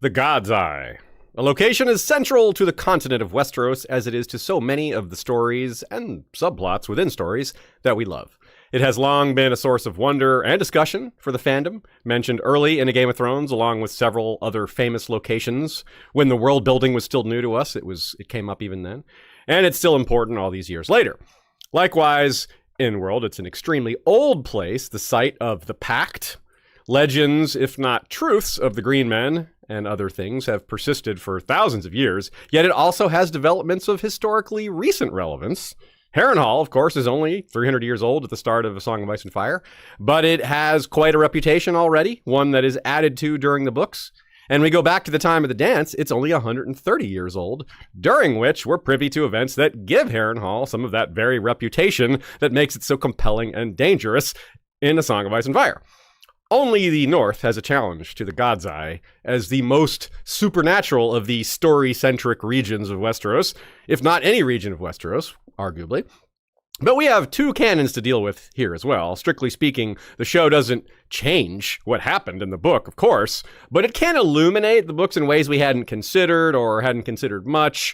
the God's Eye. A location as central to the continent of Westeros as it is to so many of the stories and subplots within stories that we love. It has long been a source of wonder and discussion for the fandom, mentioned early in A Game of Thrones along with several other famous locations. When the world building was still new to us, it came up even then. And it's still important all these years later. Likewise, in world, it's an extremely old place, the site of the Pact. Legends, if not truths, of the Green Men and other things have persisted for thousands of years, yet it also has developments of historically recent relevance. Harrenhal, of course, is only 300 years old at the start of A Song of Ice and Fire, but it has quite a reputation already, one that is added to during the books. And we go back to the time of the dance, it's only 130 years old, during which we're privy to events that give Harrenhal some of that very reputation that makes it so compelling and dangerous in A Song of Ice and Fire. Only the North has a challenge to the God's Eye as the most supernatural of the story-centric regions of Westeros, if not any region of Westeros, arguably. But we have two canons to deal with here as well. Strictly speaking, the show doesn't change what happened in the book, of course, but it can illuminate the books in ways we hadn't considered or hadn't considered much.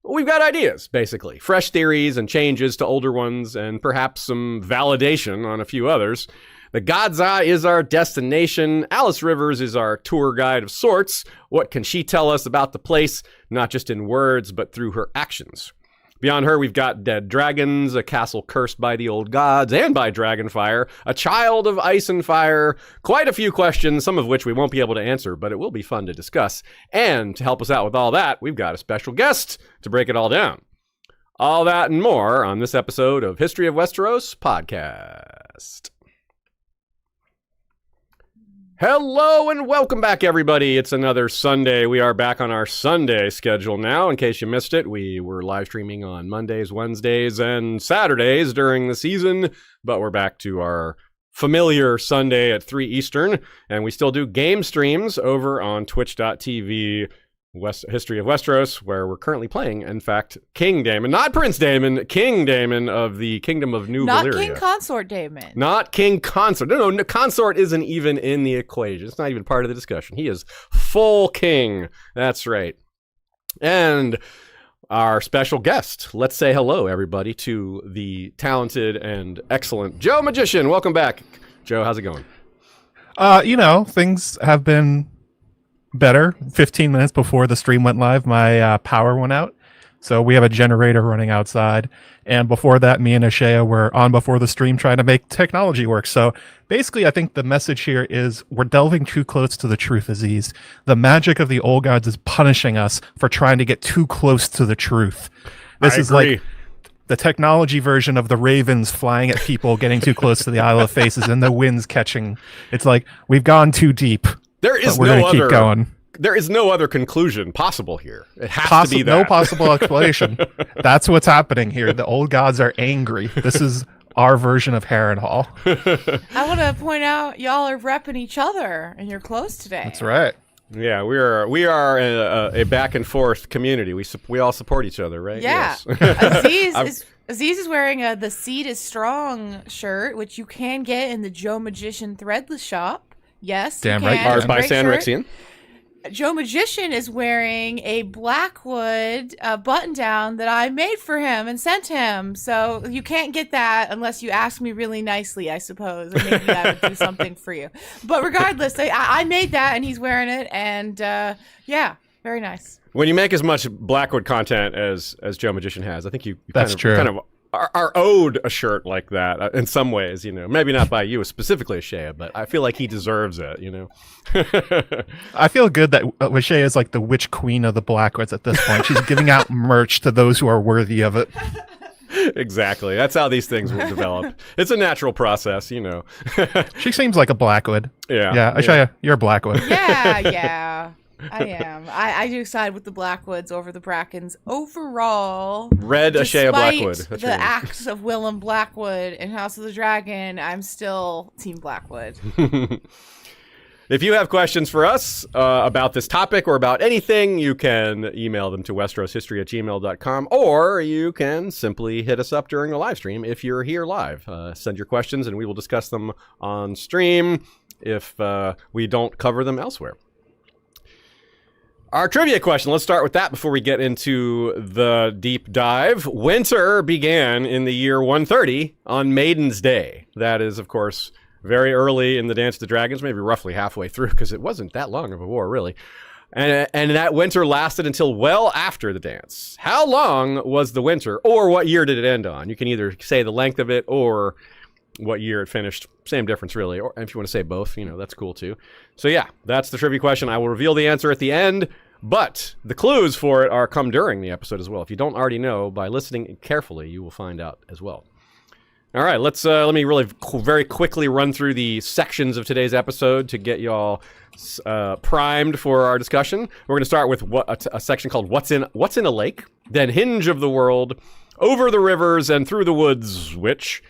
We've got ideas, basically. Fresh theories and changes to older ones, and perhaps some validation on a few others. The God's Eye is our destination. Alys Rivers is our tour guide of sorts. What can she tell us about the place, not just in words, but through her actions? Beyond her, we've got dead dragons, a castle cursed by the old gods and by dragonfire, a child of ice and fire, quite a few questions, some of which we won't be able to answer, but it will be fun to discuss. And to help us out with all that, we've got a special guest to break it all down. All that and more on this episode of History of Westeros podcast. Hello and welcome back, everybody. It's another Sunday. We are back on our Sunday schedule now. In case you missed it, we were live streaming on Mondays, Wednesdays, and Saturdays during the season, but we're back to our familiar Sunday at 3 Eastern, and we still do game streams over on twitch.tv History of Westeros, where we're currently playing, in fact, King Daemon, not Prince Daemon, King Daemon of the Kingdom of New Valyria. Not King Consort Daemon. Not King Consort. No, Consort isn't even in the equation. It's not even part of the discussion. He is full king. That's right. And our special guest. Let's say hello, everybody, to the talented and excellent JoeMagician. Welcome back. Joe, how's it going? Things have been better. 15 minutes before the stream went live, my power went out, so we have a generator running outside, and before that me and Ashaya were on before the stream trying to make technology work. So basically I think the message here is we're delving too close to the truth, Aziz. The magic of the old gods is punishing us for trying to get too close to the truth. This is like the technology version of the ravens flying at people getting too close to the Isle of Faces and the winds catching. It's like we've gone too deep. There is we're gonna keep going. There is no other conclusion possible here. It has to be that. No possible explanation. That's what's happening here. The old gods are angry. This is our version of Harrenhal. I want to point out y'all are repping each other and you're close today. That's right. Yeah, we are a back and forth community. We all support each other, right? Yeah. Yes. Aziz is wearing a The Seed is Strong shirt, which you can get in the JoeMagician threadless shop. Yes, damn you right. can. Ours by Sanrixian. JoeMagician is wearing a Blackwood button down that I made for him and sent him. So you can't get that unless you ask me really nicely, I suppose. And maybe I would do something for you. But regardless, I made that and he's wearing it. And yeah, very nice. When you make as much Blackwood content as JoeMagician has, I think you That's true. kind of are owed a shirt like that in some ways, maybe not by you specifically, Shea, but I feel like he deserves it, I feel good that Shea is like the witch queen of the Blackwoods at this point. She's giving out merch to those who are worthy of it. Exactly. That's how these things will develop. It's a natural process, She seems like a Blackwood. Yeah. Yeah, Ashaya, you're a Blackwood. Yeah. I am. I do side with the Blackwoods over the Brackens overall. Red Ashaya Blackwood. Despite the acts of Willem Blackwood in House of the Dragon, I'm still Team Blackwood. If you have questions for us about this topic or about anything, you can email them to westeroshistory@gmail.com, or you can simply hit us up during the live stream if you're here live. Send your questions and we will discuss them on stream if we don't cover them elsewhere. Our trivia question, let's start with that before we get into the deep dive. Winter began in the year 130 on Maiden's Day. That is, of course, very early in the Dance of the Dragons, maybe roughly halfway through, because it wasn't that long of a war, really. And that winter lasted until well after the dance. How long was the winter, or what year did it end on? You can either say the length of it or what year it finished. Same difference, really. Or if you want to say both, that's cool, too. So, yeah, that's the trivia question. I will reveal the answer at the end, but the clues for it are come during the episode as well. If you don't already know, by listening carefully, you will find out as well. All right, let me really very quickly run through the sections of today's episode to get y'all primed for our discussion. We're going to start with a section called What's in a Lake, then Hinge of the World, Over the Rivers and Through the Woods, which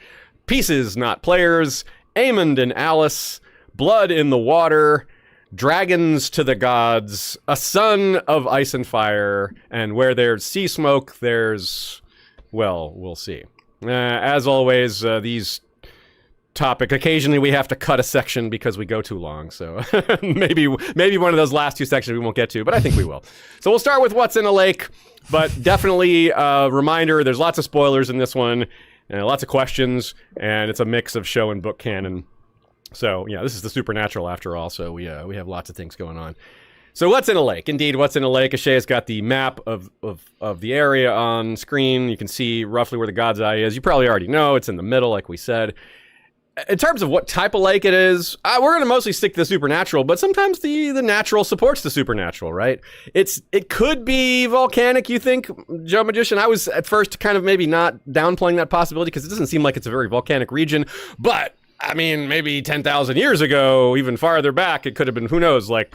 Pieces Not Players, Aemond and Alice, Blood in the Water, Dragons to the Gods, A Son of Ice and Fire, and where there's sea smoke, there's, well, we'll see. As always, these topic, occasionally we have to cut a section because we go too long, so maybe one of those last two sections we won't get to, but I think we will. So we'll start with What's in a Lake, but definitely a reminder, there's lots of spoilers in this one, lots of questions, and it's a mix of show and book canon. So, yeah, this is the Supernatural after all, so we have lots of things going on. So What's in a Lake? Indeed, What's in a Lake? Ashaya's got the map of the area on screen. You can see roughly where the God's Eye is. You probably already know. It's in the middle, like we said. In terms of what type of lake it is, we're going to mostly stick to the supernatural, but sometimes the natural supports the supernatural, right? It could be volcanic, you think, JoeMagician? I was at first kind of maybe not downplaying that possibility because it doesn't seem like it's a very volcanic region, but I mean, maybe 10,000 years ago, even farther back, it could have been, who knows, like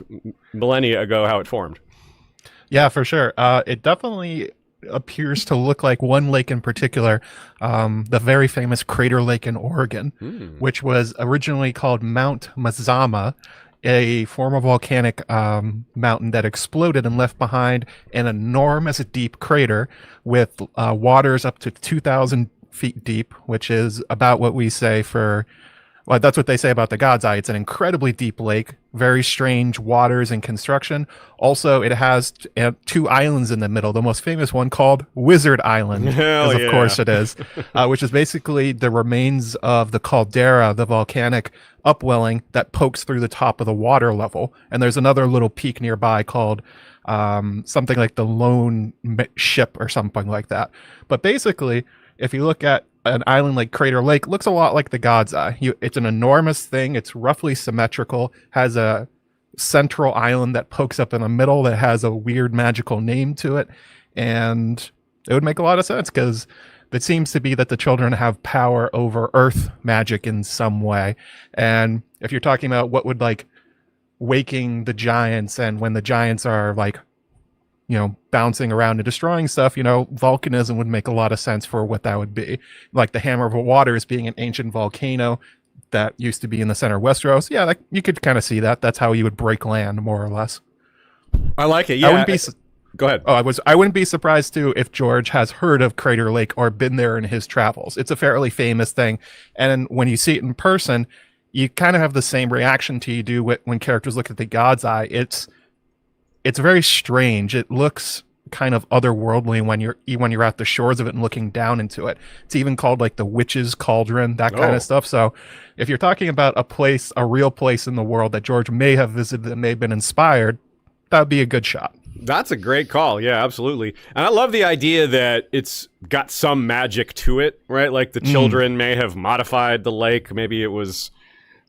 millennia ago, how it formed. Yeah, for sure. It definitely appears to look like one lake in particular, the very famous Crater Lake in Oregon, which was originally called Mount Mazama, a former volcanic mountain that exploded and left behind an enormous deep crater with waters up to 2,000 feet deep, which is about what we say for... Well, that's what they say about the God's Eye. It's an incredibly deep lake, very strange waters and construction. Also, it has two islands in the middle, the most famous one called Wizard Island, of course it is, which is basically the remains of the caldera, the volcanic upwelling that pokes through the top of the water level. And there's another little peak nearby called something like the Lone Ship or something like that. But basically, if you look at an island like Crater Lake, looks a lot like the God's Eye. It's an enormous thing. It's roughly symmetrical, has a central island that pokes up in the middle that has a weird magical name to it. And it would make a lot of sense because it seems to be that the children have power over earth magic in some way. And if you're talking about what would like waking the giants, and when the giants are like, bouncing around and destroying stuff, volcanism would make a lot of sense for what that would be. Like the Hammer of Waters being an ancient volcano that used to be in the center of Westeros. Yeah, you could kind of see that. That's how you would break land, more or less. I like it, yeah. I wouldn't be... Go ahead. I wouldn't be surprised, too, if George has heard of Crater Lake or been there in his travels. It's a fairly famous thing. And when you see it in person, you kind of have the same reaction to you do when characters look at the God's Eye. It's very strange. It looks kind of otherworldly when you're at the shores of it and looking down into it. It's even called like the Witch's Cauldron, that kind of stuff. So if you're talking about a real place in the world that George may have visited that may have been inspired, that would be a good shot. That's a great call. Yeah, absolutely. And I love the idea that it's got some magic to it, right? Like the children may have modified the lake. Maybe it was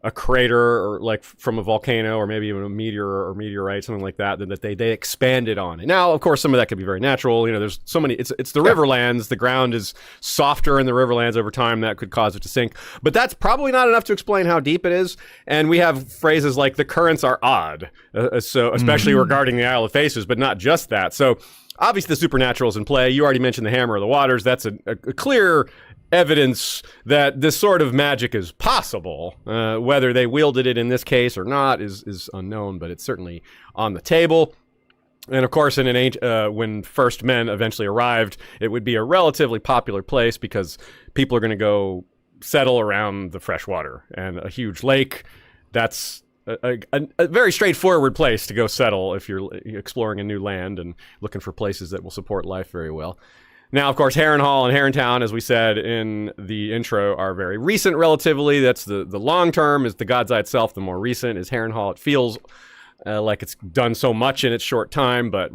a crater or like from a volcano or maybe even a meteor or meteorite, something like that they expanded on. And now, of course, some of that could be very natural. There's so many, it's the Riverlands. The ground is softer in the Riverlands over time. That could cause it to sink. But that's probably not enough to explain how deep it is. And we have phrases like the currents are odd, so especially regarding the Isle of Faces, but not just that. So obviously the supernatural is in play. You already mentioned the Hammer of the Waters. That's a clear evidence that this sort of magic is possible. Whether they wielded it in this case or not is unknown, but it's certainly on the table. And of course, in when first men eventually arrived, it would be a relatively popular place because people are going to go settle around the fresh water, and a huge lake. That's a very straightforward place to go settle if you're exploring a new land and looking for places that will support life very well. Now, of course, Harrenhal and Harrentown, as we said in the intro, are very recent relatively. That's the long term. Is the God's Eye itself. The more recent is Harrenhal. It feels like it's done so much in its short time, but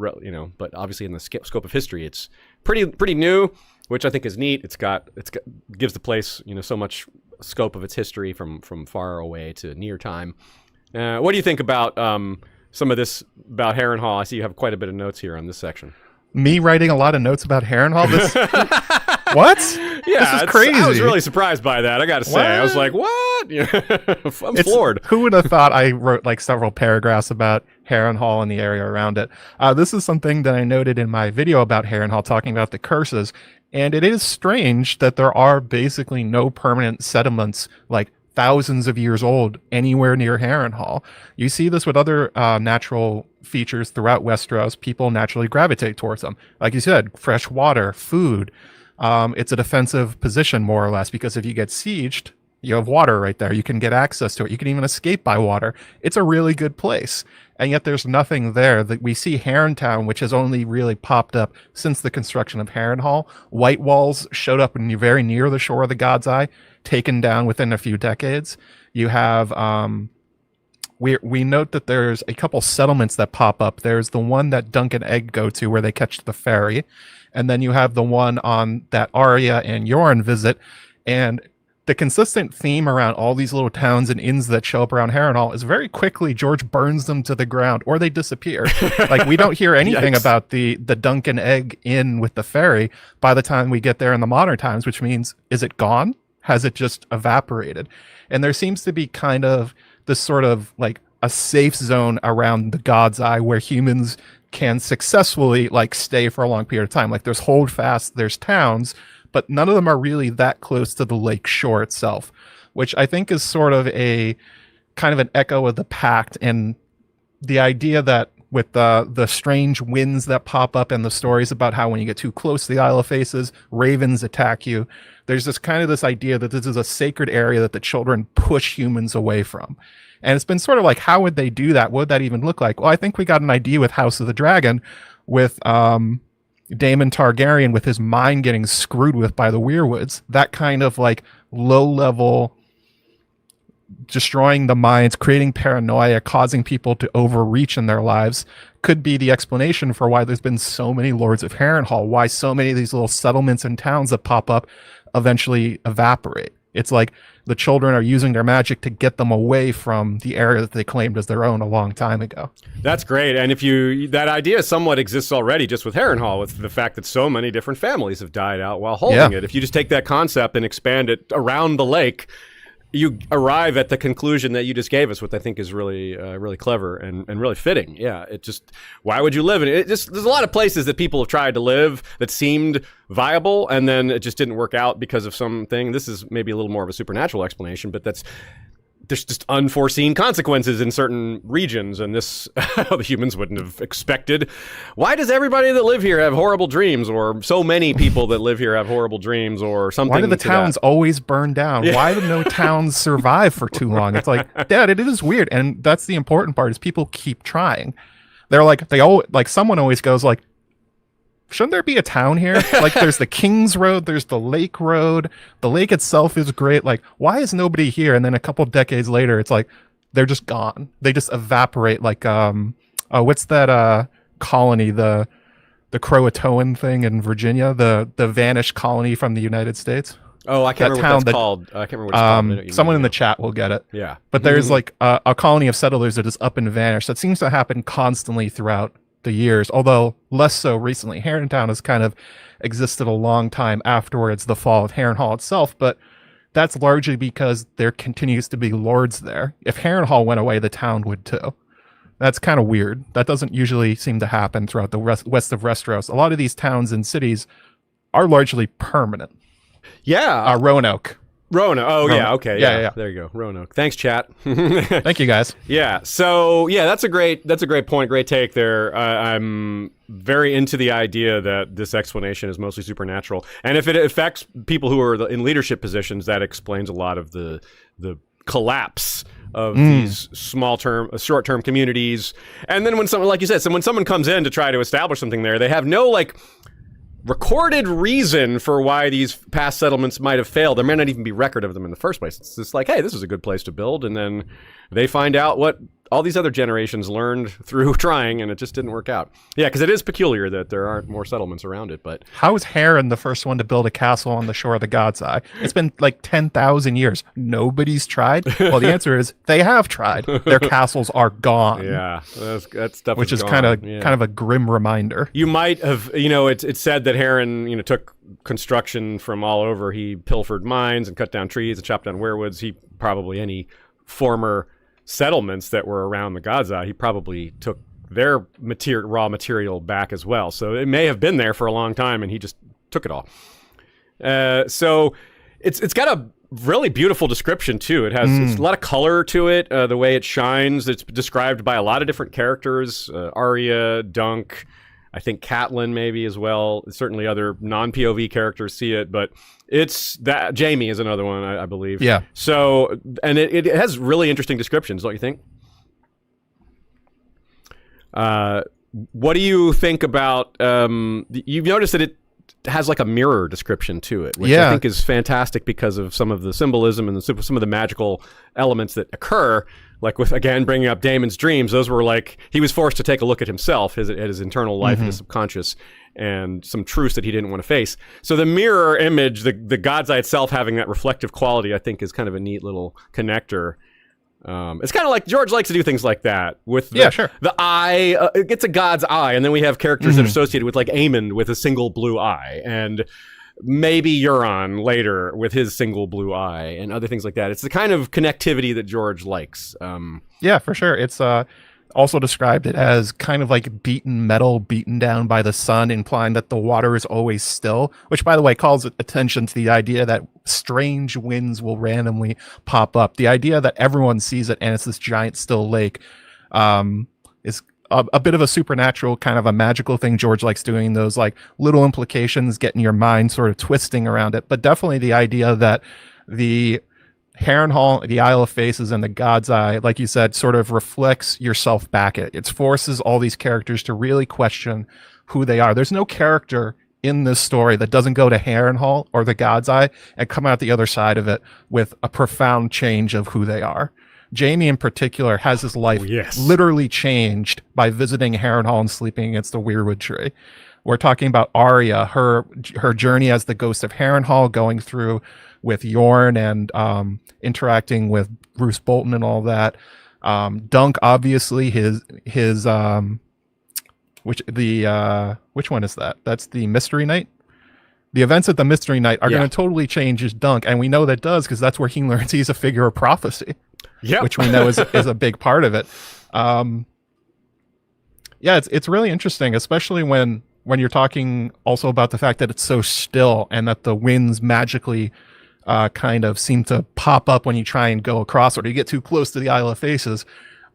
but obviously in the scope of history, it's pretty new, which I think is neat. It's gives the place so much scope of its history from far away to near time. What do you think about some of this about Harrenhal? I see you have quite a bit of notes here on this section. Me writing a lot of notes about Harrenhal? What? Yeah, this is crazy. I was really surprised by that, I gotta say. What? I was like, what? I'm floored. Who would have thought I wrote like several paragraphs about Harrenhal and the area around it? This is something that I noted in my video about Harrenhal, talking about the curses. And it is strange that there are basically no permanent settlements like thousands of years old anywhere near Harrenhal. You see this with other natural features throughout Westeros. People naturally gravitate towards them. Like you said, fresh water, food. It's a defensive position, more or less, because if you get sieged, you have water right there. You can get access to it. You can even escape by water. It's a really good place. And yet there's nothing there. That we see Harrentown, which has only really popped up since the construction of Harrenhal. White walls showed up very near the shore of the God's Eye, taken down within a few decades. You have we note that there's a couple settlements that pop up. There's the one that Dunk and Egg go to where they catch the ferry, and then you have the one on that Arya and Yoren visit. And the consistent theme around all these little towns and inns that show up around Harrenhal is very quickly George burns them to the ground or they disappear. Like, we don't hear anything about the Dunk and Egg inn with the ferry by the time we get there in the modern times, which means, is it gone? Has it just evaporated? And there seems to be kind of this sort of like a safe zone around the God's Eye where humans can successfully like stay for a long period of time. Like, there's holdfast, there's towns, but none of them are really that close to the lake shore itself, which I think is sort of a kind of an echo of the pact and the idea that with the strange winds that pop up and the stories about how when you get too close to the Isle of Faces, ravens attack you. There's this kind of this idea that this is a sacred area that the children push humans away from. And it's been sort of like, how would they do that? What would that even look like? Well, I think we got an idea with House of the Dragon with Daemon Targaryen with his mind getting screwed with by the weirwoods. That kind of like low level destroying the minds, creating paranoia, causing people to overreach in their lives could be the explanation for why there's been so many Lords of Harrenhal, why so many of these little settlements and towns that pop up eventually evaporate. It's like the children are using their magic to get them away from the area that they claimed as their own a long time ago. That's great. And that idea somewhat exists already just with Harrenhal, with the fact that so many different families have died out while holding it. If you just take that concept and expand it around the lake, you arrive at the conclusion that you just gave us, which I think is really, really clever and really fitting. Yeah, it just, why would you live in it? There's a lot of places that people have tried to live that seemed viable, and then it just didn't work out because of something. This is maybe a little more of a supernatural explanation, but there's just unforeseen consequences in certain regions, and this the humans wouldn't have expected. Why does everybody that live here have horrible dreams, or so many people that live here have horrible dreams, or something? Why do the towns always burn down? Yeah. Why do no towns survive for too long? It's like, Dad, it is weird, and that's the important part is people keep trying. They're like, someone always goes like, shouldn't there be a town here? Like, there's the King's Road, there's the Lake Road. The lake itself is great. Like, why is nobody here? And then a couple decades later, it's like, they're just gone. They just evaporate. Like, what's that colony, the Croatoan thing in Virginia, the vanished colony from the United States? Oh, I can't remember what that's called. I can't remember what it's called. Someone in the chat will get it. Yeah. But there's like a colony of settlers that is up and vanished. That seems to happen constantly throughout the years, although less so recently. Harrentown has kind of existed a long time afterwards the fall of Harrenhal itself, but that's largely because there continues to be lords there. If Harrenhal went away, the town would too. That's kind of weird. That doesn't usually seem to happen throughout the west of Westeros. A lot of these towns and cities are largely permanent. Yeah. Roanoke. Oh, yeah, okay. Yeah. There you go. Roanoke. Thanks, chat. Thank you, guys. Yeah, so, yeah, that's a great point, great take there. I'm very into the idea that this explanation is mostly supernatural. And if it affects people who are in leadership positions, that explains a lot of the collapse of these short-term communities. And then when someone, like you said, when someone comes in to try to establish something there, they have no like recorded reason for why these past settlements might have failed. There may not even be record of them in the first place. It's just like, hey, this is a good place to build, and then they find out what all these other generations learned through trying, and it just didn't work out. Yeah, because it is peculiar that there aren't more settlements around it. But how is Harren the first one to build a castle on the shore of the God's Eye? It's been like 10,000 years. Nobody's tried. Well, the answer is they have tried. Their castles are gone. Yeah, that stuff, which is gone. kind of a grim reminder. You might have, it's said that Harren, took construction from all over. He pilfered mines and cut down trees and chopped down weirwoods. He probably any former settlements that were around the God's Eye, he probably took their raw material back as well. So it may have been there for a long time, and he just took it all. So it's got a really beautiful description too. It has it's a lot of color to it. The way it shines, it's described by a lot of different characters. Arya, Dunk, I think Catelyn maybe as well. Certainly other non-POV characters see it, but it's that Jaime is another one, I believe. Yeah. So, and it has really interesting descriptions, don't you think? What do you think about? You've noticed that it has like a mirror description to it, which I think is fantastic because of some of the symbolism and some of the magical elements that occur. Like with, again, bringing up Daemon's dreams, those were like, he was forced to take a look at himself, at his internal life and his subconscious, and some truths that he didn't want to face. So the mirror image, the God's Eye itself having that reflective quality, I think is kind of a neat little connector. It's kind of like George likes to do things like that with the eye. It gets a God's eye, and then we have characters that are associated with like Aemond with a single blue eye, and maybe Euron later with his single blue eye, and other things like that. It's the kind of connectivity that George likes. Yeah, for sure. It's also described it as kind of like beaten metal, beaten down by the sun, implying that the water is always still, which, by the way, calls attention to the idea that strange winds will randomly pop up. The idea that everyone sees it and it's this giant still lake is a bit of a supernatural, kind of a magical thing. George likes doing those like little implications, getting your mind sort of twisting around it. But definitely the idea that the Harrenhal, the Isle of Faces, and the God's Eye, like you said, sort of reflects yourself back. It forces all these characters to really question who they are. There's no character in this story that doesn't go to Harrenhal or the God's Eye and come out the other side of it with a profound change of who they are. Jaime in particular has his life literally changed by visiting Harrenhal and sleeping against the weirwood tree. We're talking about Arya, her journey as the ghost of Harrenhal, going through with Yorn and interacting with Bruce Bolton and all that. Dunk, obviously, which one is that? That's the Mystery Night. The events at the Mystery Night are going to totally change his Dunk, and we know that does because that's where he learns he's a figure of prophecy. Yeah, which we know is a big part of it. It's really interesting, especially when you're talking also about the fact that it's so still and that the winds magically kind of seem to pop up when you try and go across or you get too close to the Isle of Faces.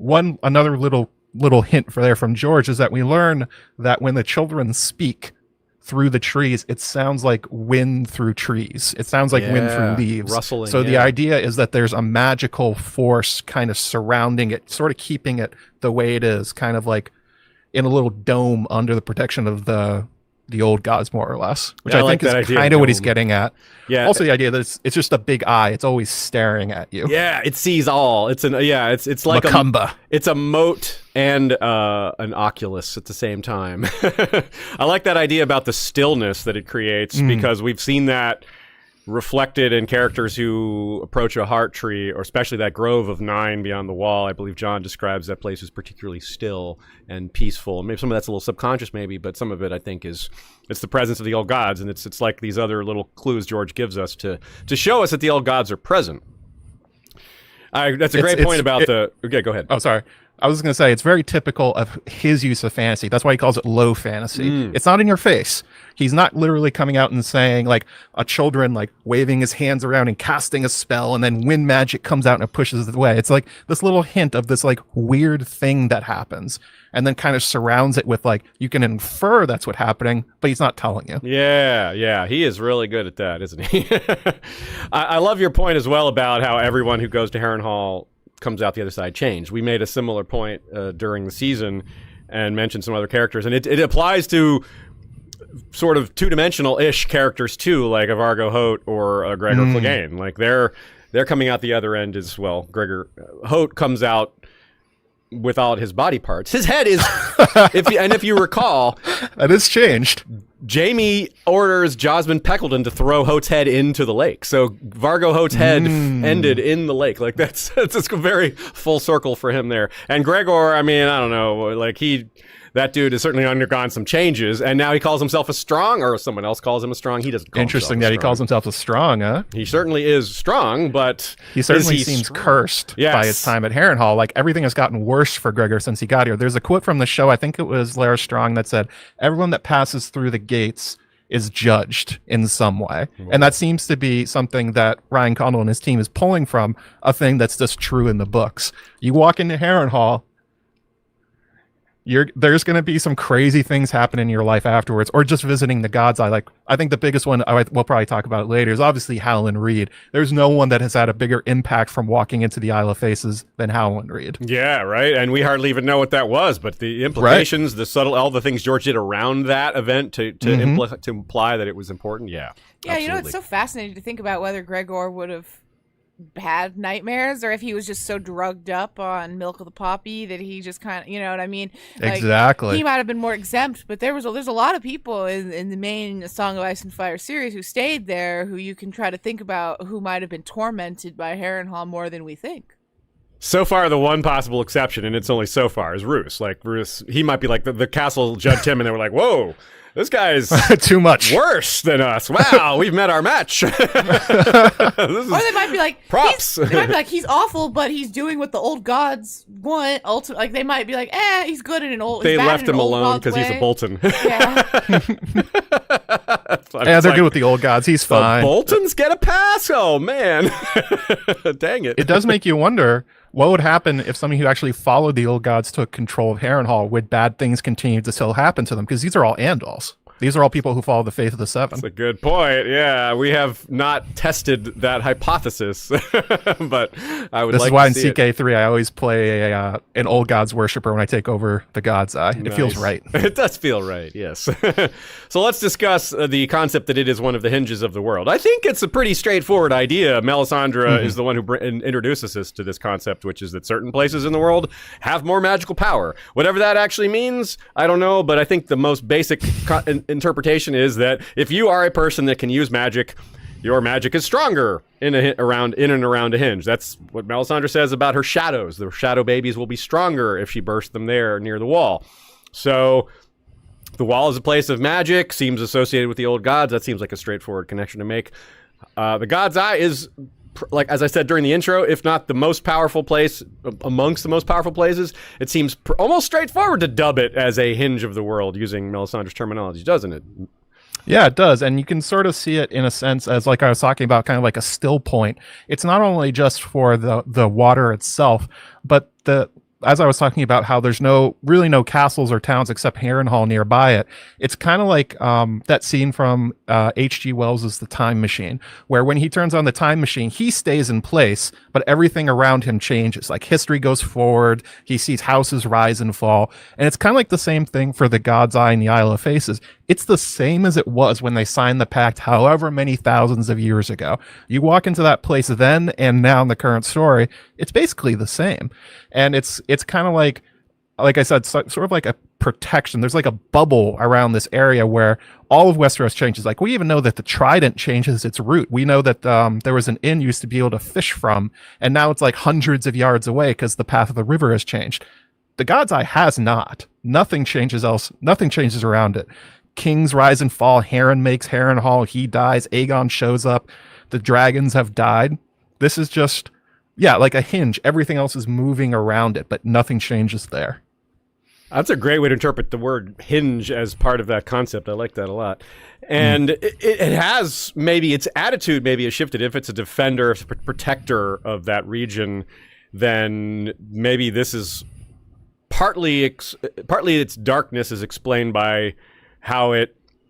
Another little hint from George is that we learn that when the children speak through the trees, it sounds like wind through trees. It sounds like wind through leaves. Rustling. So the idea is that there's a magical force kind of surrounding it, sort of keeping it the way it is, kind of like in a little dome under the protection of the old gods, more or less, which I think is kind of what he's getting at. Yeah. Also, the idea that it's just a big eye; it's always staring at you. Yeah, it sees all. It's like Macumba. It's a moat and an oculus at the same time. I like that idea about the stillness that it creates because we've seen that reflected in characters who approach a heart tree, or especially that grove of 9 beyond the wall. I believe John describes that place as particularly still and peaceful. Maybe some of that's a little subconscious, but some of it I think it's the presence of the old gods, and it's like these other little clues George gives us to show us that the old gods are present. That's a great point about okay, go ahead. Oh, sorry. I was going to say, it's very typical of his use of fantasy. That's why he calls it low fantasy. It's not in your face. He's not literally coming out and saying, like, a children, like, waving his hands around and casting a spell, and then wind magic comes out and it pushes it away. It's like this little hint of this, like, weird thing that happens, and then kind of surrounds it with, like, you can infer that's what's happening, but he's not telling you. Yeah. He is really good at that, isn't he? I love your point as well about how everyone who goes to Harrenhal comes out the other side changed. We made a similar point during the season and mentioned some other characters, and it applies to sort of two-dimensional-ish characters too, like a Vargo Hoat or a Gregor Clegane. Like they're coming out the other end as well. Gregor Hoat comes out with all his body parts. His head is, if you recall, that has changed. Jaime orders Josmund Peckleton to throw Hoat's head into the lake. So Vargo Hoat's head ended in the lake. Like that's a very full circle for him there. And Gregor, I mean, I don't know, like that dude has certainly undergone some changes, and now he calls himself a strong, or someone else calls him a strong. He doesn't call Interesting himself that he calls himself a strong, huh? He certainly is strong, but he certainly seems cursed by his time at Harrenhal. Like, everything has gotten worse for Gregor since he got here. There's a quote from the show, I think it was Lara Strong, that said, everyone that passes through the gates is judged in some way. And that seems to be something that Ryan Condal and his team is pulling from, a thing that's just true in the books. You walk into Harrenhal, there's going to be some crazy things happen in your life afterwards, or just visiting the God's Eye. Like, I think the biggest one, we'll probably talk about it later, is obviously Howland Reed. There's no one that has had a bigger impact from walking into the Isle of Faces than Howland Reed. Yeah, right. And we hardly even know what that was, but the implications, all the things George did around that event to imply that it was important. Yeah. Yeah, absolutely. you know, it's so fascinating to think about whether Gregor would have had nightmares, or if he was just so drugged up on Milk of the Poppy that he just kind of, you know what I mean? Like, exactly. He might have been more exempt, but there's a lot of people in the main Song of Ice and Fire series who stayed there, who you can try to think about who might have been tormented by Harrenhal more than we think. So far, the one possible exception, and it's only so far, is Roose. Like, Roose, he might be like the castle judged him, and they were like, whoa, this guy's too much worse than us. Wow, we've met our match. Or they might be like, props. They might be like, he's awful, but he's doing what the old gods want. Ultimately, like, they might be like, he's good in an old. They left him alone because he's a Bolton. Yeah. They're good with the old gods. He's fine. Boltons get a pass. Oh man, dang it! It does make you wonder what would happen if somebody who actually followed the old gods took control of Harrenhal. Would bad things continue to still happen to them? Because these are all Andals. These are all people who follow the faith of the Seven. That's a good point. Yeah, we have not tested that hypothesis, but I would. This like is why in to see CK3 I always play an old gods worshiper when I take over the God's Eye. It feels right. It does feel right. Yes. So let's discuss the concept that it is one of the hinges of the world. I think it's a pretty straightforward idea. Melisandre is the one who introduces us to this concept, which is that certain places in the world have more magical power. Whatever that actually means, I don't know, but I think the most basic interpretation is that if you are a person that can use magic, your magic is stronger in and around a hinge. That's what Melisandre says about her shadows. The shadow babies will be stronger if she bursts them there near the wall. So the wall is a place of magic, seems associated with the old gods. That seems like a straightforward connection to make. The God's Eye is, like as I said during the intro, if not the most powerful place amongst the most powerful places, it seems almost straightforward to dub it as a hinge of the world using Melisandre's terminology, doesn't it? Yeah, it does. And you can sort of see it in a sense as, like I was talking about, kind of like a still point. It's not only just for the water itself, but as I was talking about how there's really no castles or towns except Harrenhal nearby it. It's kind of like that scene from H.G. Wells' The Time Machine, where when he turns on the time machine, he stays in place, but everything around him changes. Like, history goes forward, he sees houses rise and fall, and it's kind of like the same thing for the God's Eye and the Isle of Faces. It's the same as it was when they signed the pact however many thousands of years ago. You walk into that place then and now in the current story, it's basically the same. And it's kind of like I said, sort of like a protection. There's like a bubble around this area where all of Westeros changes. Like, we even know that the Trident changes its route. We know that there was an inn you used to be able to fish from, and now it's like hundreds of yards away because the path of the river has changed. The God's Eye has not. Nothing changes around it. Kings rise and fall. Harren makes Harrenhal. He dies. Aegon shows up. The dragons have died. This is just, like a hinge. Everything else is moving around it, but nothing changes there. That's a great way to interpret the word hinge as part of that concept. I like that a lot. And it has, maybe its attitude maybe has shifted. If it's a defender, if it's a protector of that region, then maybe this is partly its darkness is explained by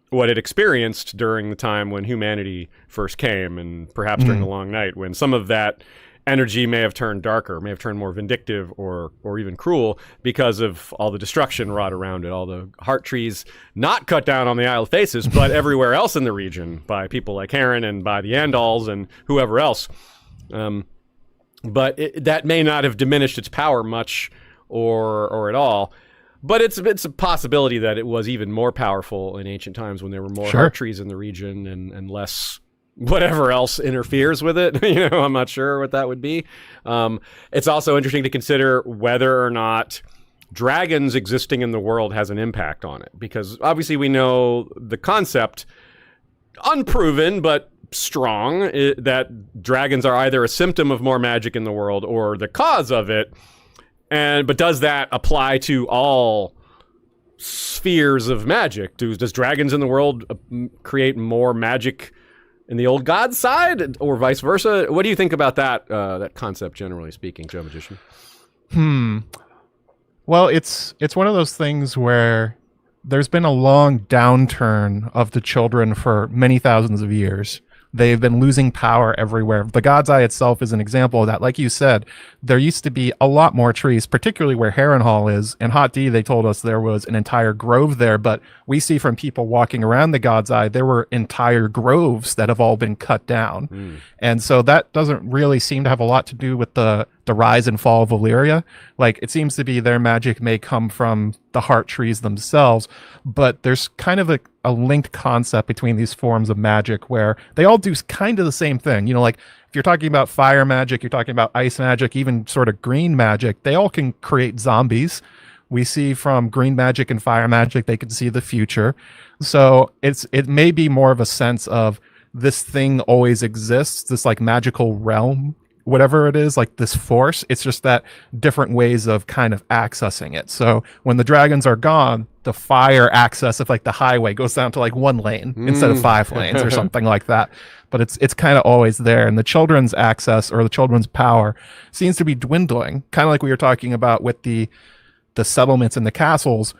what it experienced during the time when humanity first came, and perhaps during the Long Night, when some of that energy may have turned darker, may have turned more vindictive or even cruel because of all the destruction wrought around it, all the heart trees not cut down on the Isle of Faces, but everywhere else in the region by people like Harren and by the Andals and whoever else. But that may not have diminished its power much or at all. But it's a possibility that it was even more powerful in ancient times when there were more heart trees in the region and less whatever else interferes with it. I'm not sure what that would be. It's also interesting to consider whether or not dragons existing in the world has an impact on it. Because obviously we know the concept, unproven but strong, that dragons are either a symptom of more magic in the world or the cause of it. But does that apply to all spheres of magic? Does dragons in the world create more magic in the old god side, or vice versa? What do you think about that concept, generally speaking, JoeMagician? Well, it's one of those things where there's been a long downturn of the children for many thousands of years. They've been losing power everywhere. The God's Eye itself is an example of that. Like you said, there used to be a lot more trees, particularly where Harrenhal is. In Hot D, they told us there was an entire grove there, but we see from people walking around the God's Eye, there were entire groves that have all been cut down. And so that doesn't really seem to have a lot to do with the rise and fall of Valyria. Like, it seems to be their magic may come from the heart trees themselves, but there's kind of a linked concept between these forms of magic where they all do kind of the same thing. Like if you're talking about fire magic, you're talking about ice magic, even sort of green magic, they all can create zombies. We see from green magic and fire magic, they can see the future. So it may be more of a sense of this thing always exists, this like magical realm, whatever it is, like this force. It's just that different ways of kind of accessing it. So when the dragons are gone, the fire access of like the highway goes down to like 1 lane instead of 5 lanes or something like that. But it's kind of always there. And the children's access or the children's power seems to be dwindling, kind of like we were talking about with the settlements and the castles.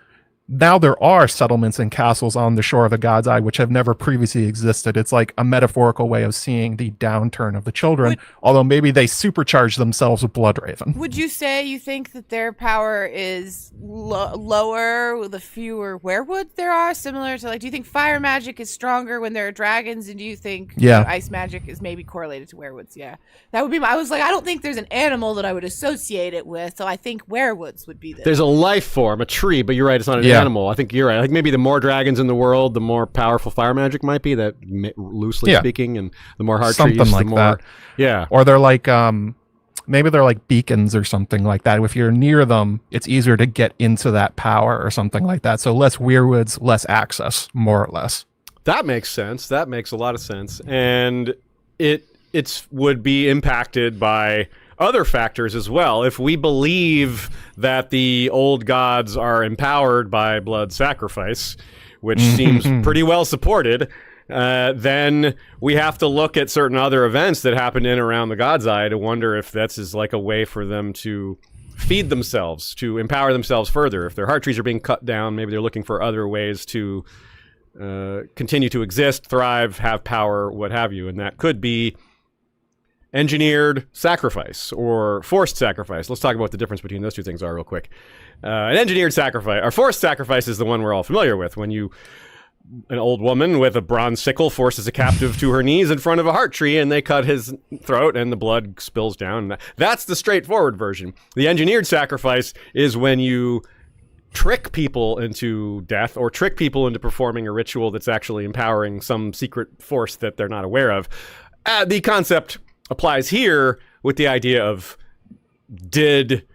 Now there are settlements and castles on the shore of the God's Eye which have never previously existed. It's like a metaphorical way of seeing the downturn of the children, although maybe they supercharge themselves with Bloodraven. Would you say you think that their power is lower the fewer werewolves there are? Similar to, like, do you think fire magic is stronger when there are dragons, and do you think ice magic is maybe correlated to werewolves? Yeah, that would be I was like, I don't think there's an animal that I would associate it with, so I think werewolves would be There's a life form, a tree, but you're right, it's not an animal. I think you're right. Like maybe the more dragons in the world, the more powerful fire magic might be. That loosely speaking, and the more heart something trees, like the more that. Yeah, or they're like maybe they're like beacons or something like that. If you're near them, it's easier to get into that power or something like that. So less weirwoods, less access, more or less. That makes sense. That makes a lot of sense, and it would be impacted by other factors as well. If we believe that the old gods are empowered by blood sacrifice, which seems pretty well supported, then we have to look at certain other events that happened in and around the God's Eye to wonder if that's is like a way for them to feed themselves, to empower themselves further. If their heart trees are being cut down, maybe they're looking for other ways to continue to exist, thrive, have power, what have you. And that could be engineered sacrifice or forced sacrifice. Let's talk about what the difference between those two things are real quick. An engineered sacrifice, or forced sacrifice, is the one we're all familiar with. When an old woman with a bronze sickle forces a captive to her knees in front of a heart tree, and they cut his throat and the blood spills down. That's the straightforward version. The engineered sacrifice is when you trick people into death or trick people into performing a ritual that's actually empowering some secret force that they're not aware of. The concept applies here with the idea of, did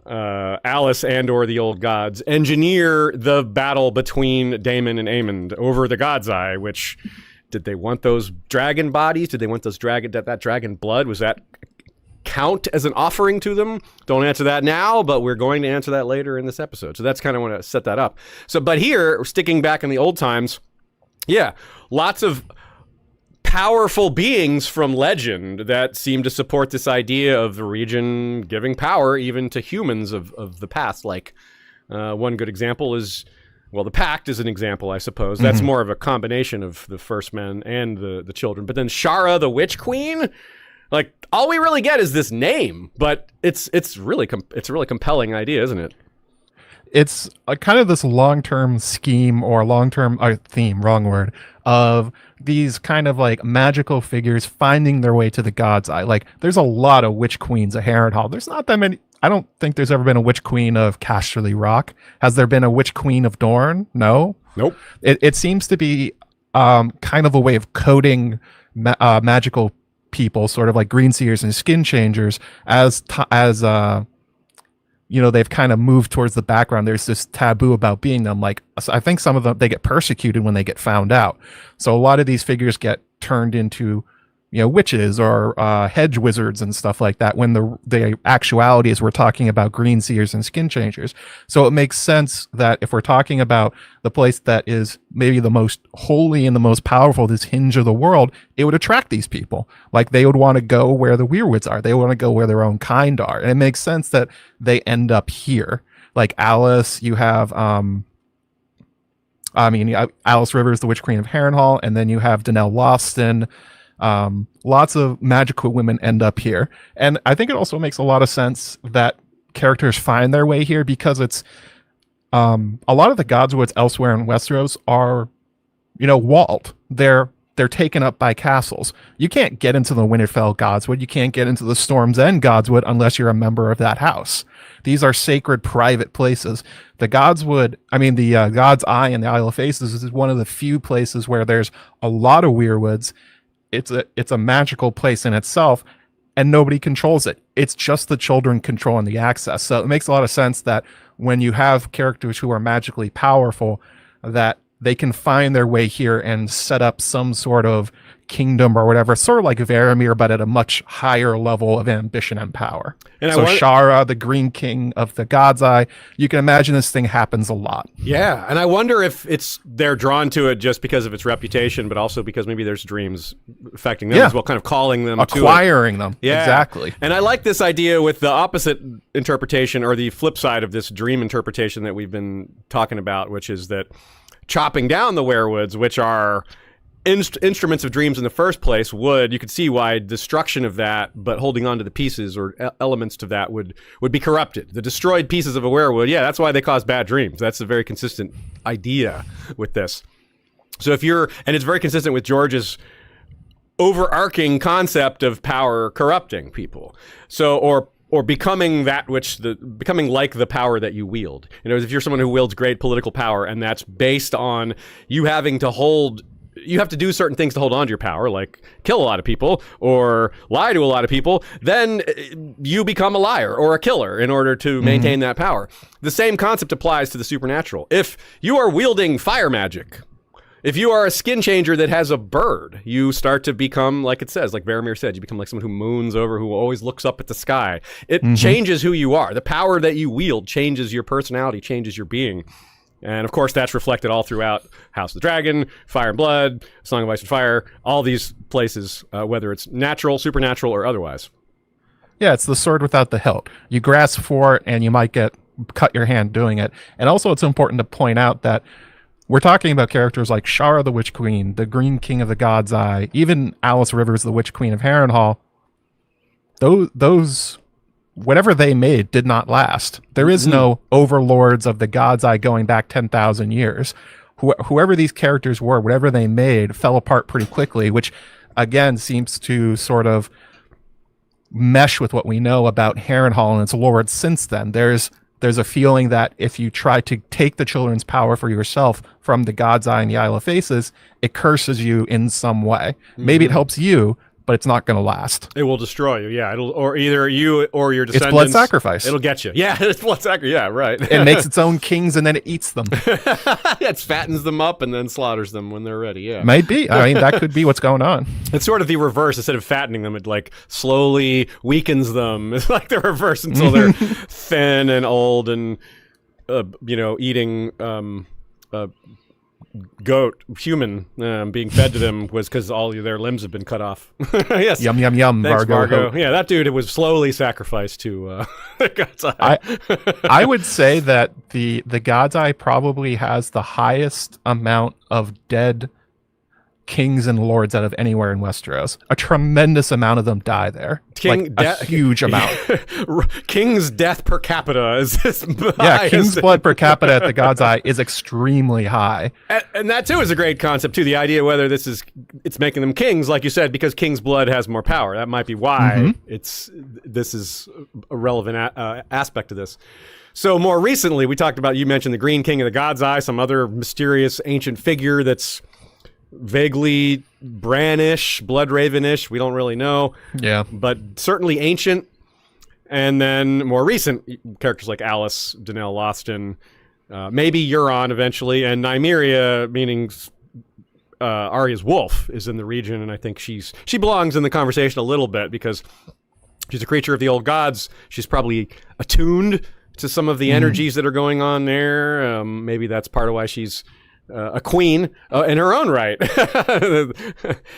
Alice and or the old gods engineer the battle between Daemon and Aemond over the God's Eye? Which, did they want those dragon bodies? Did they want those that dragon blood? Was that count as an offering to them? Don't answer that now, but we're going to answer that later in this episode. So that's kind of want to set that up. So, but here, sticking back in the old times, lots of powerful beings from legend that seem to support this idea of the region giving power even to humans of the past. Like one good example is, well, the Pact is an example, I suppose. That's more of a combination of the first men and the children. But then Shara, the Witch Queen, Like, all we really get is this name, but it's a really compelling idea, isn't it? It's a kind of this long-term scheme or long-term theme, wrong word, of these kind of like magical figures finding their way to the God's Eye. Like, there's a lot of witch queens of Harrenhal. There's not that many. I don't think there's ever been a witch queen of Casterly Rock. Has there been a witch queen of Dorne? No. Nope. It seems to be kind of a way of coding magical people, sort of like green seers and skin changers, as they've kind of moved towards the background. There's this taboo about being them. Like, I think some of them, they get persecuted when they get found out. So a lot of these figures get turned into, witches or hedge wizards and stuff like that, when the actuality is we're talking about green seers and skin changers. So it makes sense that if we're talking about the place that is maybe the most holy and the most powerful, this hinge of the world, it would attract these people. Like, they would want to go where the weirwoods are. They want to go where their own kind are. And it makes sense that they end up here. Like Alice, you have Alys Rivers, the Witch Queen of Harrenhal, and then you have Danelle Lawston. Lots of magical women end up here. And I think it also makes a lot of sense that characters find their way here, because it's a lot of the Godswoods elsewhere in Westeros are, walled. They're taken up by castles. You can't get into the Winterfell Godswood. You can't get into the Storm's End Godswood unless you're a member of that house. These are sacred private places. The Godswood, the God's Eye and the Isle of Faces is one of the few places where there's a lot of weirwoods. It's a magical place in itself, and nobody controls it. It's just the children controlling the access. So it makes a lot of sense that when you have characters who are magically powerful, that they can find their way here and set up some sort of kingdom or whatever, sort of like Varamir, but at a much higher level of ambition and power. And so Shara, the Green King of the God's Eye, you can imagine this thing happens a lot. Yeah, and I wonder if they're drawn to it just because of its reputation, but also because maybe there's dreams affecting them as well, kind of calling them acquiring them. Yeah, exactly. And I like this idea with the opposite interpretation, or the flip side of this dream interpretation that we've been talking about, which is that chopping down the weirwoods, which are instruments of dreams in the first place, you could see why destruction of that, but holding on to the pieces or elements to that would be corrupted. The destroyed pieces of a weirwood, that's why they cause bad dreams. That's a very consistent idea with this. So and it's very consistent with George's overarching concept of power corrupting people. So, or becoming becoming like the power that you wield. If you're someone who wields great political power, and that's based on you having to you have to do certain things to hold on to your power, like kill a lot of people or lie to a lot of people, then you become a liar or a killer in order to maintain that power. The same concept applies to the supernatural. If you are wielding fire magic, if you are a skin changer that has a bird, you start to become, like it says, like Varamir said, you become like someone who moons over, who always looks up at the sky. It changes who you are. The power that you wield changes your personality, changes your being. And of course, that's reflected all throughout House of the Dragon, Fire and Blood, Song of Ice and Fire, all these places, whether it's natural, supernatural, or otherwise. Yeah, it's the sword without the hilt. You grasp for it, and you might cut your hand doing it. And also, it's important to point out that we're talking about characters like Shara the Witch Queen, the Green King of the God's Eye, even Alys Rivers, the Witch Queen of Harrenhal. Those whatever they made did not last. There is no overlords of the God's Eye going back 10,000 years. Whoever these characters were, whatever they made, fell apart pretty quickly, which again seems to sort of mesh with what we know about Harrenhal and its lords since then. There's a feeling that if you try to take the children's power for yourself from the God's Eye and the Isle of Faces, it curses you in some way. Maybe it helps you, but it's not going to last. It will destroy you, yeah. Or either you or your descendants. It's blood sacrifice. It'll get you. Yeah, it's blood sacrifice. Yeah, right. It makes its own kings and then it eats them. It fattens them up and then slaughters them when they're ready, yeah. Might be. That could be what's going on. It's sort of the reverse. Instead of fattening them, it like slowly weakens them. It's like the reverse until they're thin and old and, eating... human being fed to them was because all their limbs have been cut off. Yes. Yum, yum, yum. Thanks, Vargo. Yeah, that dude was slowly sacrificed to God's Eye. I would say that the God's Eye probably has the highest amount of dead kings and lords out of anywhere in Westeros. A tremendous amount of them die there. A huge amount. King's death per capita is this. Yeah, king's blood per capita at the God's Eye is extremely high. And that too is a great concept too. The idea whether it's making them kings, like you said, because king's blood has more power. That might be why this is a relevant aspect of this. So more recently, we talked about, you mentioned the Green King of the God's Eye, some other mysterious ancient figure that's vaguely Branish, Blood Ravenish. We don't really know. Yeah. But certainly ancient. And then more recent characters like Alice, Danelle Loston, maybe Euron eventually, and Nymeria, meaning Arya's wolf, is in the region. And I think she belongs in the conversation a little bit because she's a creature of the old gods. She's probably attuned to some of the energies that are going on there. Maybe that's part of why she's a queen in her own right. I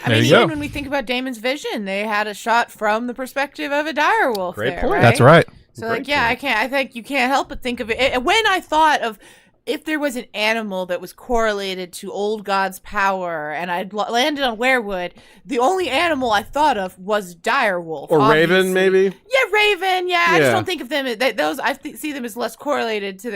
mean, even when we think about Daemon's vision, they had a shot from the perspective of a direwolf. Great there, point. right? That's right. So, I think you can't help but think of it. When I thought of if there was an animal that was correlated to old god's power, and I'd landed on werewood, the only animal I thought of was direwolf. Or obviously. raven, maybe? Yeah, raven. Yeah, I just don't think of them. See them as less correlated to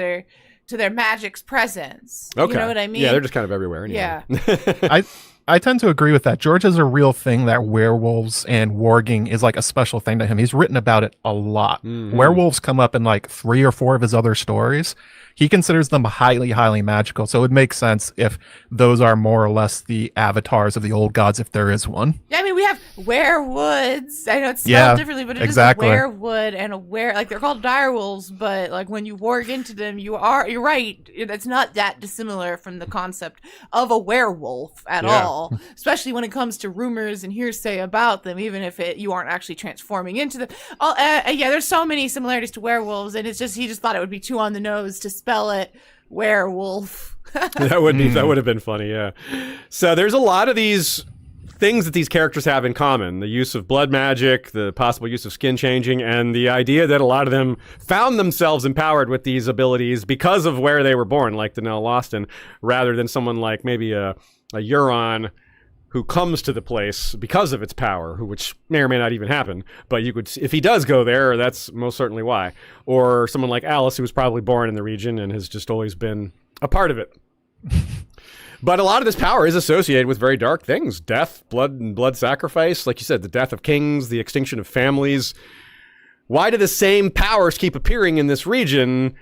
their magic's presence. Okay. You know what I mean? Yeah, they're just kind of everywhere anyway. Yeah. I tend to agree with that. George has a real thing that werewolves and warging is like a special thing to him. He's written about it a lot. Werewolves come up in like 3 or 4 of his other stories. He considers them highly, highly magical. So it would make sense if those are more or less the avatars of the old gods, if there is one. Yeah, I mean, we have werewoods. I know it's spelled differently, but it is a werewood and like they're called direwolves, but like when you warg into them, you're right. It's not that dissimilar from the concept of a werewolf at all, especially when it comes to rumors and hearsay about them, even if you aren't actually transforming into them. There's so many similarities to werewolves, and he just thought it would be too on the nose to spell it werewolf. That would have been funny, yeah. So there's a lot of these things that these characters have in common. The use of blood magic, the possible use of skin changing, and the idea that a lot of them found themselves empowered with these abilities because of where they were born, like Danelle Loston, rather than someone like maybe a Euron who comes to the place because of its power, which may or may not even happen. But if he does go there, that's most certainly why. Or someone like Alice, who was probably born in the region and has just always been a part of it. But a lot of this power is associated with very dark things. Death, blood sacrifice. Like you said, the death of kings, the extinction of families. Why do the same powers keep appearing in this region?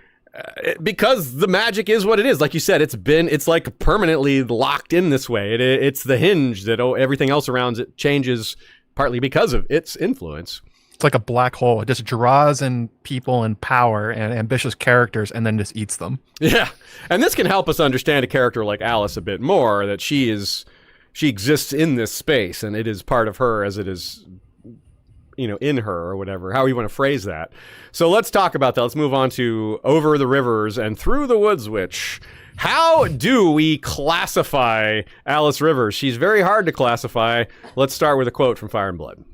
Because the magic is what it is. Like you said, it's like permanently locked in this way. It's the hinge that everything else around it changes partly because of its influence. It's like a black hole. It just draws in people and power and ambitious characters and then just eats them. Yeah. And this can help us understand a character like Alice a bit more, that she exists in this space and it is part of her as it is, in her or whatever, how you want to phrase that. So let's talk about that. Let's move on to Over the Rivers and Through the Woods Witch. How do we classify Alys Rivers? She's very hard to classify. Let's start with a quote from Fire and Blood.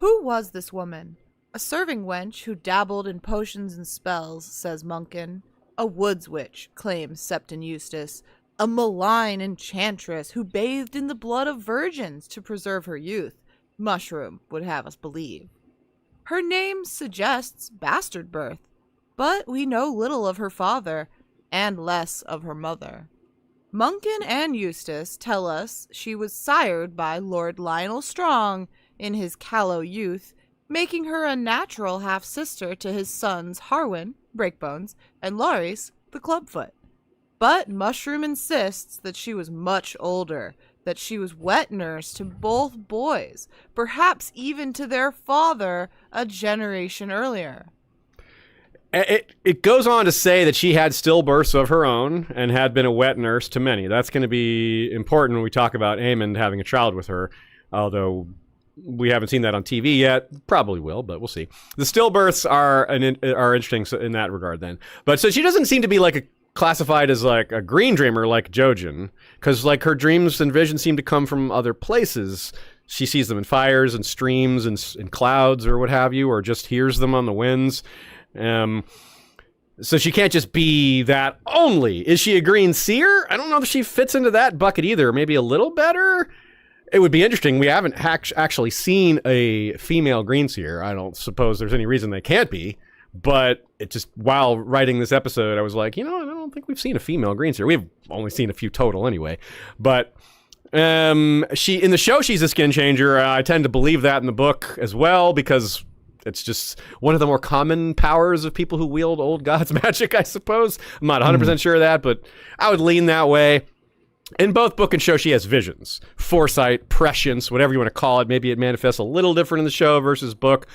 Who was this woman? A serving wench who dabbled in potions and spells, says Munkin. A woods witch, claims Septon Eustace. A malign enchantress who bathed in the blood of virgins to preserve her youth, Mushroom would have us believe. Her name suggests bastard birth, but we know little of her father, and less of her mother. Munkin and Eustace tell us she was sired by Lord Lionel Strong in his callow youth, making her a natural half-sister to his sons Harwin, Breakbones, and Larys, the Clubfoot. But Mushroom insists that she was much older, that she was wet nurse to both boys, perhaps even to their father a generation earlier. It goes on to say that she had stillbirths of her own and had been a wet nurse to many. That's going to be important when we talk about Aemond having a child with her, although we haven't seen that on TV yet. Probably will, but we'll see. The stillbirths are interesting in that regard then. But so she doesn't seem to be classified as like a green dreamer like Jojen, because like her dreams and visions seem to come from other places. She sees them in fires and streams and in clouds or what have you, or just hears them on the winds. So she can't just be that only. Is she a green seer? I don't know if she fits into that bucket either. Maybe a little better. It would be interesting. We haven't actually seen a female green seer. I don't suppose there's any reason they can't be. But it just, while writing this episode, I was like, I don't think we've seen a female green seer. We've only seen a few total anyway. But she in the show, she's a skin changer. I tend to believe that in the book as well, because it's just one of the more common powers of people who wield old gods magic, I suppose. I'm not 100% sure of that, but I would lean that way. In both book and show, she has visions, foresight, prescience, whatever you want to call it. Maybe it manifests a little different in the show versus book.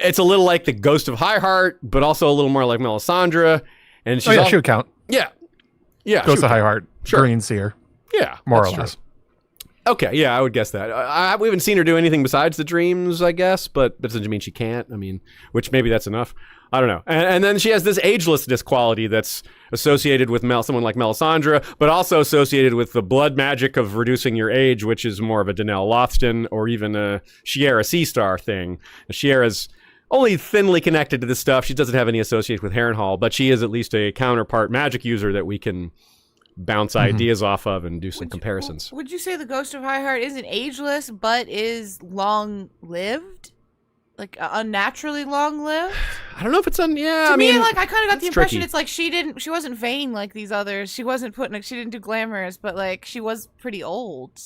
It's a little like the Ghost of Highheart, but also a little more like Melisandre. And she's she would count. Yeah. Ghost of Highheart, sure. green seer. Yeah, more or less. Okay, yeah, I would guess that. We haven't seen her do anything besides the dreams, I guess, but that doesn't mean she can't. I mean, which maybe that's enough. I don't know. And then she has this agelessness quality that's associated with someone like Melisandre, but also associated with the blood magic of reducing your age, which is more of a Danelle Lothston or even a Shiera Seastar thing. Shiera's only thinly connected to this stuff. She doesn't have any association with Harrenhal, but she is at least a counterpart magic user that we can bounce ideas off of and do some comparisons. Would you say the Ghost of Highheart isn't ageless, but is long-lived? Like, unnaturally long-lived? I don't know if it's yeah. To me, like, I kind of got the impression tricky. It's like she wasn't vain like these others. She wasn't she didn't do glamorous, but like she was pretty old.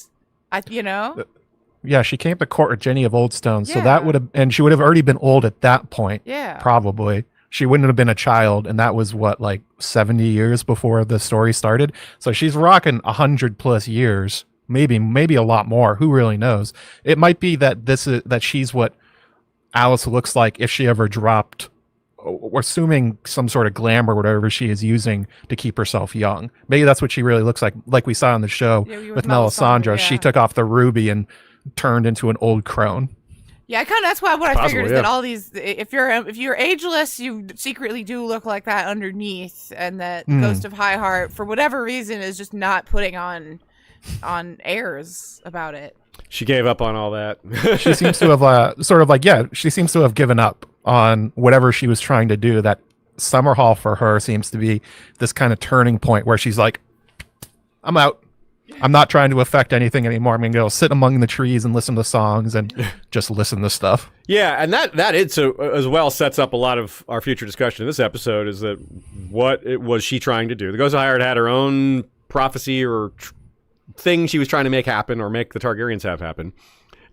Yeah, she came to court with Jenny of Oldstone, so Yeah. that would have, and she would have already been old at that point. Yeah. Probably. She wouldn't have been a child, and that was like 70 years before the story started. So she's rocking 100+ years, maybe a lot more. Who really knows? It might be that she's what Alice looks like if she ever dropped, we're assuming some sort of glamour or whatever she is using to keep herself young. Maybe that's what she really looks like we saw on the show with Melisandre. Yeah. She took off the ruby and turned into an old crone. Yeah, that's what I figured is yeah. that all these, if you're ageless, you secretly do look like that underneath, and that Ghost of Highheart, for whatever reason, is just not putting on airs about it. She gave up on all that. She seems to have she seems to have given up on whatever she was trying to do. That Summerhall for her seems to be this kind of turning point where she's like, I'm out. I'm not trying to affect anything anymore. I'm going to go sit among the trees and listen to songs and just listen to stuff. Yeah, and that as well sets up a lot of our future discussion in this episode, is that what was she trying to do? The Ghost of Highheart had her own prophecy or thing she was trying to make happen, or make the Targaryens have happen.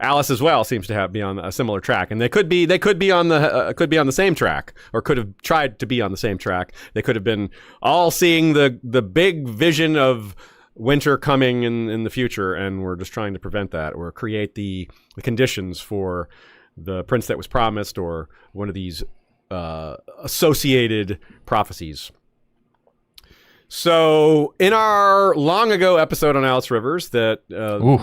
Alice as well seems to be on a similar track, and they could be on the same track, or could have tried to be on the same track. They could have been all seeing the big vision of winter coming in the future, and we're just trying to prevent that, or create the conditions for the prince that was promised, or one of these associated prophecies. So in our long ago episode on Alys Rivers that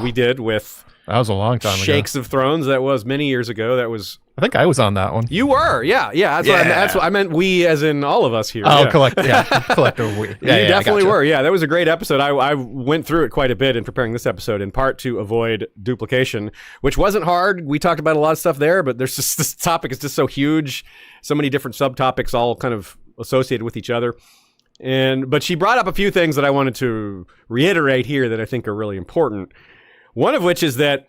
we did with That was a long time ago. Shakes of Thrones, that was many years ago. That was, I think I was on that one. you were, yeah. That's what I meant. We, as in all of us here. Oh, yeah. collective we. Yeah, You yeah, definitely I gotcha. were. Yeah, that was a great episode. I went through it quite a bit in preparing this episode, in part to avoid duplication, which wasn't hard. We talked about a lot of stuff there, but there's just, this topic is just so huge, so many different subtopics all kind of associated with each other. But she brought up a few things that I wanted to reiterate here that I think are really important. One of which is that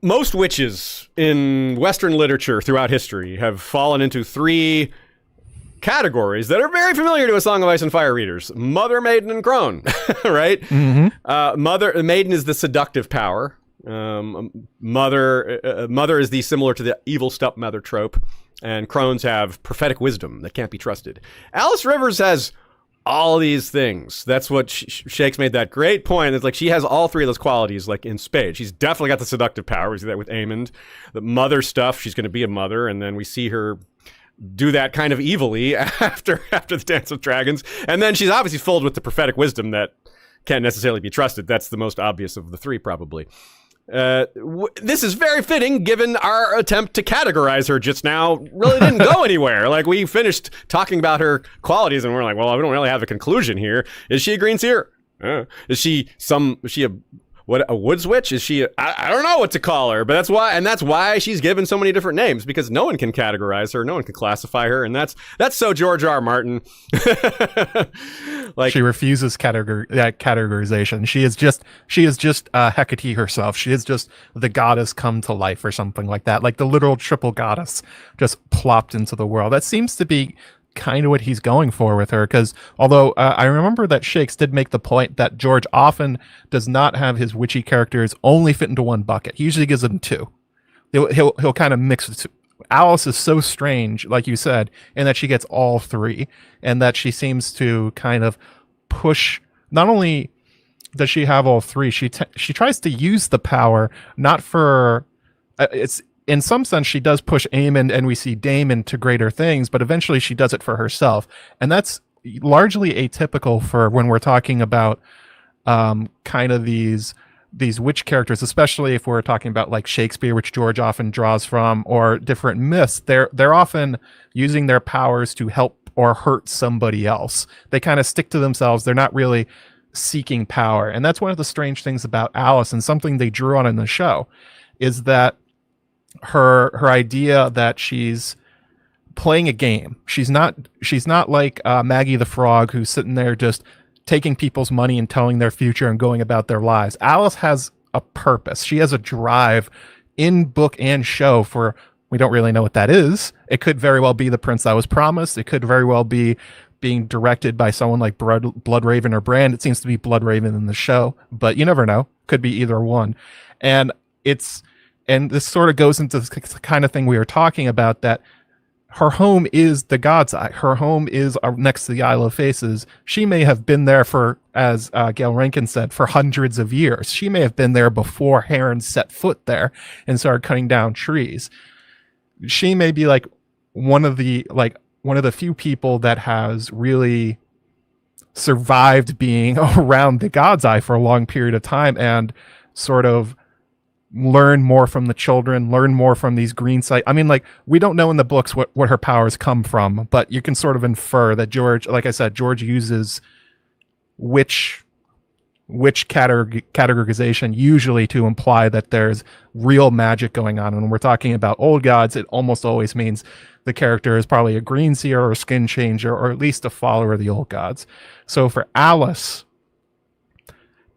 most witches in Western literature throughout history have fallen into three categories that are very familiar to a Song of Ice and Fire readers: Mother, Maiden, and Crone. Right? Mm-hmm. Maiden is the seductive power. Mother is the similar to the evil stepmother trope, and crones have prophetic wisdom that can't be trusted. Alys Rivers has all these things. That's what Shakes made that great point. It's like she has all three of those qualities, like in spades. She's definitely got the seductive power. We see that with Aemond. The mother stuff, she's going to be a mother, and then we see her do that kind of evilly after the Dance of Dragons. And then she's obviously filled with the prophetic wisdom that can't necessarily be trusted. That's the most obvious of the three, probably. This is very fitting given our attempt to categorize her just now really didn't go anywhere. Like, we finished talking about her qualities and we're like, well, we don't really have a conclusion here. Is she a green seer? Is she a what a woods witch? Is she? I don't know what to call her, but that's why she's given so many different names, because no one can categorize her, no one can classify her, and that's so George R. R. Martin. Like, she refuses categorization. She is just Hecate herself. She is just the goddess come to life or something like that, like the literal triple goddess just plopped into the world. That seems to be kind of what he's going for with her, because although I remember that Shakes did make the point that George often does not have his witchy characters only fit into one bucket. He usually gives them two. He'll kind of mix the two. Alice is so strange, like you said, in that she gets all three, and that she seems to kind of push. Not only does she have all three, she tries to use the power not for it's. In some sense, she does push Aemond, and we see Daemon to greater things, but eventually she does it for herself. And that's largely atypical for when we're talking about kind of these witch characters, especially if we're talking about like Shakespeare, which George often draws from, or different myths. They're often using their powers to help or hurt somebody else. They kind of stick to themselves. They're not really seeking power. And that's one of the strange things about Alice, and something they drew on in the show, is that her idea that she's playing a game. She's not like Maggie the Frog, who's sitting there just taking people's money and telling their future and going about their lives. Alice has a purpose. She has a drive in book and show for, we don't really know what that is. It could very well be the prince that was promised. It could very well be being directed by someone like Bloodraven or Bran. It seems to be Bloodraven in the show, but you never know. Could be either one. And this sort of goes into the kind of thing we were talking about, that her home is the God's Eye. Her home is next to the Isle of Faces. She may have been there for, as Gail Rankin said, for hundreds of years. She may have been there before Harren set foot there and started cutting down trees. She may be like one of the few people that has really survived being around the God's Eye for a long period of time, and sort of learn more from the children, learn more from these green sight. I mean, like, we don't know in the books what her powers come from, but you can sort of infer that George, like I said, George uses witch categorization usually to imply that there's real magic going on. And when we're talking about old gods, it almost always means the character is probably a green seer or a skin changer, or at least a follower of the old gods. So for Alice,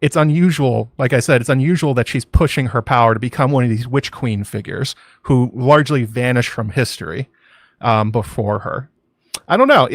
it's unusual, like I said, it's unusual that she's pushing her power to become one of these witch queen figures who largely vanished from history before her. I don't know.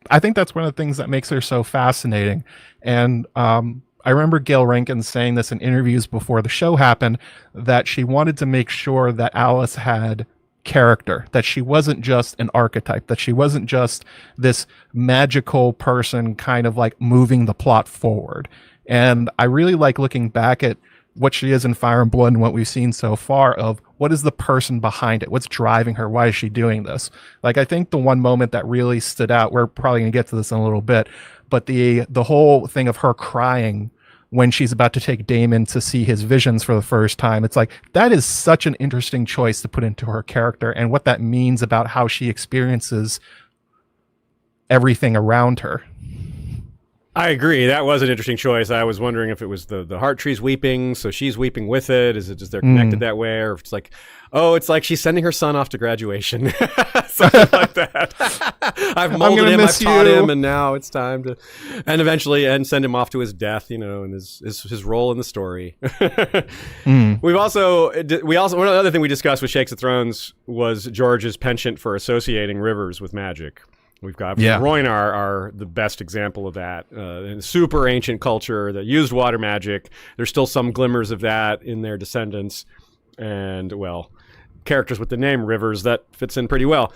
I think that's one of the things that makes her so fascinating. And I remember Gail Rankin saying this in interviews before the show happened, that she wanted to make sure that Alice had character, that she wasn't just an archetype, that she wasn't just this magical person kind of like moving the plot forward. And I really like looking back at what she is in Fire and Blood and what we've seen so far of what is the person behind it? What's driving her? Why is she doing this? Like, I think the one moment that really stood out, we're probably going to get to this in a little bit, but the whole thing of her crying when she's about to take Daemon to see his visions for the first time, it's like, that is such an interesting choice to put into her character, and what that means about how she experiences everything around her. I agree. That was an interesting choice. I was wondering if it was the heart tree's weeping, so she's weeping with it. Is it just they're connected that way? Or if it's like, oh, it's like she's sending her son off to graduation. Something like that. I've molded him, I've taught him, and now it's time to... And eventually, send him off to his death, and his role in the story. We also, one other thing we discussed with Shakes of Thrones was George's penchant for associating rivers with magic. We've got Rhoynar are the best example of that. In super ancient culture that used water magic. There's still some glimmers of that in their descendants. And, well, characters with the name Rivers, that fits in pretty well.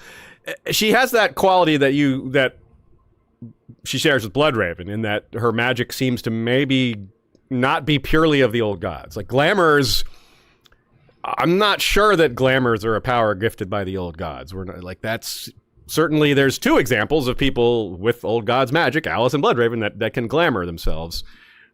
She has that quality that she shares with Bloodraven, in that her magic seems to maybe not be purely of the old gods. Like glamours, I'm not sure that glamours are a power gifted by the old gods. We're not, like, that's... Certainly, there's two examples of people with old gods magic, Alice and Bloodraven, that can glamour themselves.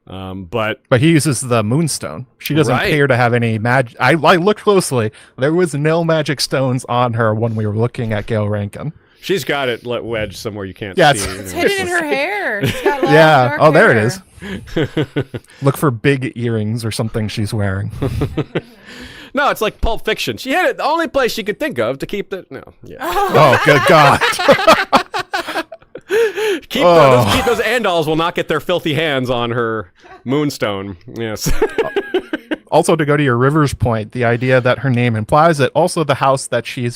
But he uses the Moonstone. She doesn't appear to have any magic. I looked closely. There was no magic stones on her when we were looking at Gail Rankin. She's got it wedged somewhere you can't Yeah, see. It's hidden in her hair. She's got long, Yeah. dark Oh, there it hair. is. Look for big earrings or something she's wearing. No, it's like Pulp Fiction. She had it the only place she could think of to keep the Oh, good God. keep those Andals will not get their filthy hands on her moonstone. Yes. Also, to go to your Rivers point, the idea that her name implies it, also the house that she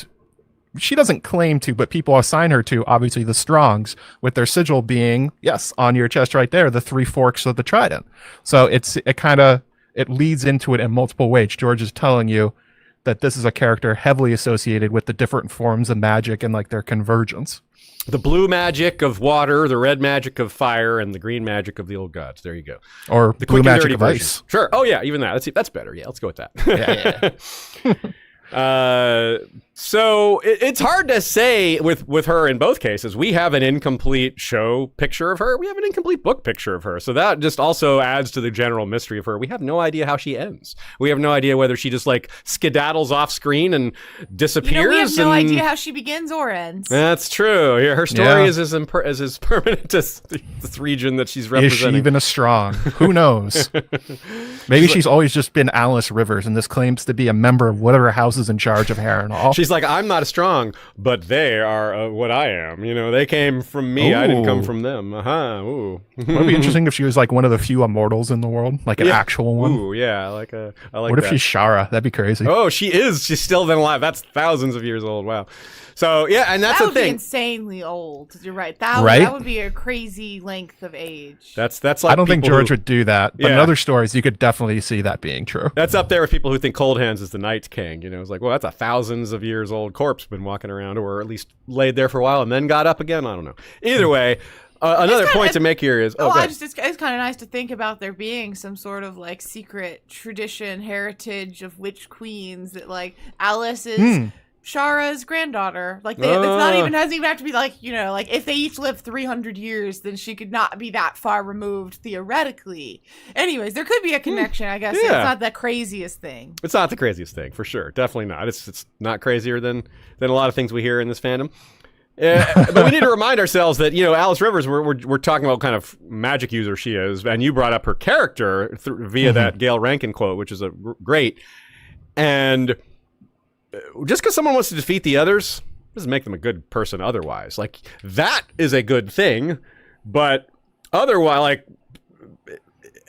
doesn't claim to, but people assign her to, obviously the Strongs, with their sigil being, yes, on your chest right there, the 3 forks of the trident. So it leads into it in multiple ways. George is telling you that this is a character heavily associated with the different forms of magic and like their convergence. The blue magic of water, the red magic of fire, and the green magic of the old gods. There you go. Or The blue quick and magic dirty of version. ice. Sure. Oh yeah, even that. That's better. Yeah, let's go with that. Yeah. So it's hard to say with her in both cases. We have an incomplete show picture of her. We have an incomplete book picture of her. So that just also adds to the general mystery of her. We have no idea how she ends. We have no idea whether she just like skedaddles off screen and disappears. We have no idea how she begins or ends. That's true. Yeah, her story is as permanent as this region that she's Is representing. she even a Strong? Who knows? Maybe she's always just been Alys Rivers, and this claims to be a member of whatever house is in charge of Harrenhal. She's like, I'm not as strong, but they are what I am. They came from me. I didn't come Ooh. from them. Ooh. It would be interesting if she was like one of the few immortals in the world, like an actual one. Ooh, yeah. I like What if that. she's Shara? That'd be crazy. Oh, she is. She's still been alive. That's thousands of years old. Wow. So, yeah, and that's that the would be thing. insanely old. You're right. That Right? would be a crazy length of age. That's like I don't think people George who- would do that, but in Yeah. other stories, you could definitely see that being true. That's up there with people who think Cold Hands is the Night King. It's like, well, that's a thousands of years old corpse been walking around, or at least laid there for a while and then got up again. I don't know. Either way, another point to make here is, It's kind of nice to think about there being some sort of like secret tradition, heritage of witch queens that like Alice is Shara's granddaughter. Like hasn't even have to be like, like if they each live 300 years, then she could not be that far removed theoretically. Anyways, there could be a connection, I guess. Yeah. It's not the craziest thing. It's not the craziest thing, for sure. Definitely not. It's not crazier than a lot of things we hear in this fandom. But we need to remind ourselves that, Alys Rivers, we're talking about what kind of magic user she is, and you brought up her character via that Gail Rankin quote, which is great. And just because someone wants to defeat the others doesn't make them a good person otherwise. Like, that is a good thing, but otherwise, like,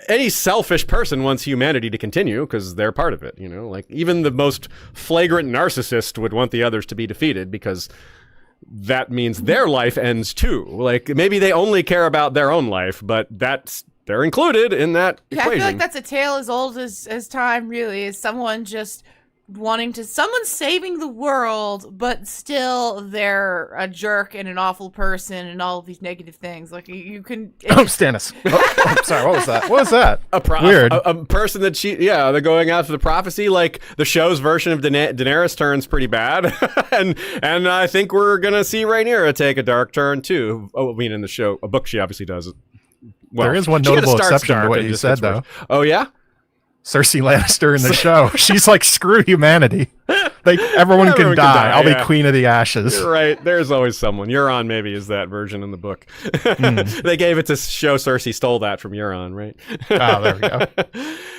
any selfish person wants humanity to continue because they're part of it, Like, even the most flagrant narcissist would want the others to be defeated because that means their life ends too. Like, maybe they only care about their own life, but they're included in that Yeah, equation. I feel like that's a tale as old as time, really, is someone just someone saving the world, but still they're a jerk and an awful person and all of these negative things. Like, you can... Oh, Stannis. Oh, sorry, what was that? What was that? Weird. A person that they're going after the prophecy. Like, the show's version of Daenerys turns pretty bad, and I think we're gonna see Rhaenyra take a dark turn too. Oh, I mean, in the show, a book she obviously does. Well, There is one she kinda notable starts exception to dark what and you just said, gets though. worse. Oh yeah. Cersei Lannister in the show. She's like, screw humanity. Like, everyone can die. I'll yeah. be queen of the ashes. You're right. There's always someone. Euron maybe is that version in the book. They gave it to show Cersei stole that from Euron, right? Oh, there we go.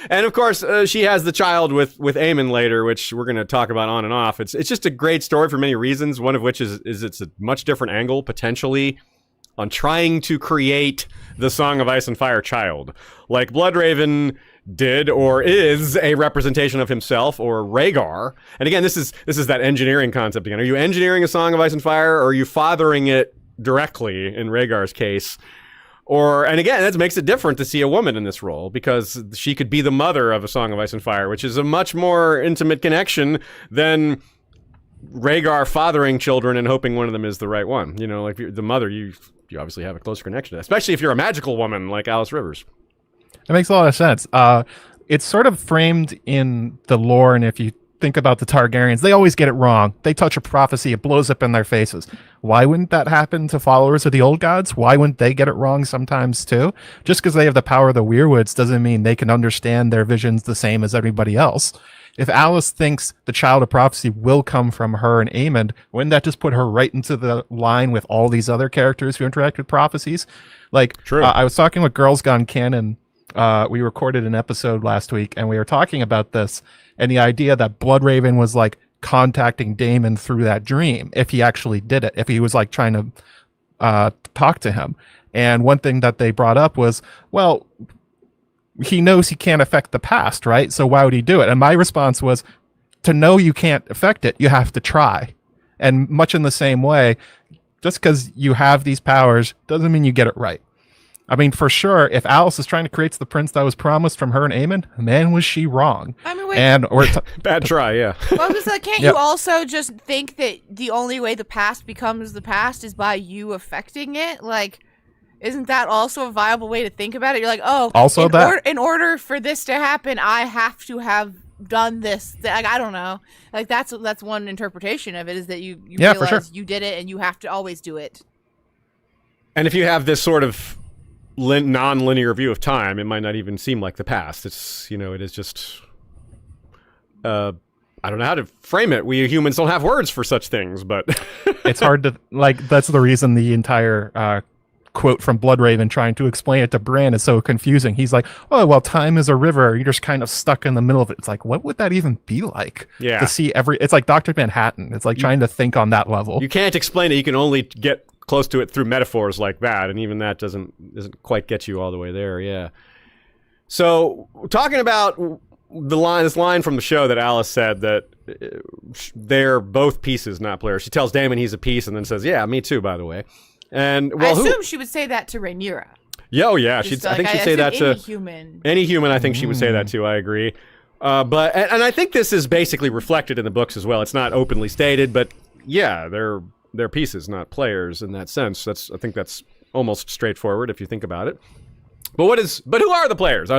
And of course, she has the child with Aemond later, which we're going to talk about on and off. It's just a great story for many reasons. One of which is it's a much different angle potentially on trying to create the Song of Ice and Fire child, like Bloodraven did or is a representation of himself or Rhaegar. And again, this is that engineering concept again. Are you engineering a Song of Ice and Fire, or are you fathering it directly in Rhaegar's case? And again, that makes it different to see a woman in this role, because she could be the mother of a Song of Ice and Fire, which is a much more intimate connection than Rhaegar fathering children and hoping one of them is the right one. Like, the mother, you obviously have a closer connection, especially if you're a magical woman like Alys Rivers. It makes a lot of sense. It's sort of framed in the lore, and if you think about the Targaryens, they always get it wrong. They touch a prophecy, it blows up in their faces. Why wouldn't that happen to followers of the old gods? Why wouldn't they get it wrong sometimes too? Just because they have the power of the Weirwoods doesn't mean they can understand their visions the same as everybody else. if Alice thinks the child of prophecy will come from her and Aemond, wouldn't that just put her right into the line with all these other characters who interact with prophecies? Like, True. I was talking with Girls Gone Canon. We recorded an episode last week, and we were talking about this and the idea that Bloodraven was like contacting Daemon through that dream, if he actually did it, if he was like trying to talk to him. And one thing that they brought up was, well, he knows he can't affect the past, right? So why would he do it? And my response was, to know you can't affect it, you have to try. And much in the same way, just because you have these powers doesn't mean you get it right. I mean, for sure, if Alice is trying to create the prince that was promised from her and Aemond, man, was she wrong. I mean, wait. And Bad try, yeah. Well, because, like, can't Yep. you also just think that the only way the past becomes the past is by you affecting it? Like, isn't that also a viable way to think about it? You're like, oh, Also in order for this to happen, I have to have done this. Like, I don't know. Like, that's one interpretation of it, is that you Yeah, for realize sure. you did it and you have to always do it. And if you have this sort of non-linear view of time, it might not even seem like the past. It's, it is just, I don't know how to frame it. We humans don't have words for such things, but it's hard to, like, that's the reason the entire quote from Bloodraven trying to explain it to Bran is so confusing. He's like, oh, well, time is a river. You're just kind of stuck in the middle of it. It's like, what would that even be like? Yeah. To see it's like Dr. Manhattan. It's like trying to think on that level. you can't explain it. You can only get close to it through metaphors like that, and even that doesn't quite get you all the way there. Yeah. So talking about this line from the show that Alice said that they're both pieces, not players. She tells Daemon he's a piece, and then says, "Yeah, me too, by the way." And I assume she would say that to Rhaenyra. Yeah. Just I think she'd say that to any human. any human. I think she would say that too. I agree. But I think this is basically reflected in the books as well. It's not openly stated, but yeah, they're pieces, not players in that sense. I think that's almost straightforward if you think about it. But who are the players?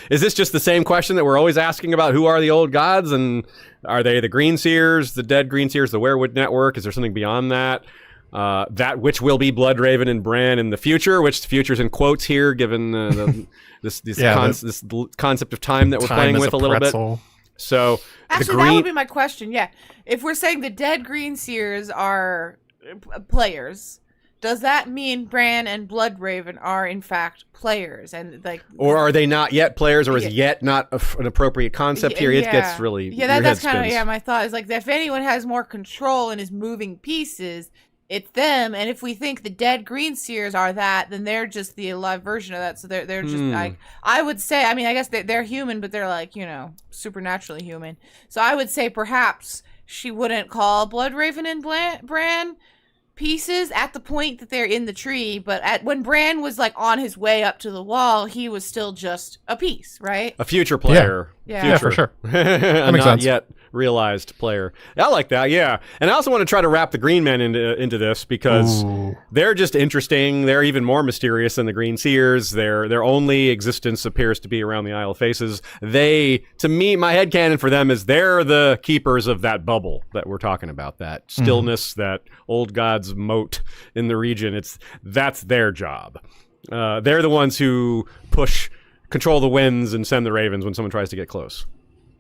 Is this just the same question that we're always asking about who are the old gods? And are they the Green Seers, the dead Green Seers, the Werewood Network? Is there something beyond that? That which will be Bloodraven and Bran in the future, which the future's in quotes here, given this concept of time that we're playing with a little bit. So actually, that would be my question. Yeah, if we're saying the dead Green Seers are players, does that mean Bran and Bloodraven are in fact players? And like, or are they not yet players, or is yet not an appropriate concept here? It gets really that's kind of my thought. Is like, if anyone has more control and is moving pieces, it's them. And if we think the dead Green Seers are that, then they're just the alive version of that. So they're just like, I would say, I mean, I guess they're human, but they're like, supernaturally human. So I would say perhaps she wouldn't call Bloodraven and Bran pieces at the point that they're in the tree, but when Bran was like on his way up to the wall, he was still just a piece, right? A future player. Yeah, for sure. That makes not sense. yet realized player. I like that, yeah. And I also want to try to wrap the Green Men into this, because they're just interesting. They're even more mysterious than the Green Seers. Their only existence appears to be around the Isle of Faces. To me, my headcanon for them is they're the keepers of that bubble that we're talking about, that stillness, that old god's moat in the region. That's their job. They're the ones who control the winds and send the ravens when someone tries to get close.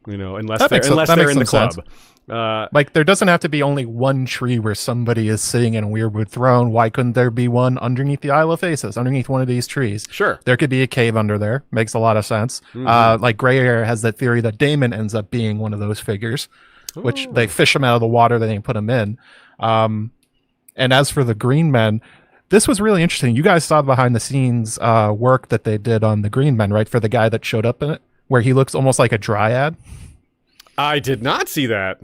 Unless they're in the club. Like, there doesn't have to be only one tree where somebody is sitting in a Weirwood throne. Why couldn't there be one underneath the Isle of Faces, underneath one of these trees? Sure. There could be a cave under there. Makes a lot of sense. Like, Grey Hair has that theory that Daemon ends up being one of those figures, which they fish him out of the water, then they put him in. And as for the Green Men, this was really interesting. You guys saw the behind the scenes work that they did on the Green Men, right? For the guy that showed up in it, where he looks almost like a dryad. I did not see that.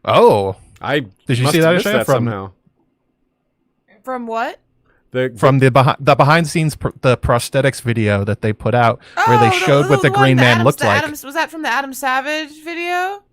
Oh, did you see that, that somehow? From what? From the behind the scenes the prosthetics video that they put out, where they showed what the Green Man looked like. Was that from the Adam Savage video?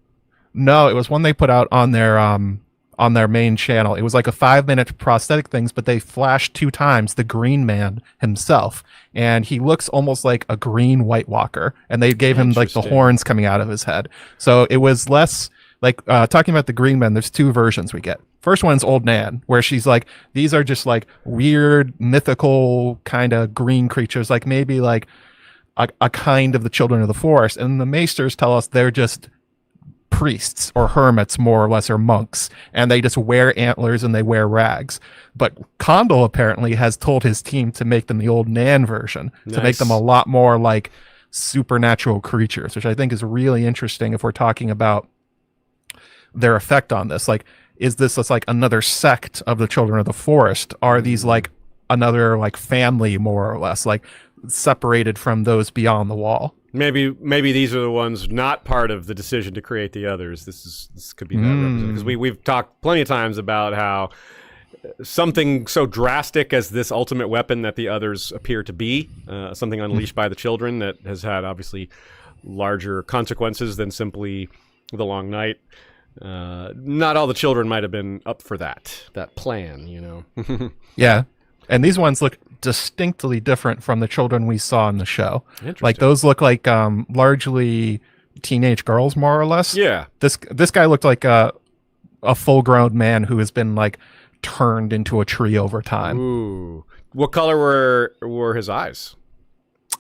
No, it was one they put out on their main channel. It was like a 5-minute prosthetic things, but they flashed 2 times the Green Man himself, and he looks almost like a green White Walker, and they gave him like the horns coming out of his head. So it was less like talking about the Green Men. There's 2 versions we get. First one's Old Nan, where she's like, these are just like weird mythical kind of green creatures, like maybe like a kind of the children of the forest. And the Maesters tell us they're just priests or hermits, more or less, or monks, and they just wear antlers and they wear rags. But Condal apparently has told his team to make them the old Nan version, to make them a lot more like supernatural creatures, which I think is really interesting if we're talking about their effect on this. Like, is this like another sect of the Children of the Forest? Are these like another like family, more or less, like separated from those beyond the wall? Maybe these are the ones not part of the decision to create the others. This could be that, because we've talked plenty of times about how something so drastic as this ultimate weapon that the others appear to be, something unleashed by the children that has had obviously larger consequences than simply the long night. Not all the children might have been up for that plan, you know. Yeah. And these ones look distinctly different from the children we saw in the show. Like, those look like largely teenage girls, more or less. Yeah. This guy looked like a full-grown man who has been like turned into a tree over time. Ooh. What color were his eyes?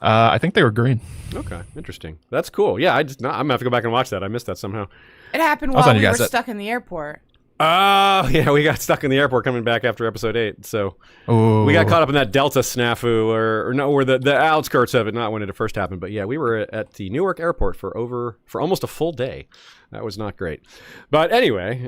I think they were green. Okay, interesting. That's cool. Yeah, I'm gonna have to go back and watch that. I missed that somehow. It happened while we were stuck in the airport. Oh, yeah, we got stuck in the airport coming back after episode 8. So we got caught up in that Delta snafu, or the outskirts of it, not when it first happened. But yeah, we were at the Newark airport for almost a full day. That was not great. But anyway,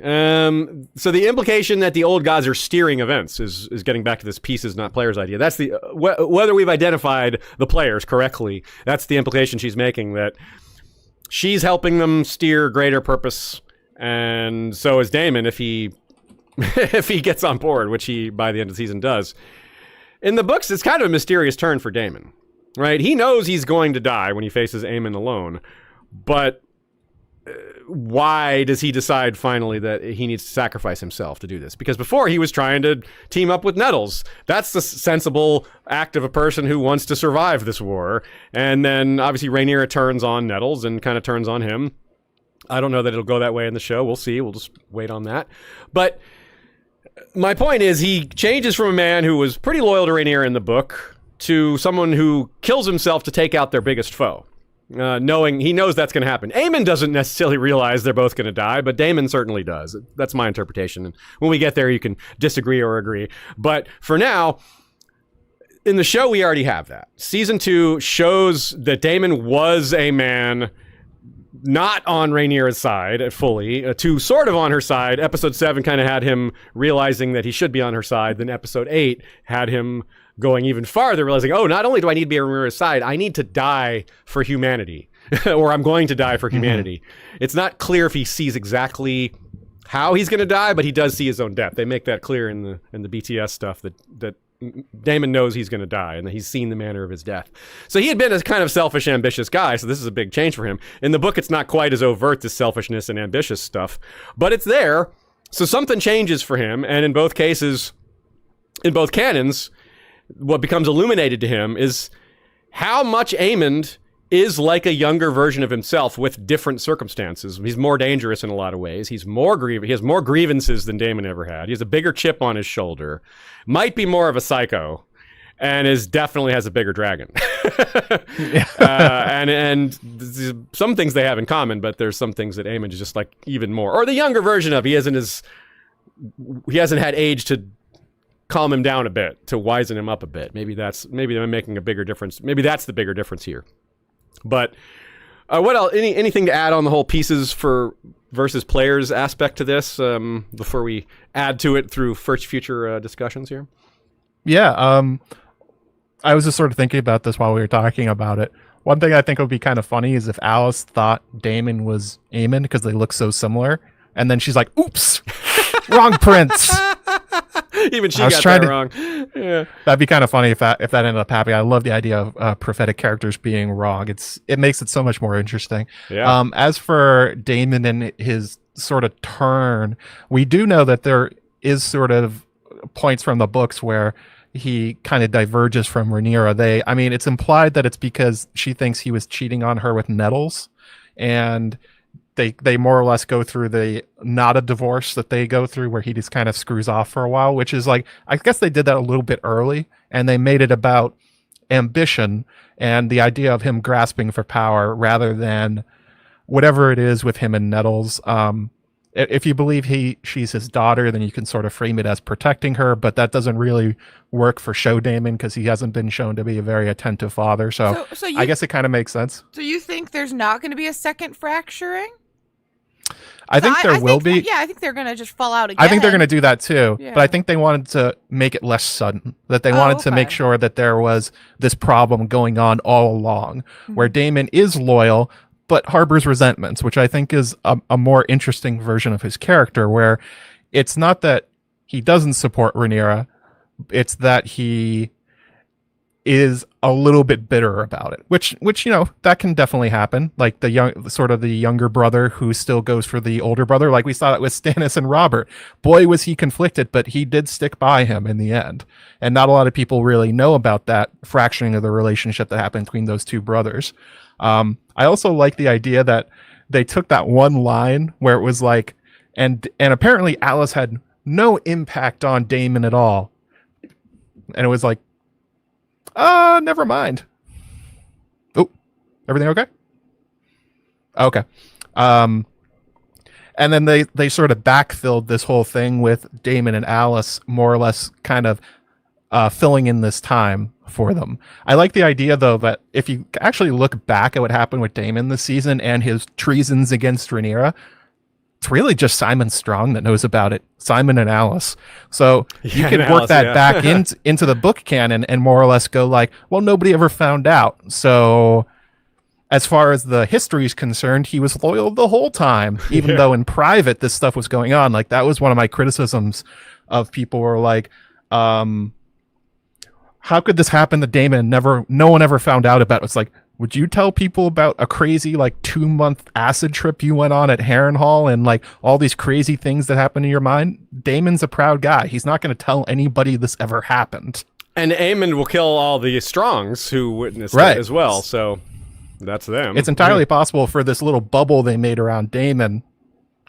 so the implication that the old gods are steering events is getting back to this pieces, not players idea. That's the whether we've identified the players correctly, that's the implication she's making, that she's helping them steer greater purpose. And so is Daemon, if he gets on board, which he by the end of the season does. In the books, it's kind of a mysterious turn for Daemon, right? He knows he's going to die when he faces Aemond alone, but why does he decide finally that he needs to sacrifice himself to do this? Because before he was trying to team up with Nettles. That's the sensible act of a person who wants to survive this war. And then obviously Rhaenyra turns on Nettles and kind of turns on him. I don't know that it'll go that way in the show. We'll see. We'll just wait on that. But my point is, he changes from a man who was pretty loyal to Rhaenyra in the book to someone who kills himself to take out their biggest foe, knowing he knows that's going to happen. Aemond doesn't necessarily realize they're both going to die, but Daemon certainly does. That's my interpretation. And when we get there, you can disagree or agree. But for now, in the show, we already have that. Season 2 shows that Daemon was a man not on Rhaenyra's side fully, to sort of on her side. Episode 7 kind of had him realizing that he should be on her side. Then episode 8 had him going even farther, realizing, oh, not only do I need to be on Rhaenyra's side, I need to die for humanity, or I'm going to die for humanity. It's not clear if he sees exactly how he's going to die, but he does see his own death. They make that clear in the BTS stuff that Daemon knows he's going to die and that he's seen the manner of his death. So he had been a kind of selfish, ambitious guy, so this is a big change for him. In the book, it's not quite as overt, this selfishness and ambitious stuff, but it's there. So something changes for him, and in both cases, in both canons, what becomes illuminated to him is how much Aemond is like a younger version of himself with different circumstances. He's more dangerous in a lot of ways. He has more grievances than Daemon ever had. He has a bigger chip on his shoulder. Might be more of a psycho, and definitely has a bigger dragon. And some things they have in common, but there's some things that Aemond is just like even more, or the younger version of. He hasn't had age to calm him down a bit, to wizen him up a bit. Maybe I'm making a bigger difference. Maybe that's the bigger difference here. But what else? Anything to add on the whole pieces versus players aspect to this before we add to it through future discussions here? Yeah, I was just sort of thinking about this while we were talking about it. One thing I think would be kind of funny is if Alice thought Daemon was Aemond because they look so similar, and then she's like, "Oops, wrong prince." Even she got that wrong. Yeah. That'd be kind of funny if that ended up happening. I love the idea of prophetic characters being wrong. It makes it so much more interesting. Yeah. As for Daemon and his sort of turn, we do know that there is sort of points from the books where he kind of diverges from Rhaenyra. It's implied that it's because she thinks he was cheating on her with Nettles, and they more or less go through the not a divorce that they go through where he just kind of screws off for a while, which is like, I guess they did that a little bit early, and they made it about ambition and the idea of him grasping for power rather than whatever it is with him and Nettles. If you believe she's his daughter, then you can sort of frame it as protecting her, but that doesn't really work for Show Daemon because he hasn't been shown to be a very attentive father. So I guess it kind of makes sense. So you think there's not going to be a second fracturing? I think there will be. Yeah, I think they're going to just fall out again. I think they're going to do that too. Yeah. But I think they wanted to make it less sudden. That they wanted to make sure that there was this problem going on all along, where Daemon is loyal but harbors resentments, which I think is a more interesting version of his character, where it's not that he doesn't support Rhaenyra, it's that he is a little bit bitter about it, which that can definitely happen. Like the younger brother who still goes for the older brother, like we saw it with Stannis and Robert. Boy, was he conflicted, but he did stick by him in the end. And not a lot of people really know about that fracturing of the relationship that happened between those two brothers. I also like the idea that they took that one line where it was like, and apparently Alice had no impact on Daemon at all. And it was like, never mind. Oh, everything okay? Okay. And then they sort of backfilled this whole thing with Daemon and Alice more or less kind of filling in this time for them. I like the idea, though, that if you actually look back at what happened with Daemon this season and his treasons against Rhaenyra, it's really just Simon Strong that knows about it. Simon and Alice. So you can work that back into the book canon and more or less go like, well, nobody ever found out. So as far as the history is concerned, he was loyal the whole time, even though in private this stuff was going on. Like that was one of my criticisms of people were like, how could this happen to Daemon? No one ever found out about it. It's like, would you tell people about a crazy 2-month acid trip you went on at Harrenhal and all these crazy things that happened in your mind? Daemon's a proud guy. He's not going to tell anybody this ever happened. And Aemond will kill all the Strongs who witnessed it as well. So that's them. It's entirely possible for this little bubble they made around Daemon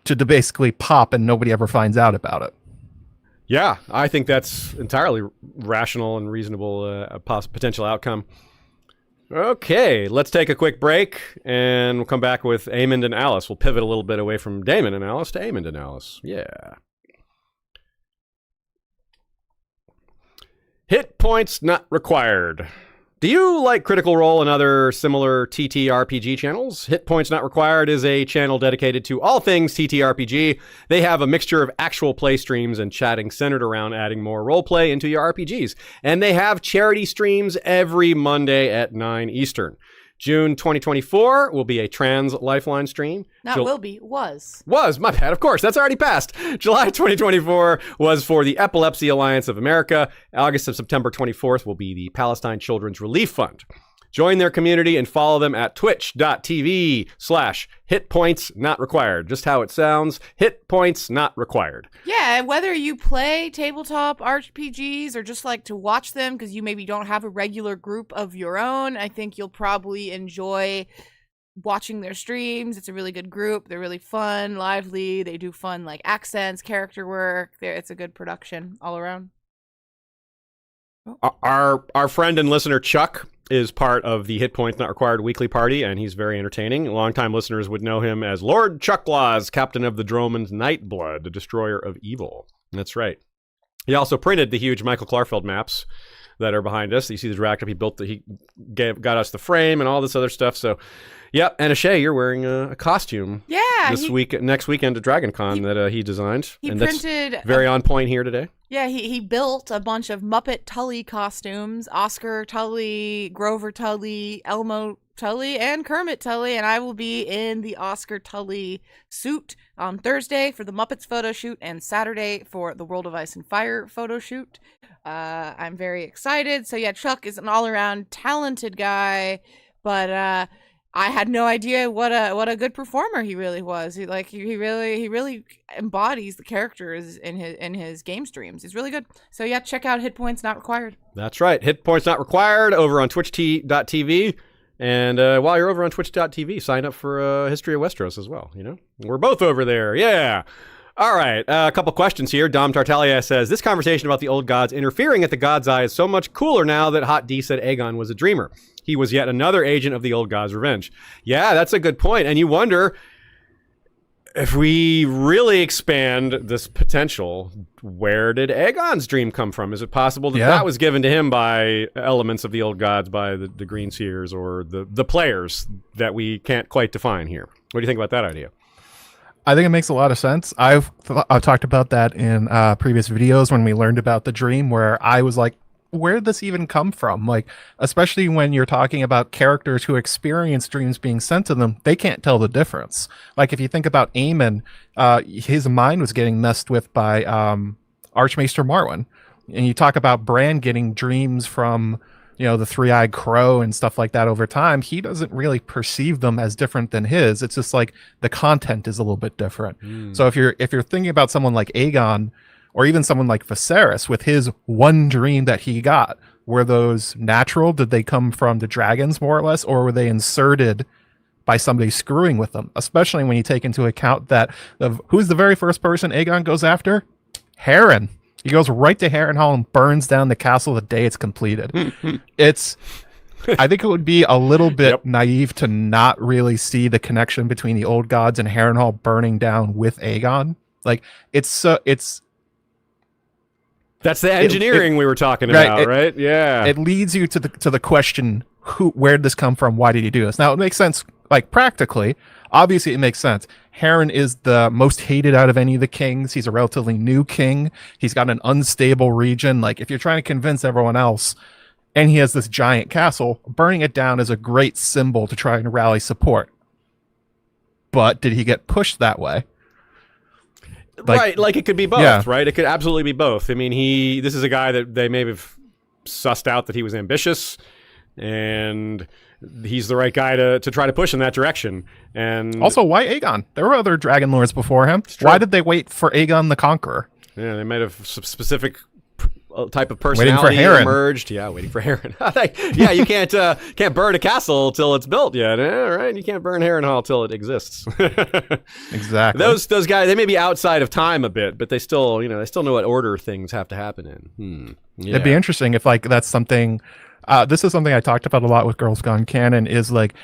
to basically pop and nobody ever finds out about it. Yeah, I think that's entirely rational and reasonable potential outcome. Okay, let's take a quick break, and we'll come back with Aemond and Alice. We'll pivot a little bit away from Daemon and Alice to Aemond and Alice. Yeah. Hit points not required. Do you like Critical Role and other similar TTRPG channels? Hit Points Not Required is a channel dedicated to all things TTRPG. They have a mixture of actual play streams and chatting centered around adding more roleplay into your RPGs. And they have charity streams every Monday at 9 Eastern. June 2024 will be a trans lifeline stream. Was, my bad, of course, that's already passed. July 2024 was for the Epilepsy Alliance of America. August and September 24th will be the Palestine Children's Relief Fund. Join their community and follow them at twitch.tv/hitpointsnotrequired. Just how it sounds, hit points not required. Yeah, whether you play tabletop RPGs or just like to watch them because you maybe don't have a regular group of your own, I think you'll probably enjoy watching their streams. It's a really good group. They're really fun, lively. They do fun accents, character work. It's a good production all around. Our friend and listener Chuck is part of the Hit Points Not Required weekly party, and he's very entertaining. Longtime listeners would know him as Lord Chucklaws, captain of the Dromon's Nightblood, the destroyer of evil. That's right. He also printed the huge Michael Clarfeld maps that are behind us. You see the racked up. He built he got us the frame and all this other stuff. So, yep. And Ashay, you're wearing a costume. Yeah. Next weekend at DragonCon that he designed. He printed that's very on point here today. Yeah, he built a bunch of Muppet Tully costumes, Oscar Tully, Grover Tully, Elmo Tully, and Kermit Tully, and I will be in the Oscar Tully suit on Thursday for the Muppets photo shoot and Saturday for the World of Ice and Fire photo shoot. I'm very excited. So yeah, Chuck is an all-around talented guy, but I had no idea what a good performer he really was. He really embodies the characters in his game streams. He's really good. So yeah, check out Hit Points Not Required. That's right. Hit Points Not Required over on twitch.tv. And while you're over on twitch.tv, sign up for History of Westeros as well. We're both over there. Yeah. All right, a couple questions here. Dom Tartaglia says, this conversation about the old gods interfering at the god's eye is so much cooler now that Hot D said Aegon was a dreamer. He was yet another agent of the old gods' revenge. Yeah, that's a good point. And you wonder, if we really expand this potential, where did Aegon's dream come from? Is it possible that that was given to him by elements of the old gods, by the Green Seers, or the players that we can't quite define here? What do you think about that idea? I think it makes a lot of sense. I've talked about that in previous videos when we learned about the dream, where I was like, where did this even come from? Like, especially when you're talking about characters who experience dreams being sent to them, they can't tell the difference. Like, if you think about Aemond, his mind was getting messed with by Archmaester Marwyn. And you talk about Bran getting dreams from, the three-eyed crow and stuff like that over time. He doesn't really perceive them as different than his. It's just like the content is a little bit different. So if you're thinking about someone like Aegon, or even someone like Viserys with his one dream that he got, were those natural? Did they come from the dragons, more or less? Or were they inserted by somebody screwing with them? Especially when you take into account that who's the very first person Aegon goes after? Harren. He goes right to Harrenhal and burns down the castle the day it's completed. I think it would be a little bit naive to not really see the connection between the old gods and Harrenhal burning down with Aegon. Like, that's the engineering we were talking about, right? Yeah. It leads you to the question, where did this come from? Why did he do this? Now, it makes sense, like, practically. Obviously, it makes sense. Harren is the most hated out of any of the kings. He's a relatively new king. He's got an unstable region. Like, if you're trying to convince everyone else, and he has this giant castle, burning it down is a great symbol to try and rally support. But did he get pushed that way? Right, like it could be both, right? It could absolutely be both. I mean, this is a guy that they may have sussed out that he was ambitious, and he's the right guy to try to push in that direction. And also, why Aegon? There were other dragon lords before him. Why did they wait for Aegon the Conqueror? Yeah, they might have some specific type of personality emerged. Yeah, waiting for Harren. Yeah, you can't burn a castle till it's built yet, right? You can't burn Harrenhal till it exists. Exactly. Those guys, they may be outside of time a bit, but they still know what order things have to happen in. Yeah. It'd be interesting if that's something. This is something I talked about a lot with Girls Gone Canon. Is like,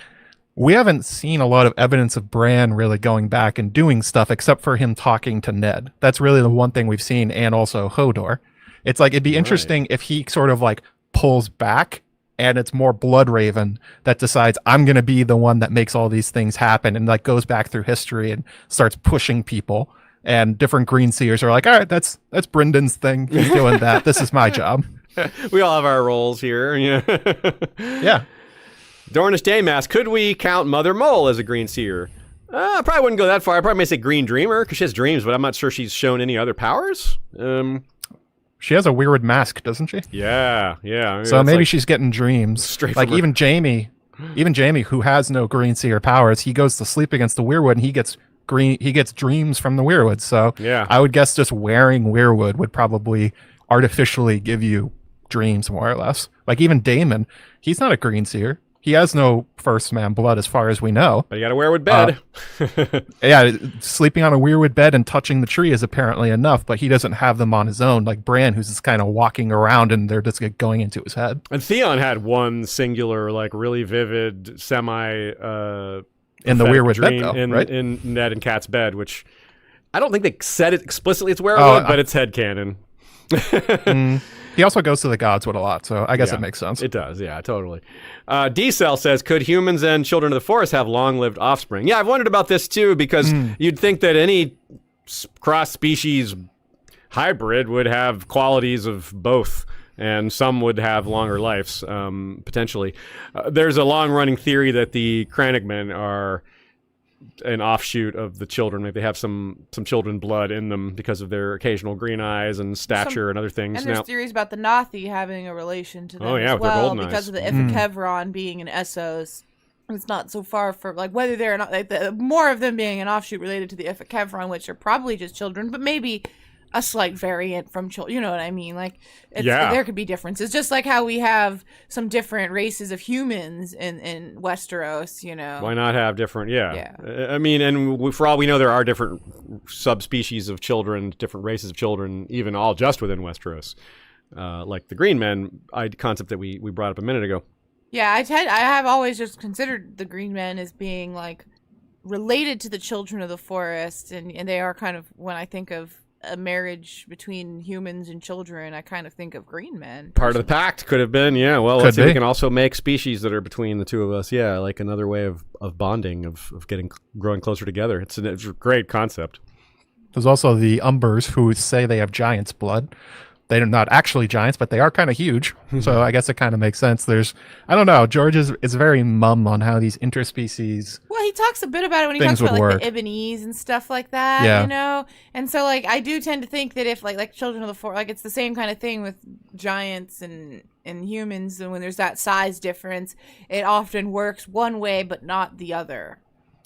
we haven't seen a lot of evidence of Bran really going back and doing stuff except for him talking to Ned. That's really the one thing we've seen, and also Hodor. It's like, it'd be interesting if he sort of like pulls back and it's more Bloodraven that decides, I'm going to be the one that makes all these things happen, and like goes back through history and starts pushing people, and different Green Seers are like, all right, that's Brendan's thing. He's doing that. This is my job. We all have our roles here. Yeah. Yeah. Dornish Daymas, could we count Mother Mole as a Green Seer? I probably wouldn't go that far. I probably may say Green Dreamer, because she has dreams, but I'm not sure she's shown any other powers. She has a weird mask, doesn't she? Yeah. So maybe she's getting dreams. Straight like even Jaime, who has no Green Seer powers, he goes to sleep against the Weirwood and he gets dreams from the Weirwood. So yeah, I would guess just wearing Weirwood would probably artificially give you dreams, more or less. Like even Daemon, he's not a Green Seer. He has no first man blood as far as we know. But you got a weirwood bed. Yeah, sleeping on a weirwood bed and touching the tree is apparently enough, but he doesn't have them on his own, like Bran, who's just kind of walking around and they're just going into his head. And Theon had one singular, like really vivid, in the weirwood bed, though, right? In Ned and Kat's bed, which I don't think they said it explicitly it's weirwood, but it's headcanon. He also goes to the Godswood a lot, so I guess it makes sense. It does, yeah, totally. D-Cell says, could humans and children of the forest have long-lived offspring? Yeah, I've wondered about this too, because you'd think that any cross-species hybrid would have qualities of both, and some would have longer lives, potentially. There's a long-running theory that the Crannogmen are an offshoot of the children. Maybe they have some children blood in them because of their occasional green eyes and stature and other things. And there's theories about the Nothi having a relation to them with as well, their golden because eyes. of the Ithakevron being an Essos. It's not so far from, like, whether they're not, like, more of them being an offshoot related to the Ithakevron, which are probably just children, but maybe a slight variant from children. You know what I mean? Like, Yeah. there could be differences. Just like how we have some different races of humans in Westeros, you know. Why not have different? Yeah. Yeah. I mean, and for all we know, there are different subspecies of children, different races of children, even all just within Westeros. Like the Green Men concept that we brought up a minute ago. Yeah, I have always just considered the Green Men as being like related to the Children of the Forest, and they are kind of, when I think of a marriage between humans and children, I kind of think of Green Men. Part of the pact could have been, yeah. Well, Could let's see if be. we can also make species that are between the two of us. Yeah, like another way of bonding, of growing closer together. It's a great concept. There's also the Umbers who say they have giant's blood. They're not actually giants, but they are kind of huge. So I guess it kind of makes sense. I don't know. George is very mum on how these interspecies. Well, he talks a bit about it when he Things talks about would like work. the Ibonese and stuff like that, Yeah. you know? And so like I do tend to think that if like Children of the Forest, like it's the same kind of thing with giants and humans, and when there's that size difference, it often works one way but not the other.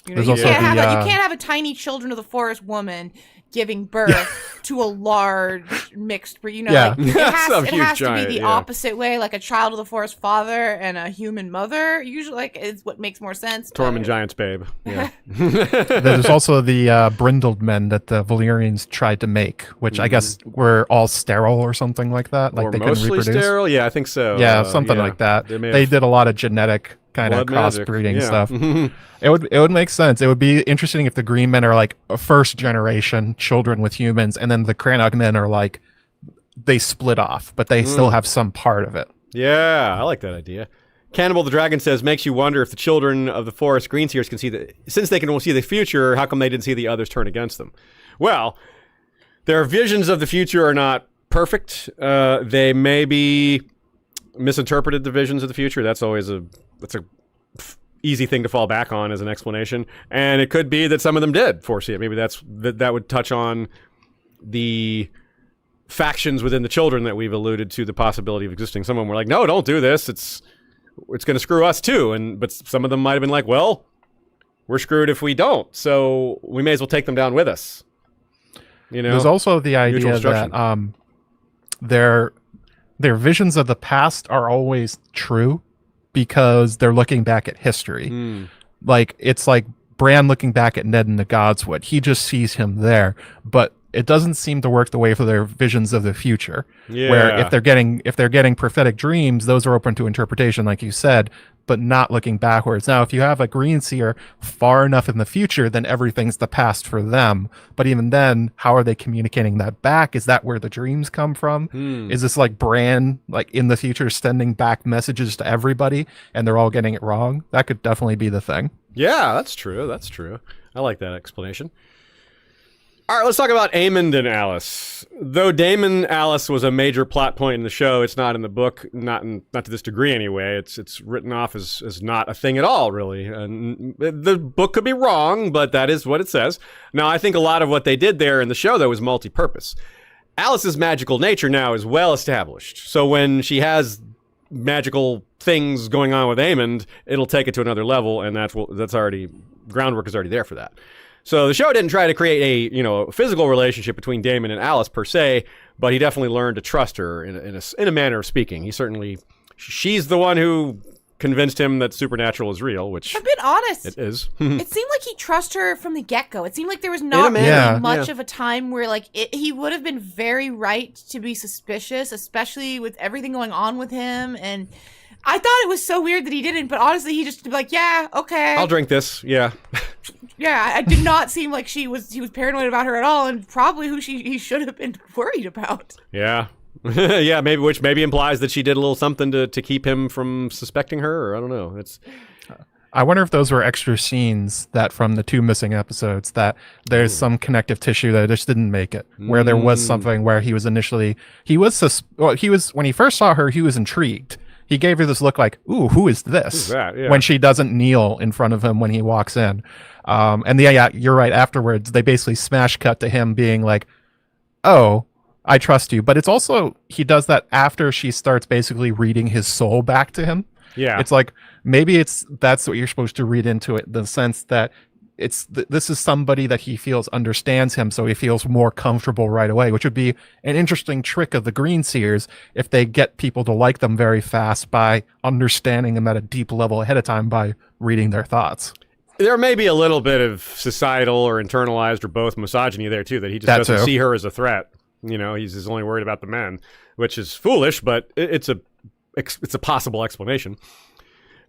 You know, There's you also can't, the, you can't have a tiny Children of the Forest woman giving birth to a large mixed breed. You know, Yeah. like, it Some has huge to giant, be the yeah. opposite way, like a child of the forest father and a human mother. Usually, like, is what makes more sense. Tormund Giants, babe. Yeah. There's also the brindled men that the Valyrians tried to make, which I guess were all sterile or something like that. Like Or they couldn't mostly reproduce. sterile. Yeah, I think so. Yeah, something yeah. like that. They may They have did a lot of genetic kind of blood magic. crossbreeding Yeah. stuff. It would make sense. It would be interesting if the Green Men are like a first generation children with humans, and then the Crannog Men are like they split off, but they still have some part of it. Yeah, I like that idea. Cannibal the Dragon says, makes you wonder if the children of the forest Greenseers can see since they can see the future, how come they didn't see the others turn against them? Well, their visions of the future are not perfect. They maybe misinterpreted the visions of the future. That's always that's a easy thing to fall back on as an explanation. And it could be that some of them did foresee it. Maybe that would touch on the factions within the children that we've alluded to the possibility of existing. Some of them were like, no, don't do this. It's going to screw us too. But some of them might have been like, well, we're screwed if we don't. So we may as well take them down with us. You know, There's also the idea instruction. that their visions of the past are always true because they're looking back at history. Like it's like Bran looking back at Ned in the Godswood. He just sees him there, but it doesn't seem to work the way for their visions of the future. Where Yeah. if they're getting prophetic dreams, those are open to interpretation, like you said, but not looking backwards. Now, if you have a green seer far enough in the future, then everything's the past for them. But even then, how are they communicating that back? Is that where the dreams come from? Is this like Bran, like in the future, sending back messages to everybody and they're all getting it wrong? That could definitely be the thing. Yeah, that's true. That's true. I like that explanation. All right, let's talk about Aemond and Alice. Though Daemon Alice was a major plot point in the show, it's not in the book, not to this degree anyway. It's written off as not a thing at all, really. And the book could be wrong, but that is what it says. Now, I think a lot of what they did there in the show, though, was multi-purpose. Alice's magical nature now is well established. So when she has magical things going on with Aemond, it'll take it to another level, and that's already, groundwork is already there for that. So the show didn't try to create a physical relationship between Daemon and Alice per se, but he definitely learned to trust her in a manner of speaking. She's the one who convinced him that supernatural is real, which I've been honest. it is. It seemed like he trusted her from the get-go. It seemed like there was not manner, Yeah. much yeah. of a time where he would have been very right to be suspicious, especially with everything going on with him. And I thought it was so weird that he didn't, but honestly, he just be like, yeah, okay. I'll drink this. Yeah. Yeah, it did not seem like he was paranoid about her at all, and probably who he should have been worried about. Yeah. Yeah, which maybe implies that she did a little something to keep him from suspecting her, or I don't know. I wonder if those were extra scenes that from the 2 missing episodes that there's some connective tissue that just didn't make it, where there was something where he was initially when he first saw her, he was intrigued. He gave her this look like, ooh, who is this? Who's that? Yeah. When she doesn't kneel in front of him when he walks in. And yeah, you're right. Afterwards, they basically smash cut to him being like, oh, I trust you. But it's also, he does that after she starts basically reading his soul back to him. Yeah. It's like, maybe that's what you're supposed to read into it, the sense that this is somebody that he feels understands him, so he feels more comfortable right away, which would be an interesting trick of the Green Seers if they get people to like them very fast by understanding them at a deep level ahead of time by reading their thoughts. There may be a little bit of societal or internalized or both misogyny there too, that he just doesn't see her as a threat. You know, he's only worried about the men, which is foolish, but it's a possible explanation.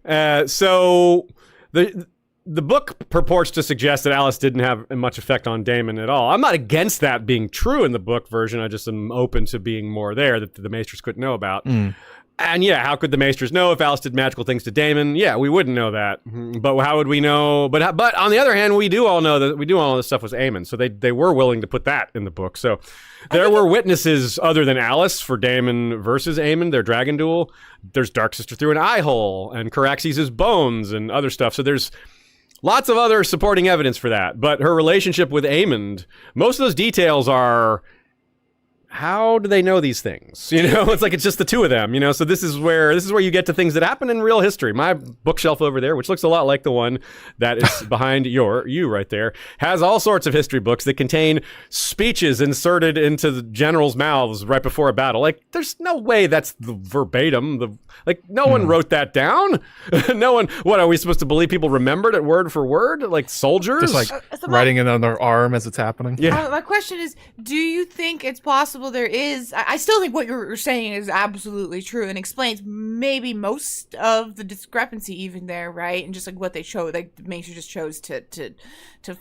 So the book purports to suggest that Alice didn't have much effect on Daemon at all. I'm not against that being true in the book version. I just am open to being more there that the Maesters couldn't know about. And yeah, how could the Maesters know if Alice did magical things to Daemon? Yeah, we wouldn't know that. But how would we know? But on the other hand, we do all know that all this stuff was Aemond. So they were willing to put that in the book. So there were witnesses other than Alice for Daemon versus Aemond, their dragon duel. There's Dark Sister through an eye hole and Caraxes' bones and other stuff. So there's lots of other supporting evidence for that. But her relationship with Aemond, most of those details are, how do they know these things? You know, it's like it's just the two of them, you know? So this is where you get to things that happen in real history. My bookshelf over there, which looks a lot like the one that is behind you right there, has all sorts of history books that contain speeches inserted into the generals' mouths right before a battle. Like, there's no way that's the verbatim. No one wrote that down. No one, what, are we supposed to believe people remembered it word for word? Like soldiers? Just like writing it on their arm as it's happening? Yeah. My question is, do you think it's possible there is, I still think what you're saying is absolutely true and explains maybe most of the discrepancy even there, right? And just like what they showed, like the Maester just chose to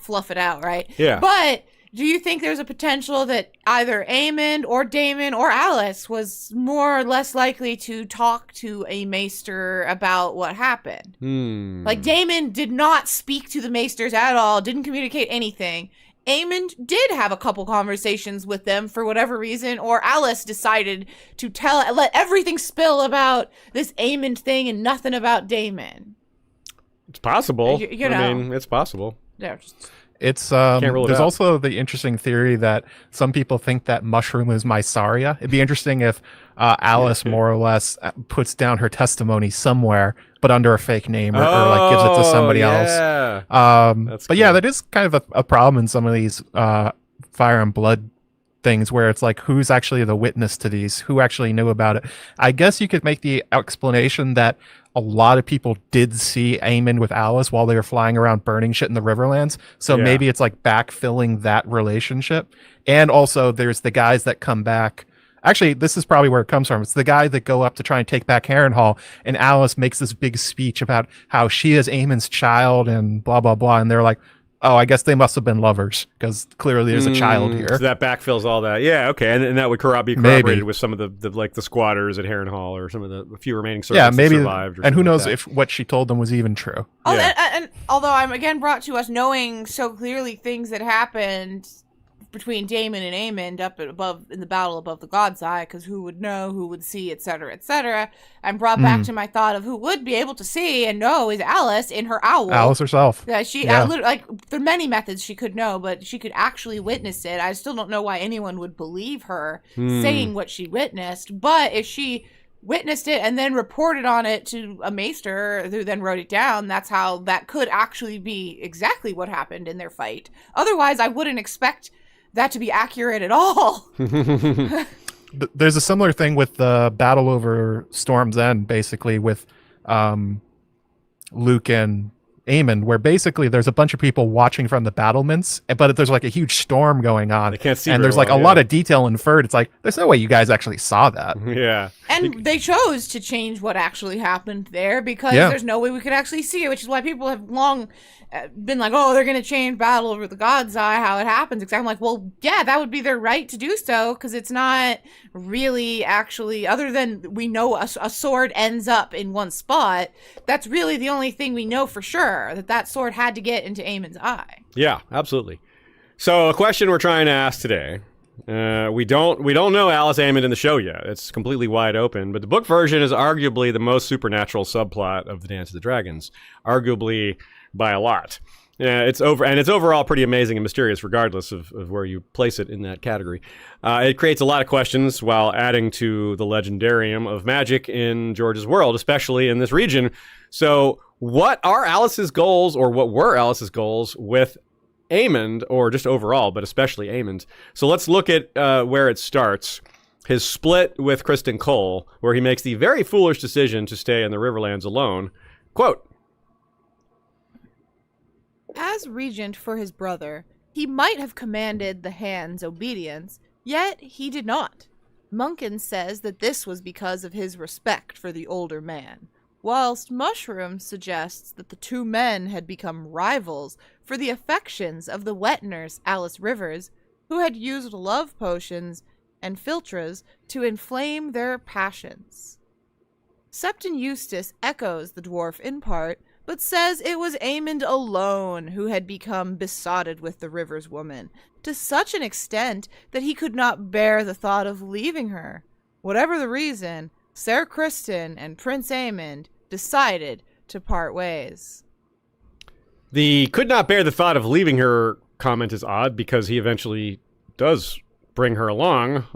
fluff it out, right? Yeah. But do you think there's a potential that either Aemond or Daemon or Alice was more or less likely to talk to a Maester about what happened? Like Daemon did not speak to the Maesters at all, didn't communicate anything. Aemond did have a couple conversations with them for whatever reason, or Alice decided to let everything spill about this Aemond thing and nothing about Daemon. It's possible. You know. I mean, it's possible. Yeah. It's Can't rule it there's out. also the interesting theory that some people think that Mushroom is Mysaria. It'd be interesting if Alice more or less puts down her testimony somewhere, but under a fake name or like gives it to somebody else. But yeah, that is kind of a problem in some of these Fire and Blood things where it's like, who's actually the witness to these? Who actually knew about it? I guess you could make the explanation that a lot of people did see Aemond with Alice while they were flying around burning shit in the Riverlands. So maybe it's like backfilling that relationship. And also there's the guys that come back. Actually, this is probably where it comes from. It's the guy that go up to try and take back Harrenhal, and Alice makes this big speech about how she is Aemond's child and blah, blah, blah. And they're like, oh, I guess they must have been lovers because clearly there's a child here. So that backfills all that. Yeah, okay. And that would be corroborated with some of the squatters at Harrenhal or some of the few remaining servants that survived. And who knows if what she told them was even true. And although I'm again brought to us knowing so clearly things that happened between Daemon and Aemond up above in the battle above the God's Eye, because who would know, who would see, etc., etc. I'm brought back to my thought of who would be able to see and know is Alice in her owl. Alice herself. Literally, like, there are many methods she could know, but she could actually witness it. I still don't know why anyone would believe her saying what she witnessed, but if she witnessed it and then reported on it to a Maester who then wrote it down, that's how that could actually be exactly what happened in their fight. Otherwise, I wouldn't expect that to be accurate at all. There's a similar thing with the battle over Storm's End, basically with Luke and Aemond, where basically there's a bunch of people watching from the battlements, but there's like a huge storm going on. They can't see, and there's like a lot of detail inferred. It's like, there's no way you guys actually saw that. Yeah. And they chose to change what actually happened there because there's no way we could actually see it, which is why people have long been like, oh, they're going to change Battle Over the God's Eye, how it happens. Because I'm like, well, yeah, that would be their right to do so, because it's not really actually, other than we know a sword ends up in one spot, that's really the only thing we know for sure, that sword had to get into Aemon's eye. Yeah, absolutely. So a question we're trying to ask today, we don't know Alice Aemond in the show yet. It's completely wide open, but the book version is arguably the most supernatural subplot of the Dance of the Dragons, arguably by a lot. It's overall pretty amazing and mysterious, regardless of where you place it in that category. It creates a lot of questions while adding to the legendarium of magic in George's world, especially in this region. So what are Alice's goals, or what were Alice's goals with Aemond, or just overall, but especially Aemond? So let's look at where it starts. His split with Criston Cole, where he makes the very foolish decision to stay in the Riverlands alone. Quote, as regent for his brother, he might have commanded the hand's obedience, yet he did not. Munkin says that this was because of his respect for the older man, whilst Mushroom suggests that the two men had become rivals for the affections of the wet nurse Alys Rivers, who had used love potions and philtras to inflame their passions. Septon Eustace echoes the dwarf in part, but says it was Aemond alone who had become besotted with the Rivers woman, to such an extent that he could not bear the thought of leaving her. Whatever the reason, Ser Criston and Prince Aemond decided to part ways. the could not bear the thought of leaving her comment is odd, because he eventually does bring her along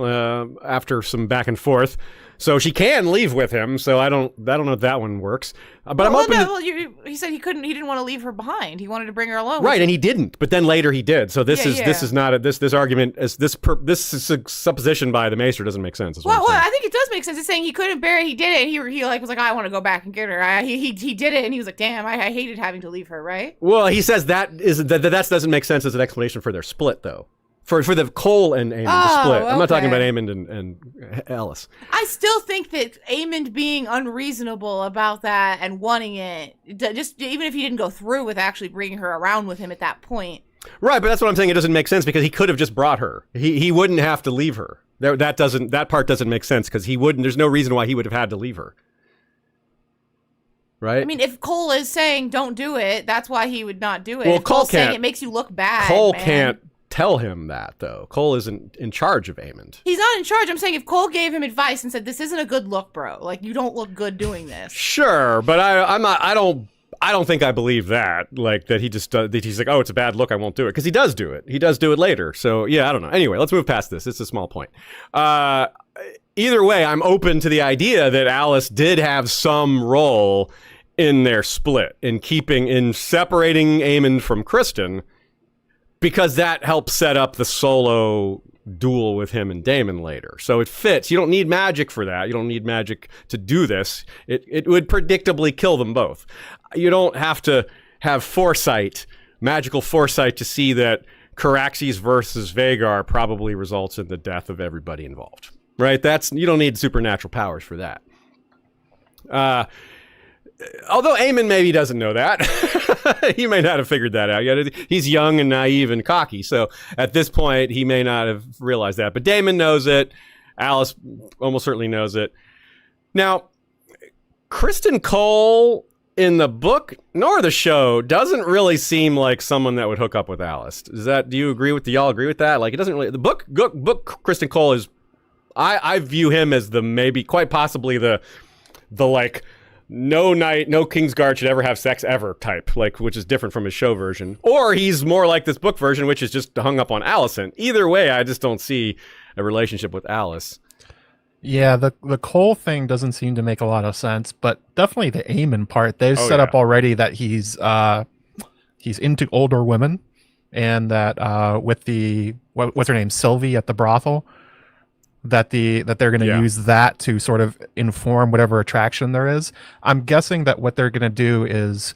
after some back and forth. So she can leave with him. So I don't know if that one works. But I'm open. He said he couldn't. He didn't want to leave her behind. He wanted to bring her along. Right, and he didn't. But then later he did. So this is not a, this argument is this supposition by the Maester doesn't make sense. Well, I think it does make sense. It's saying he couldn't bear it. He did it. He like was like, I want to go back and get her. He did it, and he was like, damn, I hated having to leave her. Right. Well, he says that doesn't make sense as an explanation for their split, though. For the Cole and Aemond split. I'm not talking about Aemond and Alice. I still think that Aemond being unreasonable about that and wanting it, just even if he didn't go through with actually bringing her around with him at that point. Right, but that's what I'm saying. It doesn't make sense because he could have just brought her. He wouldn't have to leave her. That part doesn't make sense because he wouldn't. There's no reason why he would have had to leave her. Right? I mean, if Cole is saying don't do it, that's why he would not do it. Well, if Cole's saying it makes you look bad. Cole can't tell him that, though. Cole isn't in charge of Aemond. He's not in charge. I'm saying if Cole gave him advice and said, this isn't a good look, bro. Like, you don't look good doing this. Sure, but I don't think I believe that. Like, that he just that he's like, oh, it's a bad look, I won't do it. Because he does do it. He does do it later. So, yeah, I don't know. Anyway, let's move past this. It's a small point. Either way, I'm open to the idea that Alice did have some role in their split, in separating Aemond from Criston, because that helps set up the solo duel with him and Daemon later. So it fits. You don't need magic for that. You don't need magic to do this. It would predictably kill them both. You don't have to have foresight, magical foresight, to see that Caraxes versus Vhagar probably results in the death of everybody involved. Right? You don't need supernatural powers for that. Although Aemond maybe doesn't know that. He may not have figured that out yet. He's young and naive and cocky, so at this point, he may not have realized that. But Daemon knows it. Alice almost certainly knows it. Now, Criston Cole in the book nor the show doesn't really seem like someone that would hook up with Alice. Do y'all agree with that? Like, it doesn't really. The book Criston Cole is. I view him as maybe quite possibly the like, no knight, no Kingsguard should ever have sex ever type, like, which is different from his show version. Or he's more like this book version, which is just hung up on Alicent. Either way, I just don't see a relationship with Alice. Yeah, the Cole thing doesn't seem to make a lot of sense, but definitely the Aemond part, they've set up already that he's into older women, and that with the what's her name, Sylvie at the brothel, that they're going to use that to sort of inform whatever attraction there is. I'm guessing that what they're going to do is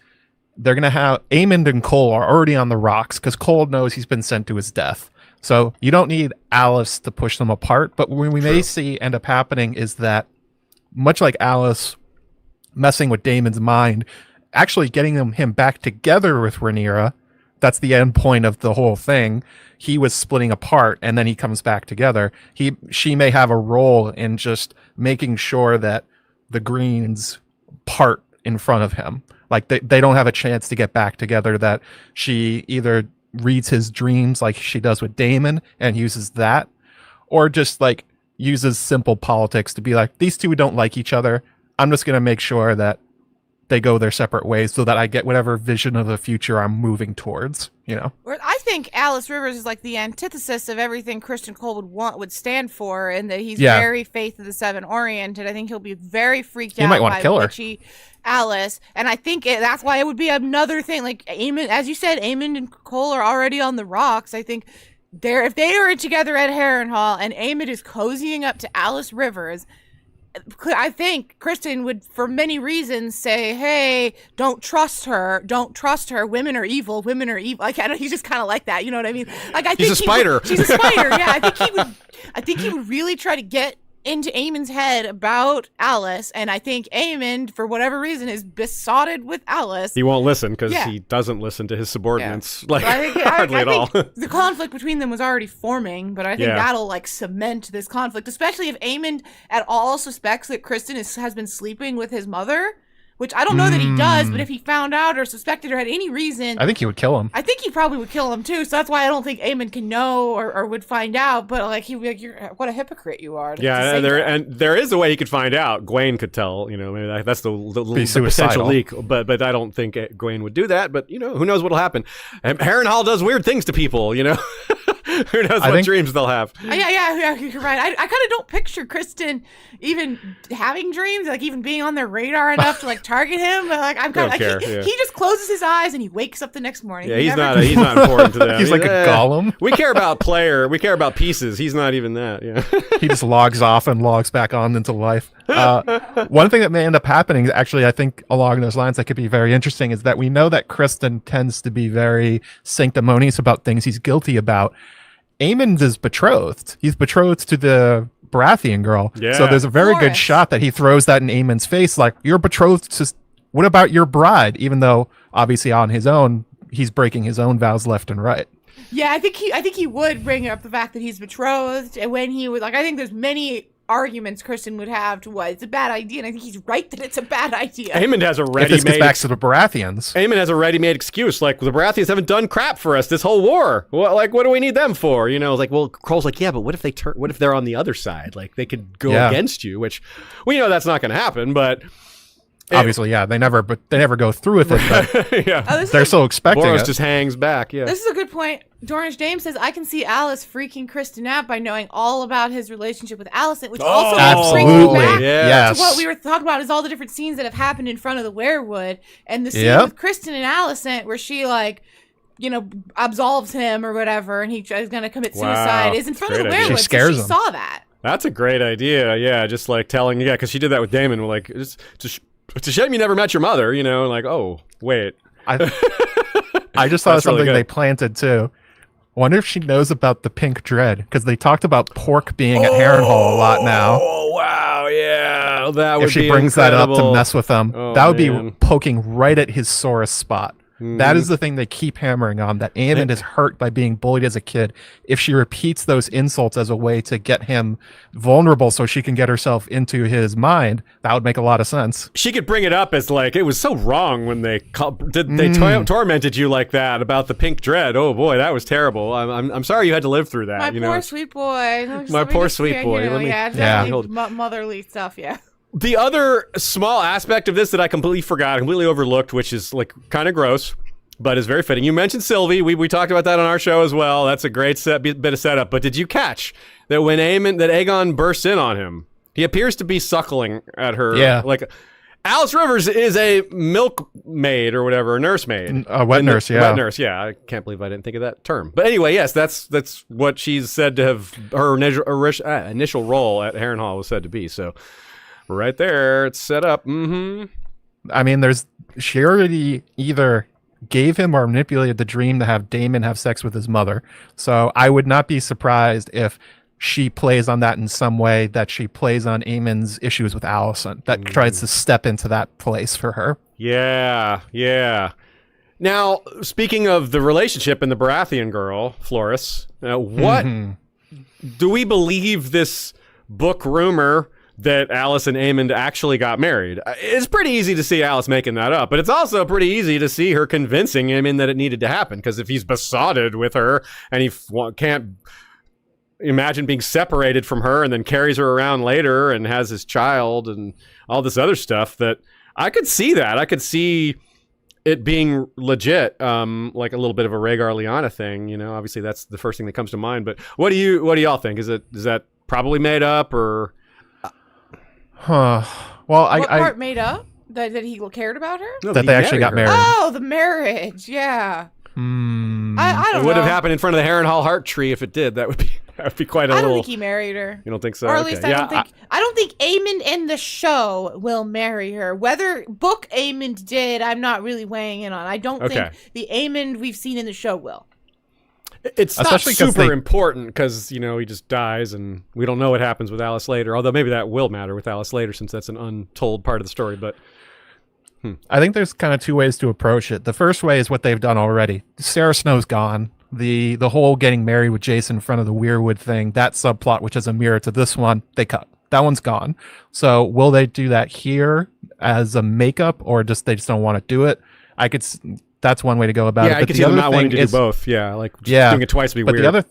they're going to have Aemond and Cole are already on the rocks because Cole knows he's been sent to his death. So you don't need Alice to push them apart. But what we may see end up happening is that, much like Alice messing with Daemon's mind, actually getting him back together with Rhaenyra. That's the end point of the whole thing. He was splitting apart, and then he comes back together. She may have a role in just making sure that the Greens part in front of him. Like, they don't have a chance to get back together, that she either reads his dreams like she does with Daemon and uses that, or just, like, uses simple politics to be like, these two don't like each other. I'm just going to make sure that they go their separate ways so that I get whatever vision of the future I'm moving towards, you know? I think Alys Rivers is like the antithesis of everything Kristen Cole would stand for, and that he's Yeah. very Faith of the Seven oriented. I think he'll be very freaked He out might wanna by kill her. witchy Alice, and I think that's why it would be another thing. Like Aemond, as you said, Aemond and Cole are already on the rocks. I think if they are together at Harrenhal and Aemond is cozying up to Alys Rivers, I think Kristen would, for many reasons, say, "Hey, don't trust her. Don't trust her. Women are evil. Women are evil." Like, I don't, he's just kind of like that. You know what I mean? Like, I think He's a spider. She's a spider. Yeah, I think he would really try to get into Aemond's head about Alice, and I think Aemond, for whatever reason, is besotted with Alice. He won't listen because Yeah. he doesn't listen to his subordinates like I think, hardly I at all. think the conflict between them was already forming, but I think Yeah. that'll like cement this conflict, especially if Aemond at all suspects that Kristen has been sleeping with his mother, which I don't know that he does, but if he found out or suspected or had any reason, I think he would kill him. I think he probably would kill him too. So that's why I don't think Aemond can know or would find out. But like he'd be like, "What a hypocrite you are!" to Yeah, say that. and there is a way he could find out. Gawain could tell, maybe that's the potential suicidal. leak. But I don't think Gawain would do that. But who knows what'll happen? And Harrenhal does weird things to people. Who knows what dreams they'll have? Yeah, you're right. I kind of don't picture Kristen even having dreams, like even being on their radar enough to like target him. But like I'm kind of Don't like care, he just closes his eyes and he wakes up the next morning. Yeah, He he's never- not important to them. He's like a golem. We care about player. We care about pieces. He's not even that. Yeah. He just logs off and logs back on into life. One thing that may end up happening, actually, I think along those lines that could be very interesting, is that we know that Kristen tends to be very sanctimonious about things he's guilty about. Aemond is betrothed. He's betrothed to the Baratheon girl. Yeah. So there's a very good Loras. shot that he throws that in Aemond's face, like, you're betrothed to... What about your bride? Even though, obviously, on his own, he's breaking his own vows left and right. Yeah, I think he would bring up the fact that he's betrothed, and when he would like, I think there's many arguments Kristen would have to why it's a bad idea, and I think he's right that it's a bad idea. Aemond has a If this gets ready-made. back to the Baratheons. Aemond has a ready-made excuse. Like, the Baratheons haven't done crap for us this whole war. What do we need them for? It's like, well, Kroll's like, yeah, but what if they're on the other side? Like, they could go against you, which we know that's not going to happen, but Obviously, yeah, they never go through with it, but yeah. Oh, they're still expecting Boros it. just hangs back, yeah. This is a good point. Dornish Dame says, I can see Alice freaking Kristen out by knowing all about his relationship with Alicent, which also brings me Absolutely. back Yes. to what we were talking about is all the different scenes that have happened in front of the werewood. And the scene Yep. with Kristen and Alicent where she, like, absolves him or whatever, and he is going to commit suicide is in front of the Great idea. werewood. She scares so she him. saw that. That's a great idea. Yeah, just like telling, because she did that with Daemon. Like, it's a shame you never met your mother, like, oh, wait. I just thought That's of something really good. they planted too. Wonder if she knows about the pink dread, because they talked about pork being at Harrenhal a lot now. Oh, wow, yeah. That would If she be brings that up to incredible. mess with them, Oh, that would man. be poking right at his sorest spot. That is the thing they keep hammering on, that Aemond is hurt by being bullied as a kid. If she repeats those insults as a way to get him vulnerable so she can get herself into his mind, that would make a lot of sense. She could bring it up as like, it was so wrong when they tormented you like that about the pink dread. Oh boy, that was terrible. I'm sorry you had to live through that. My poor sweet boy. My poor sweet boy. Let me- Definitely motherly stuff, yeah. The other small aspect of this that I completely forgot, completely overlooked, which is like kind of gross, but is very fitting. You mentioned Sylvie. We talked about that on our show as well. That's a great bit of setup. But did you catch that when Aegon bursts in on him, he appears to be suckling at her? Yeah. Like, Alys Rivers is a milkmaid or whatever, a nursemaid. A wet nurse, yeah. Wet nurse, yeah. I can't believe I didn't think of that term. But anyway, yes, that's what she's said to have, her initial role at Harrenhal was said to be. So right there, it's set up. I mean, she already either gave him or manipulated the dream to have Daemon have sex with his mother. So I would not be surprised if she plays on that in some way, that she plays on Aemon's issues with Alicent, that tries to step into that place for her. Yeah. Now, speaking of the relationship and the Baratheon girl, Floris, what do we believe this book rumor that Alice and Aemond actually got married? It's pretty easy to see Alice making that up, but it's also pretty easy to see her convincing Aemond that it needed to happen, because if he's besotted with her and he can't imagine being separated from her and then carries her around later and has his child and all this other stuff, that I could see that. I could see it being legit, like a little bit of a Rhaegar Lyanna thing. You know, obviously that's the first thing that comes to mind. But what do y'all think? Is that probably made up or? Huh. Well, What part made up? That he cared about her? No, that they actually got married. Oh, the marriage. Yeah. I don't know. It would have happened in front of the Harrenhal heart tree if it did. That would be quite a little. I don't think he married her. You don't think so? Or at least I don't think Aemond in the show will marry her. Whether book Aemond did, I'm not really weighing in on. I don't think the Aemond we've seen in the show will. It's especially not super important because, you know, he just dies and we don't know what happens with Alice later. Although maybe that will matter with Alice later since that's an untold part of the story. But I think there's kind of two ways to approach it. The first way is what they've done already. Sarah Snow's gone. The whole getting married with Jason in front of the Weirwood thing, that subplot, which is a mirror to this one, they cut. That one's gone. So will they do that here as a makeup or they just don't want to do it? That's one way to go about it. Yeah, I could see them not wanting to do both. Yeah, like doing it twice would be weird.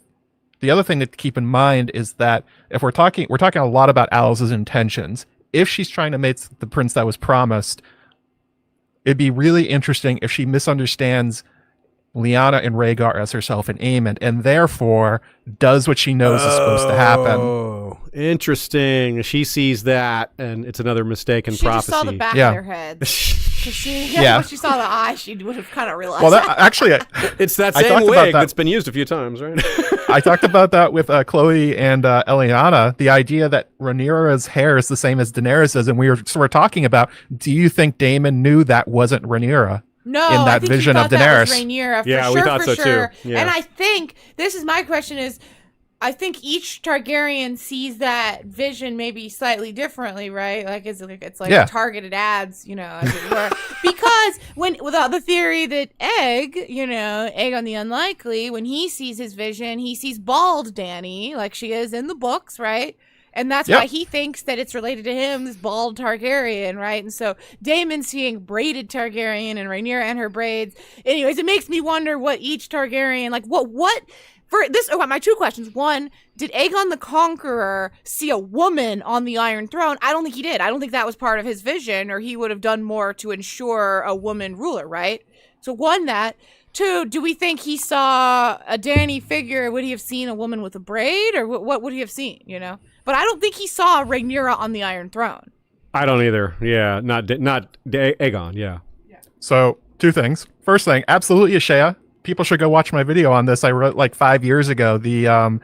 The other thing to keep in mind is that if we're talking a lot about Alice's intentions. If she's trying to make the prince that was promised, it'd be really interesting if she misunderstands Lyanna and Rhaegar as herself and Aemond, and therefore does what she knows is supposed to happen. Oh, interesting. She sees that, and it's another mistaken prophecy. She just saw the back of their heads. When she saw the eye, she would have kind of realized. Well, actually, it's that same wig that's been used a few times, right? I talked about that with Chloe and Eliana. The idea that Rhaenyra's hair is the same as Daenerys's, and we were talking about. Do you think Daemon knew that wasn't Rhaenyra? No, in that I think vision he of thought Daenerys. That was Rhaenyra, we thought so too. Yeah. And I think this is my question: I think each Targaryen sees that vision maybe slightly differently, right? Like it's like targeted ads, you know, as it were. Because without the theory that Aegon the Unlikely, when he sees his vision, he sees bald Dany, like she is in the books, right? And that's why he thinks that it's related to him, this bald Targaryen, right? And so Daemon seeing braided Targaryen and Rhaenyra and her braids. Anyways, it makes me wonder what each Targaryen, like what for this. Oh, my two questions. One, did Aegon the Conqueror see a woman on the Iron Throne? I don't think he did. I don't think that was part of his vision, or he would have done more to ensure a woman ruler, right? So one, that. Two, do we think he saw a Dany figure? Would he have seen a woman with a braid, or what would he have seen, you know? But I don't think he saw Rhaenyra on the Iron Throne. I don't either. Yeah, not Aegon. Yeah. So two things. First thing, absolutely Ashea. People should go watch my video on this. I wrote like 5 years ago. The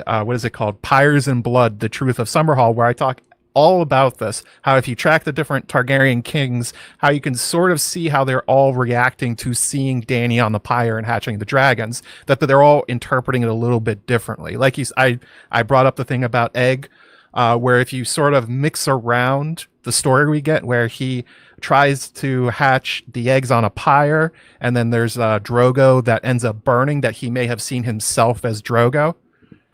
what is it called? Pyres and Blood: The Truth of Summerhall, where I talk all about this. How if you track the different Targaryen kings, how you can sort of see how they're all reacting to seeing Dany on the pyre and hatching the dragons. That they're all interpreting it a little bit differently. Like I brought up the thing about Egg, where if you sort of mix around the story we get, where he tries to hatch the eggs on a pyre, and then there's Drogo that ends up burning, that he may have seen himself as Drogo,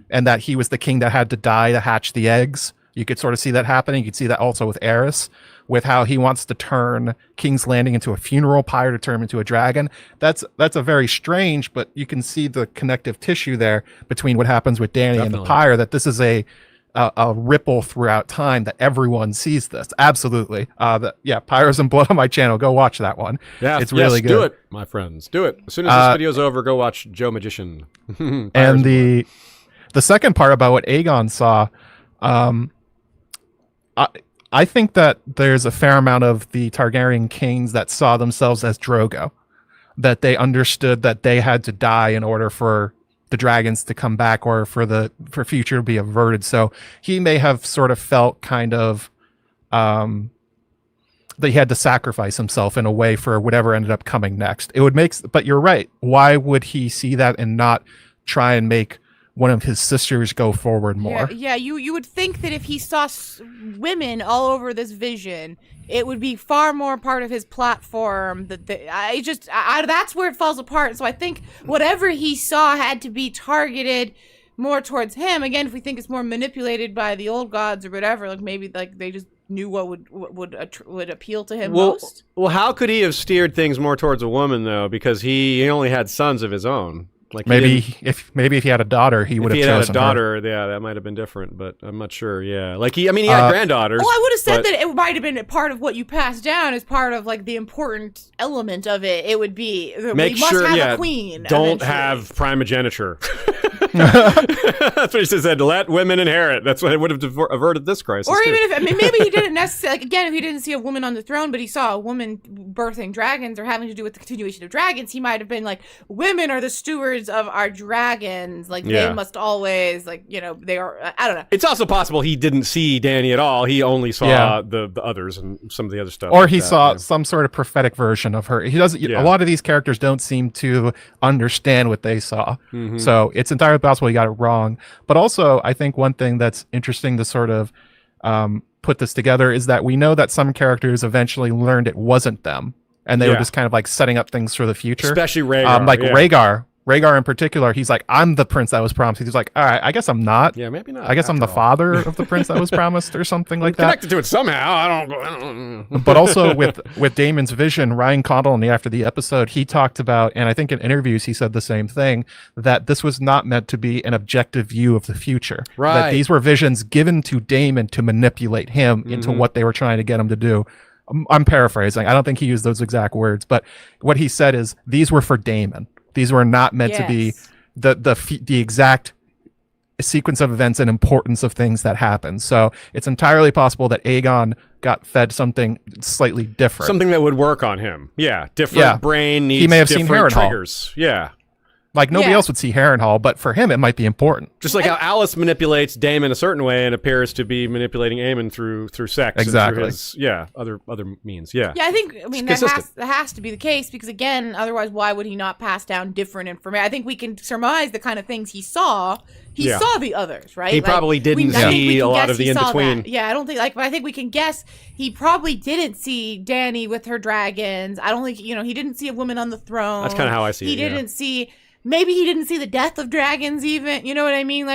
and that he was the king that had to die to hatch the eggs. You could sort of see that happening. You could see that also with Aerys, with how he wants to turn King's Landing into a funeral pyre to turn him into a dragon. That's a very strange, but you can see the connective tissue there between what happens with Dany and the pyre, that this is a ripple throughout time, that everyone sees this. Absolutely. Pyres and Blood on my channel. Go watch that one. Yeah, it's really good. Do it, my friends. Do it. As soon as this video's over, go watch JoeMagician. And the second part about what Aegon saw, I think that there's a fair amount of the Targaryen kings that saw themselves as Drogo, that they understood that they had to die in order for the dragons to come back, or for future to be averted. So he may have sort of felt kind of that he had to sacrifice himself in a way for whatever ended up coming next. It would but you're right. Why would he see that and not try and make one of his sisters go forward more? Yeah, you would think that if he saw women all over this vision, it would be far more part of his platform. That's where it falls apart. So I think whatever he saw had to be targeted more towards him. Again, if we think it's more manipulated by the old gods or whatever, like maybe like they just knew what would appeal to him most. Well, how could he have steered things more towards a woman though? Because he only had sons of his own. Like maybe if he had a daughter, he would have chosen If he had a daughter, her. yeah, that might have been different, but I'm not sure. Yeah, like he had granddaughters. Oh, I would have said that it might have been part of what you passed down as part of like the important element of it. It would be we must have a queen. Don't have primogeniture. That's what he said. Let women inherit. That's what would have averted this crisis. Or too. even if maybe he didn't necessarily. Like, again, if he didn't see a woman on the throne, but he saw a woman birthing dragons or having to do with the continuation of dragons, he might have been like, women are the stewards of our dragons. Like they must always they are. I don't know. It's also possible he didn't see Dany at all. He only saw the others and some of the other stuff. Or he saw some sort of prophetic version of her. He doesn't. A lot of these characters don't seem to understand what they saw. Mm-hmm. So it's entirely possible he got it wrong. But also, I think one thing that's interesting to sort of put this together is that we know that some characters eventually learned it wasn't them, and they were just kind of like setting up things for the future. Especially Rhaegar. Rhaegar in particular, he's like, I'm the prince that was promised. He's like, all right, I guess I'm not. Yeah, maybe not. I guess I'm the father of the prince that was promised or something like that. Connected to it somehow. I don't. But also with Daemon's vision, Ryan Condal, after the episode, he talked about, and I think in interviews he said the same thing, that this was not meant to be an objective view of the future. Right. That these were visions given to Daemon to manipulate him into what they were trying to get him to do. I'm paraphrasing. I don't think he used those exact words, but what he said is these were for Daemon. These were not meant to be the exact sequence of events and importance of things that happen. So it's entirely possible that Aegon got fed something slightly different. Something that would work on him. Yeah. Different brain needs he may have seen different Harrenhal. triggers. Yeah. Like nobody else would see Harrenhal, but for him it might be important. Just like how Alice manipulates Daemon a certain way and appears to be manipulating Aemond through sex. Exactly. And through his, other means. Yeah. Yeah, that has to be the case because again, otherwise why would he not pass down different information? I think we can surmise the kind of things he saw. He saw the others, right? He probably didn't see a lot of the in-between. Yeah, I don't think but I think we can guess he probably didn't see Dany with her dragons. I don't think he didn't see a woman on the throne. That's kind of how I see it. He didn't see. Maybe he didn't see the death of dragons even, you know what I mean?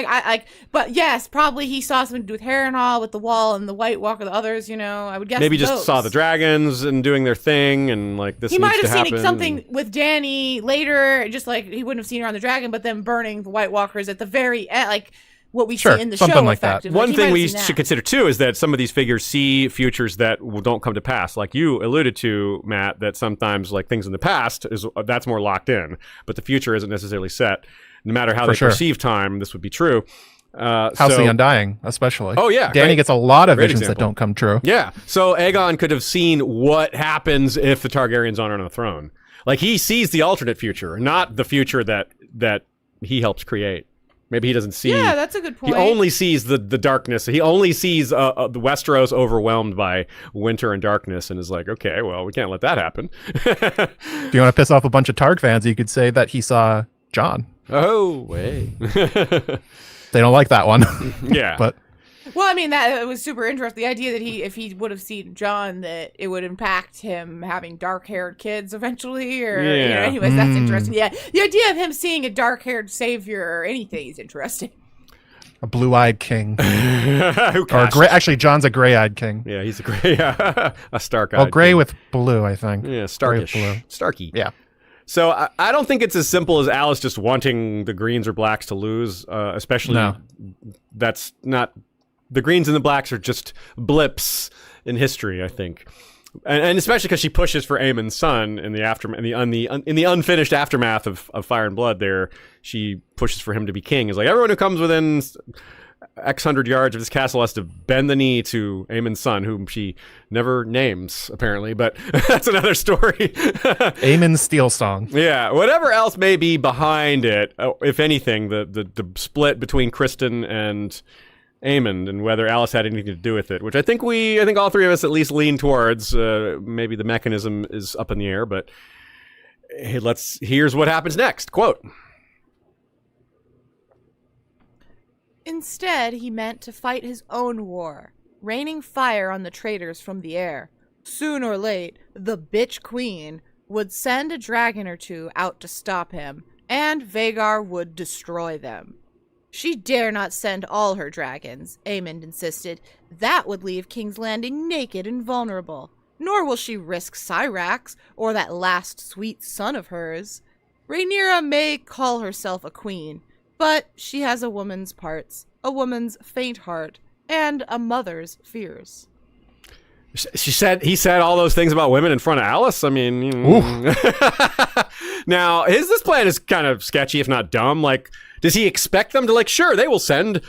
But yes, probably he saw something to do with Harrenhal, with the wall and the White Walker, the others, I would guess maybe just saw the dragons and doing their thing and like this he needs might to have happen. seen something with Dany later, just like he wouldn't have seen her on the dragon, but then burning the White Walkers at the very end, like what we see in the show like that. One thing we should consider too is that some of these figures see futures that don't come to pass. Like you alluded to, Matt, that sometimes like things in the past that's more locked in, but the future isn't necessarily set. No matter how they perceive time, this would be true. House of the Undying, especially. Oh yeah, Danny gets a lot of visions that don't come true. Yeah, so Aegon could have seen what happens if the Targaryens aren't on the throne. Like he sees the alternate future, not the future that he helps create. Maybe he doesn't see. Yeah, that's a good point. He only sees the darkness. He only sees the Westeros overwhelmed by winter and darkness, and is like, okay, well, we can't let that happen. If you want to piss off a bunch of Targ fans, you could say that he saw Jon. Oh, wait. They don't like that one. Yeah, but. Well, I mean, that was super interesting. The idea that if he would have seen Jon, that it would impact him having dark-haired kids eventually, or anyways, that's interesting. Yeah, the idea of him seeing a dark-haired savior or anything is interesting. A blue-eyed king. Actually, Jon's a gray-eyed king. Yeah, he's a gray, a Stark-eyed. Well, gray king. with blue, I think. Yeah, Starkish. Starky. Yeah. So I don't think it's as simple as Alice just wanting the Greens or Blacks to lose, especially that's not. The Greens and the Blacks are just blips in history, I think, and especially because she pushes for Aemon's son in the aftermath, in the unfinished aftermath of Fire and Blood. There, she pushes for him to be king. It's like everyone who comes within X hundred yards of this castle has to bend the knee to Aemon's son, whom she never names apparently, but that's another story. Aemon's Steel Song. Yeah, whatever else may be behind it, if anything, the split between Kristen and Aemond and whether Alice had anything to do with it, which I think all three of us at least lean towards. Maybe the mechanism is up in the air, but here's what happens next. Quote. Instead, he meant to fight his own war, raining fire on the traitors from the air. Soon or late, the bitch queen would send a dragon or two out to stop him, and Vhagar would destroy them. She dare not send all her dragons, Aemond insisted. That would leave King's Landing naked and vulnerable. Nor will she risk Syrax or that last sweet son of hers. Rhaenyra may call herself a queen, but she has a woman's parts, a woman's faint heart, and a mother's fears. He said all those things about women in front of Alice. I mean, now this plan is kind of sketchy, if not dumb. Like, does he expect them to, like, sure, they will send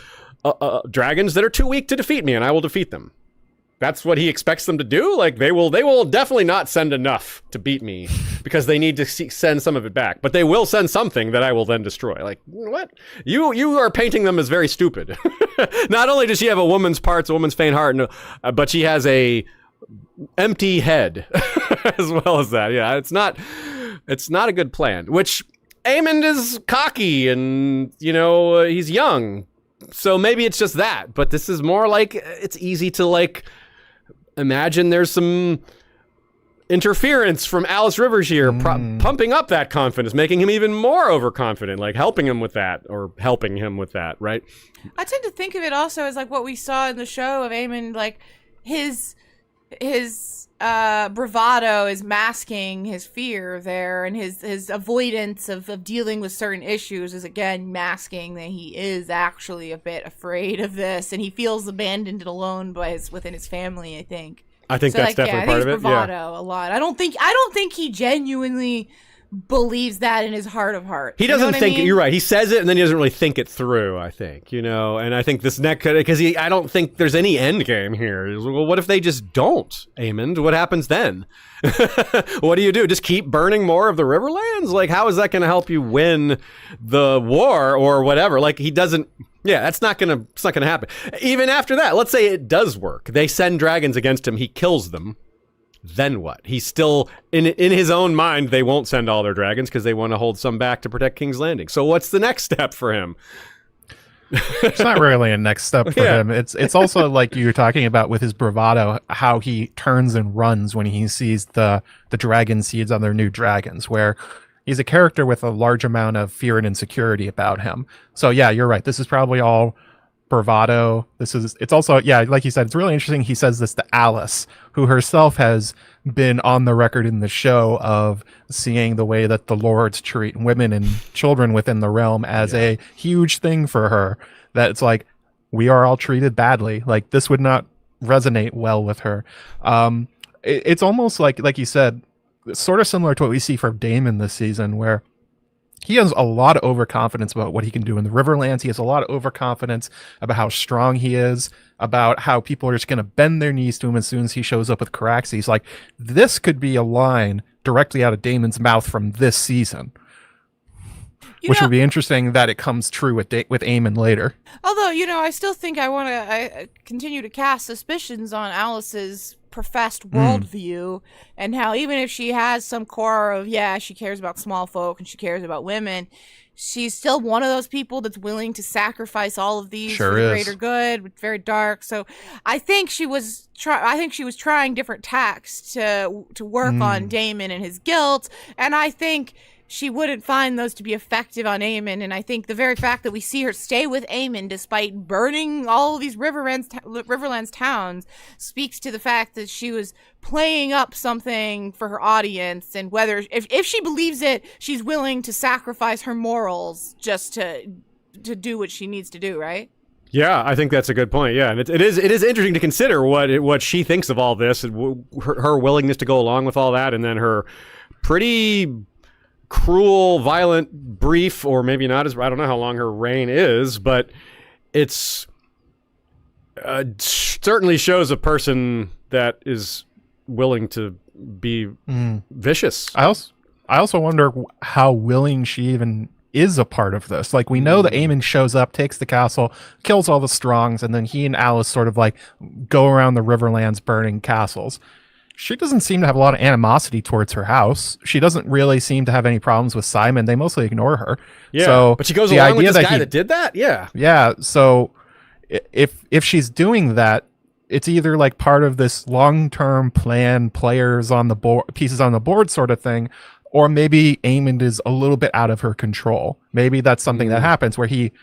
dragons that are too weak to defeat me, and I will defeat them. That's what he expects them to do. Like, they will definitely not send enough to beat me because they need to send some of it back. But they will send something that I will then destroy. Like, what? You are painting them as very stupid. Not only does she have a woman's parts, a woman's faint heart, but she has a empty head as well as that. Yeah, it's not a good plan. Which Aemond is cocky and he's young, so maybe it's just that. But this is more like it's easy to like. Imagine there's some interference from Alys Rivers here, pumping up that confidence, making him even more overconfident, like helping him with that, right? I tend to think of it also as like what we saw in the show of Aemond, like his bravado is masking his fear there, and his avoidance of dealing with certain issues is again masking that he is actually a bit afraid of this, and he feels abandoned and alone within his family. I think that's like, definitely part of it. Bravado a lot. I don't think he genuinely believes that in his heart of hearts. He doesn't think you're right. He says it and then he doesn't really think it through, I think, and I think this next, because I don't think there's any end game here. Well, what if they just don't, Aemond? What happens then? What do you do? Just keep burning more of the Riverlands? Like, how is that going to help you win the war or whatever? Like, he doesn't. Yeah, it's not gonna happen. Even after that, let's say it does work. They send dragons against him. He kills them. Then what? He's still in his own mind. They won't send all their dragons because they want to hold some back to protect King's Landing. So what's the next step for him? It's not really a next step for him. It's also like you were talking about with his bravado, how he turns and runs when he sees the dragon seeds on their new dragons, where he's a character with a large amount of fear and insecurity about him. So yeah, you're right. This is probably all bravado. It's also, yeah, like you said, it's really interesting. He says this to Alice, who herself has been on the record in the show of seeing the way that the lords treat women and children within the realm as a huge thing for her, that it's like, we are all treated badly. Like, this would not resonate well with her. It's almost like you said, sort of similar to what we see from Daemon this season, where he has a lot of overconfidence about what he can do in the Riverlands. He has a lot of overconfidence about how strong he is, about how people are just going to bend their knees to him as soon as he shows up with Caraxes. Like, this could be a line directly out of Daemon's mouth from this season, which would be interesting that it comes true with Aemon later. Although, I still think I continue to cast suspicions on Alice's professed worldview, and how even if she has some core of, she cares about small folk and she cares about women, she's still one of those people that's willing to sacrifice all of these for the greater good. It's very dark. So I think she was trying different tacks to work on Daemon and his guilt, and I think she wouldn't find those to be effective on Aemon. And I think the very fact that we see her stay with Aemon despite burning all of these Riverlands towns speaks to the fact that she was playing up something for her audience, and whether if she believes it, she's willing to sacrifice her morals just to do what she needs to do, right? Yeah, I think that's a good point. Yeah, and it is interesting to consider what she thinks of all this, her willingness to go along with all that, and then her pretty cruel, violent, brief, or maybe not as, I don't know how long her reign is, but it's certainly shows a person that is willing to be vicious. I also wonder how willing she even is a part of this. Like, we know that Aemon shows up, takes the castle, kills all the Strongs, and then he and Alice sort of like go around the Riverlands burning castles. She doesn't seem to have a lot of animosity towards her house. She doesn't really seem to have any problems with Simon. They mostly ignore her. Yeah, so but she goes along with this guy that did that? Yeah. Yeah, so if she's doing that, it's either like part of this long-term plan, players on the board, pieces on the board sort of thing, or maybe Aemond is a little bit out of her control. Maybe that's something that happens where he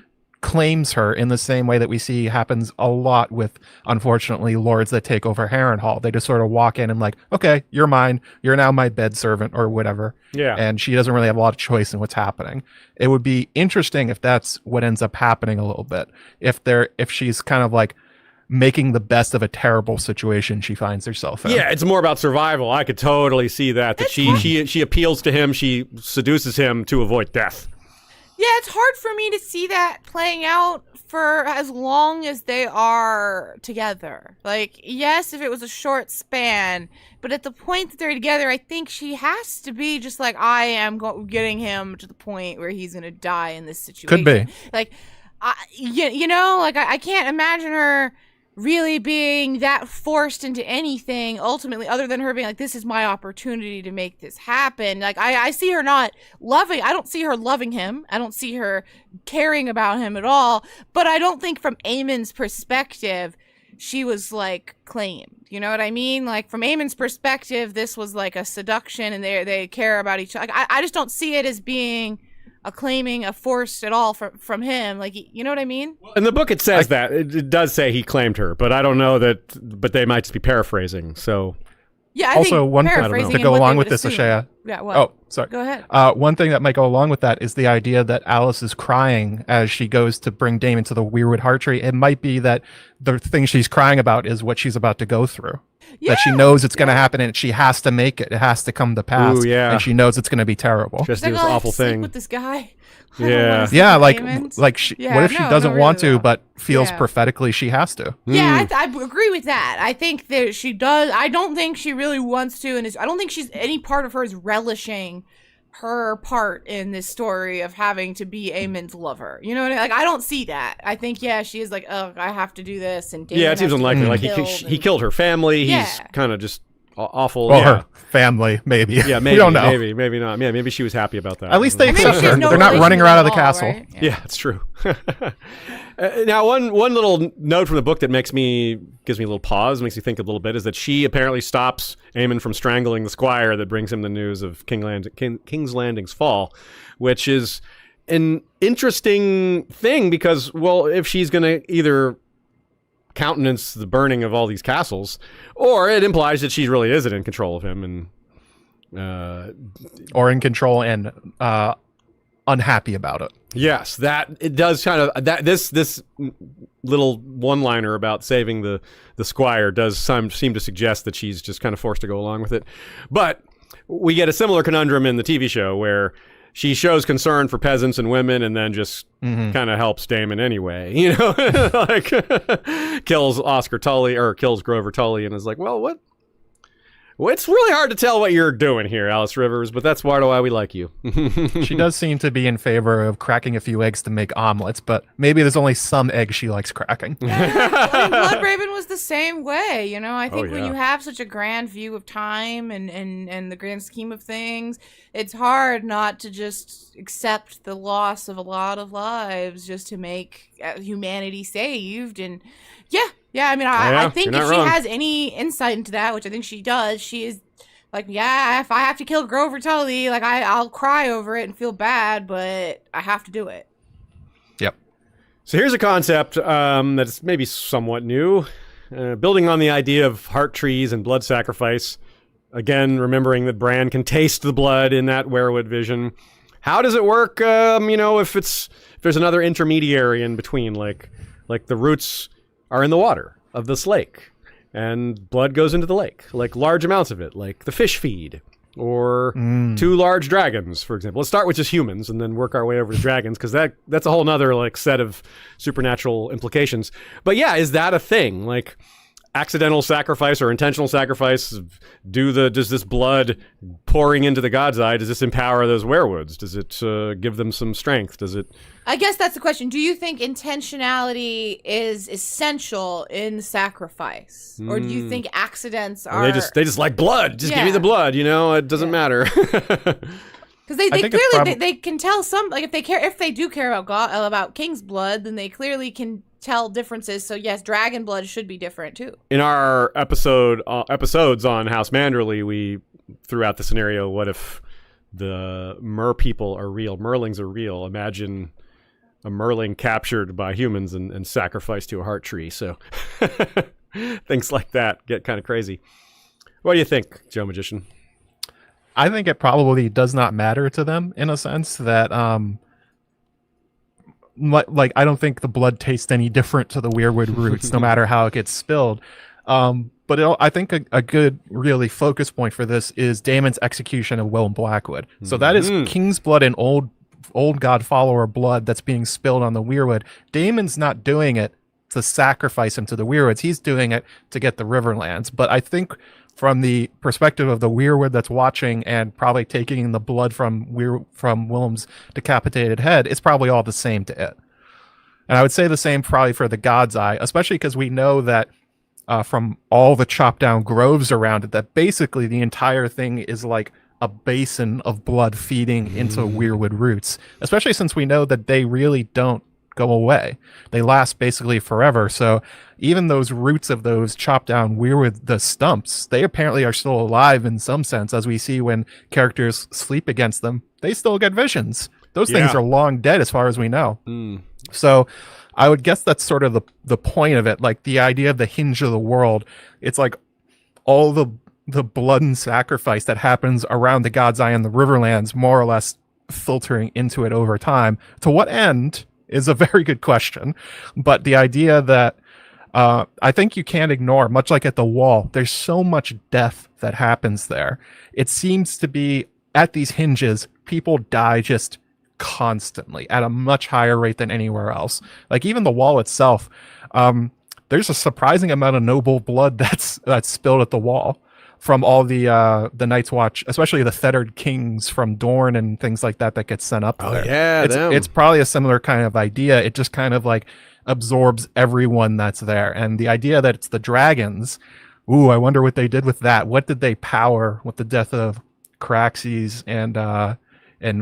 claims her in the same way that we see happens a lot with, unfortunately, lords that take over Harrenhal. They just sort of walk in and like, okay, you're mine. You're now my bed servant or whatever. Yeah. And she doesn't really have a lot of choice in what's happening. It would be interesting if that's what ends up happening a little bit. If she's kind of like making the best of a terrible situation she finds herself in. Yeah, it's more about survival. I could totally see that she appeals to him, she seduces him to avoid death. Yeah, it's hard for me to see that playing out for as long as they are together. Like, yes, if it was a short span, but at the point that they're together, I think she has to be just like, I am getting him to the point where he's going to die in this situation. Could be. Like, I can't imagine her really being that forced into anything ultimately, other than her being like, this is my opportunity to make this happen. Like, I see her not loving, I don't see her loving him. I don't see her caring about him at all. But I don't think from Aemond's perspective, she was like claimed. You know what I mean? Like, from Aemond's perspective, this was like a seduction and they care about each other. Like, I just don't see it as being a claiming, a force at all from him. Like, you know what I mean? In the book, it says that. It does say he claimed her, but I don't know that, but they might just be paraphrasing, so. Yeah, I also, think one thing paraphrasing to and go what along they with would this, assume. Ashaya. Yeah, what? Oh, sorry. Go ahead. One thing that might go along with that is the idea that Alice is crying as she goes to bring Daemon to the Weirwood Heart Tree. It might be that the thing she's crying about is what she's about to go through. Yeah, that she knows it's going to happen and she has to make it. It has to come to pass. Ooh, yeah. And she knows it's going to be terrible. Just Like, do this I have to awful sleep thing. with this guy. Yeah. Yeah, like Yeah, what if she no, doesn't not want really to, though. but feels Yeah. prophetically she has to? Yeah, I agree with that. I think that she does. I don't think she really wants to, and I don't think she's any part of her is relishing her part in this story of having to be Aemond's lover. You know what I mean? Like, I don't see that. I think, yeah, she is like, oh, I have to do this, and Daemon Yeah, it seems has to unlikely. be Like, killed he killed her family. Yeah. He's kind of just awful. Well, yeah. her family, maybe. Yeah, maybe, we don't know. maybe not. Yeah, maybe she was happy about that. At least they And maybe accept she has her. no They're not running relation her out of the at all, castle. right? Yeah, it's true. Now, one little note from the book that gives me a little pause, makes me think a little bit, is that she apparently stops Aemond from strangling the squire that brings him the news of King's Landing's fall, which is an interesting thing because, well, if she's going to either countenance the burning of all these castles, or it implies that she really isn't in control of him and Or in control and unhappy about it. yes, that it does kind of that this little one-liner about saving the squire does seem to suggest that she's just kind of forced to go along with it. But we get a similar conundrum in the TV show where she shows concern for peasants and women and then just kind of helps Daemon anyway, you know, like kills Oscar Tully or kills Grover Tully and is like, well, what? Well, it's really hard to tell what you're doing here, Alys Rivers, but that's part of why we like you. She does seem to be in favor of cracking a few eggs to make omelets, but maybe there's only some eggs she likes cracking. I mean, Bloodraven was the same way, you know. I think when yeah. you have such a grand view of time and the grand scheme of things, it's hard not to just accept the loss of a lot of lives just to make humanity saved. And yeah. I mean, I think you're if not she wrong. has any insight into that, which I think she does, she is like, yeah, if I have to kill Grover Tully, like I'll cry over it and feel bad, but I have to do it. Yep. So here's a concept that's maybe somewhat new, building on the idea of heart trees and blood sacrifice. Again, remembering that Bran can taste the blood in that werewood vision. How does it work? If there's another intermediary in between, like the roots are in the water of this lake, and blood goes into the lake, like large amounts of it, like the fish feed, or 2 large dragons, for example. Let's start with just humans and then work our way over to dragons, because that's a whole nother like set of supernatural implications. But yeah, is that a thing? Like accidental sacrifice or intentional sacrifice? Does this blood pouring into the god's eye, does this empower those werewoods? Does it give them some strength? Does it? I guess that's the question. Do you think intentionality is essential in sacrifice, or do you think accidents are? They just like blood. Just give me Yeah. the blood. You know, it doesn't matter. Because they think it's clearly they can tell some, like if they do care about King's blood, then they clearly can tell differences. So yes, dragon blood should be different too. In our episodes on House Manderley, we threw out the scenario: what if the mer people are real? Merlings are real. Imagine a merling captured by humans and sacrificed to a heart tree. So things like that get kind of crazy. What do you think, Joe Magician? I think it probably does not matter to them in a sense that, like, I don't think the blood tastes any different to the weirwood roots, no matter how it gets spilled. But I think a good, really focus point for this is Daemon's execution of Willem Blackwood. So that is King's blood and old god follower blood that's being spilled on the weirwood. Daemon's not doing it to sacrifice him to the weirwoods. He's doing it to get the Riverlands. But I think from the perspective of the weirwood that's watching and probably taking the blood from Willem's decapitated head, it's probably all the same to it. And I would say the same probably for the God's Eye, especially because we know that from all the chopped down groves around it, that basically the entire thing is like a basin of blood feeding into weirwood roots, especially since we know that they really don't go away. They last basically forever. So even those roots of those chopped down weirwood, the stumps, they apparently are still alive in some sense, as we see when characters sleep against them. They still get visions. Those things are long dead as far as we know. So I would guess that's sort of the point of it. Like the idea of the hinge of the world, it's like all the blood and sacrifice that happens around the God's Eye and the Riverlands more or less filtering into it over time. To what end is a very good question. But the idea that I think you can't ignore, much like at the Wall, there's so much death that happens there. It seems to be at these hinges, people die just constantly at a much higher rate than anywhere else. Like even the Wall itself, there's a surprising amount of noble blood that's spilled at the Wall from all the Night's Watch, especially the fettered kings from Dorne and things like that get sent up there. Yeah, it's probably a similar kind of idea. It just kind of like absorbs everyone that's there. And the idea that it's the dragons, I wonder what they did with that. What did they power with the death of Caraxes and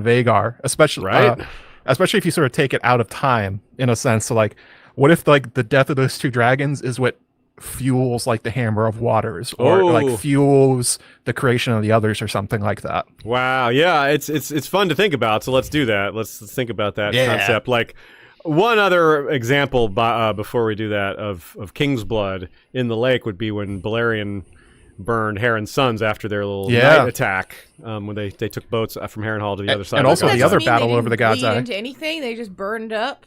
Vhagar, especially if you sort of take it out of time in a sense. So like, what if like the death of those two dragons is what fuels like the Hammer of Waters, or like fuels the creation of the others, or something like that? Wow, yeah, it's fun to think about. So let's do that. Let's think about that concept. Like one other example before we do that of King's blood in the lake would be when Balerion burned Harren's sons after their little night attack, when they took boats from Harrenhal to the other side. And also the other battle over the God's Eye. Into anything, they just burned up.